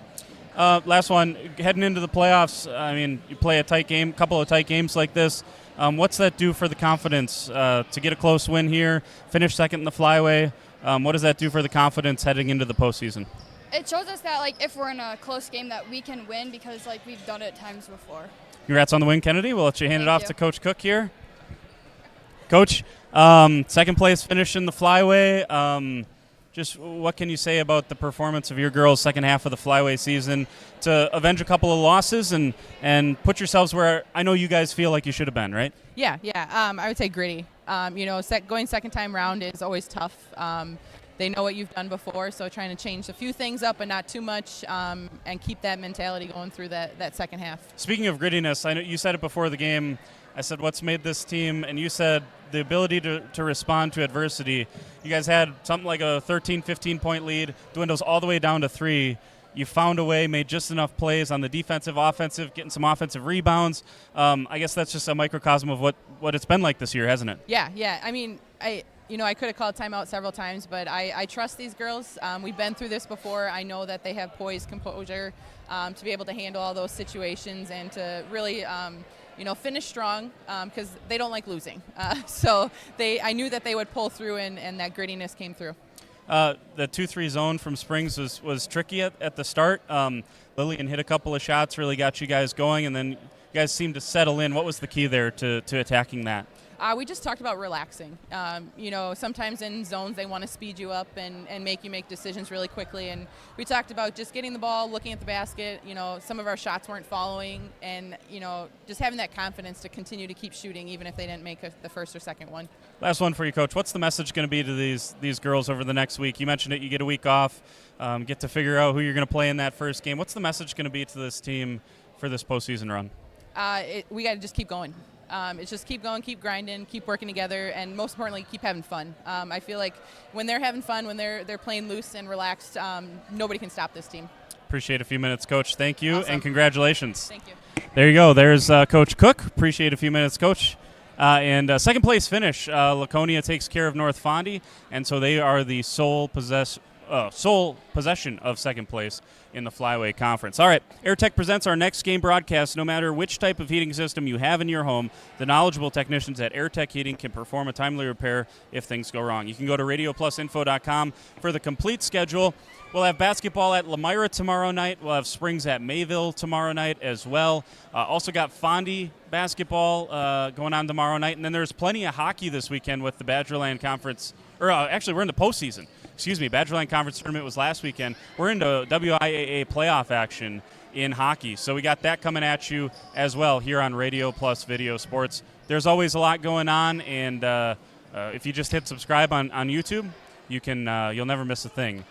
Last one, heading into the playoffs, I mean, you play a couple of tight games like this. What's that do for the confidence to get a close win here, finish second in the flyway? What does that do for the confidence heading into the postseason? It shows us that, like, if we're in a close game that we can win because, like, we've done it times before. Congrats on the win, Kennedy. We'll let you hand it off to Coach Cook here. Coach, second place finish in the flyway. Just what can you say about the performance of your girls' second half of the flyway season to avenge a couple of losses and put yourselves where I know you guys feel like you should have been, right? Yeah. I would say gritty. Going second time round is always tough. They know what you've done before, so trying to change a few things up but not too much, and keep that mentality going through that second half. Speaking of grittiness, I know you said it before the game. I said, what's made this team? And you said the ability to respond to adversity. You guys had something like a 13, 15-point lead, dwindles all the way down to 3. You found a way, made just enough plays on the defensive, offensive, getting some offensive rebounds. I guess that's just a microcosm of what it's been like this year, hasn't it? Yeah. I mean, I could have called timeout several times, but I trust these girls. We've been through this before. I know that they have poise, composure to be able to handle all those situations and to really finish strong because they don't like losing. So I knew that they would pull through, and that grittiness came through. The 2-3 zone from Springs was tricky at the start. Lillian hit a couple of shots, really got you guys going, and then you guys seemed to settle in. What was the key there to attacking that? We just talked about relaxing. Sometimes in zones they want to speed you up and make you make decisions really quickly. And we talked about just getting the ball, looking at the basket. Some of our shots weren't following, and just having that confidence to continue to keep shooting even if they didn't make the first or second one. Last one for you, Coach. What's the message going to be to these girls over the next week? You mentioned it. You get a week off, get to figure out who you're going to play in that first game. What's the message going to be to this team for this postseason run? We got to just keep going. It's just keep going, keep grinding, keep working together, and most importantly, keep having fun. I feel like when they're having fun, when they're playing loose and relaxed, nobody can stop this team. Appreciate a few minutes, Coach. Thank you, awesome. And congratulations. Thank you. There you go. There's Coach Cook. Appreciate a few minutes, Coach. And second place finish, Laconia takes care of North Fondy, and so they are the sole possession of second place in the Flyway Conference. All right, AirTech presents our next game broadcast. No matter which type of heating system you have in your home, the knowledgeable technicians at AirTech Heating can perform a timely repair if things go wrong. You can go to radioplusinfo.com for the complete schedule. We'll have basketball at Lomira tomorrow night. We'll have Springs at Mayville tomorrow night as well. Also got Fondy basketball going on tomorrow night. And then there's plenty of hockey this weekend with the Badgerland Conference. Actually, we're in the postseason. Badgerland Conference Tournament was last weekend. We're into WIAA playoff action in hockey. So we got that coming at you as well here on Radio Plus Video Sports. There's always a lot going on, and if you just hit subscribe on YouTube, you'll never miss a thing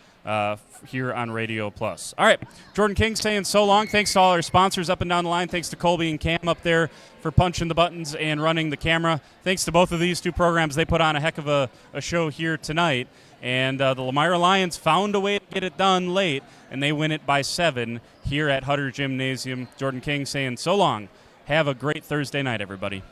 here on Radio Plus. All right, Jordan King saying so long. Thanks to all our sponsors up and down the line. Thanks to Colby and Cam up there for punching the buttons and running the camera. Thanks to both of these two programs. They put on a heck of a show here tonight. And the Lomira Lions found a way to get it done late, and they win it by 7 here at Hutter Gymnasium. Jordan King saying so long. Have a great Thursday night, everybody.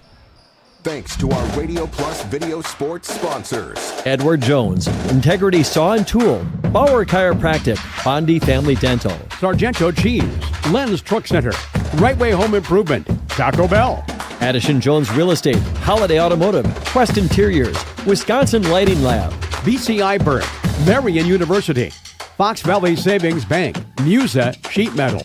Thanks to our Radio Plus Video Sports sponsors. Edward Jones, Integrity Saw and Tool, Bauer Chiropractic, Bondi Family Dental, Sargento Cheese, Lens Truck Center, Right Way Home Improvement, Taco Bell, Addison Jones Real Estate, Holiday Automotive, Quest Interiors, Wisconsin Lighting Lab, BCI Burke, Marion University, Fox Valley Savings Bank, Musa Sheet Metal,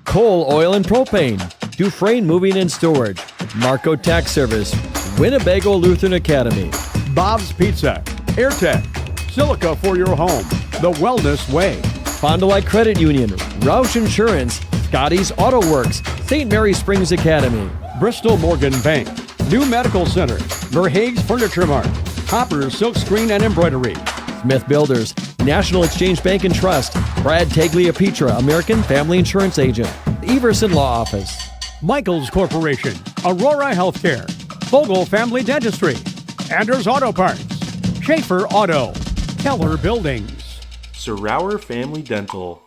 Coal, Oil and Propane, Dufresne Moving and Storage, Marco Tax Service, Winnebago Lutheran Academy, Bob's Pizza, AirTech, Silica for your home, The Wellness Way, Fond du Lac Credit Union, Roush Insurance, Scotty's Auto Works, St. Mary Springs Academy, Bristol Morgan Bank, New Medical Center, Verhaeg's Furniture Mart, Hopper's Silk Screen and Embroidery, Smith Builders, National Exchange Bank and Trust, Brad Tagliapietra, American Family Insurance Agent, Everson Law Office, Michaels Corporation, Aurora Healthcare, Vogel Family Dentistry, Anders Auto Parts, Schaefer Auto, Keller Buildings, Sir Rauer Family Dental,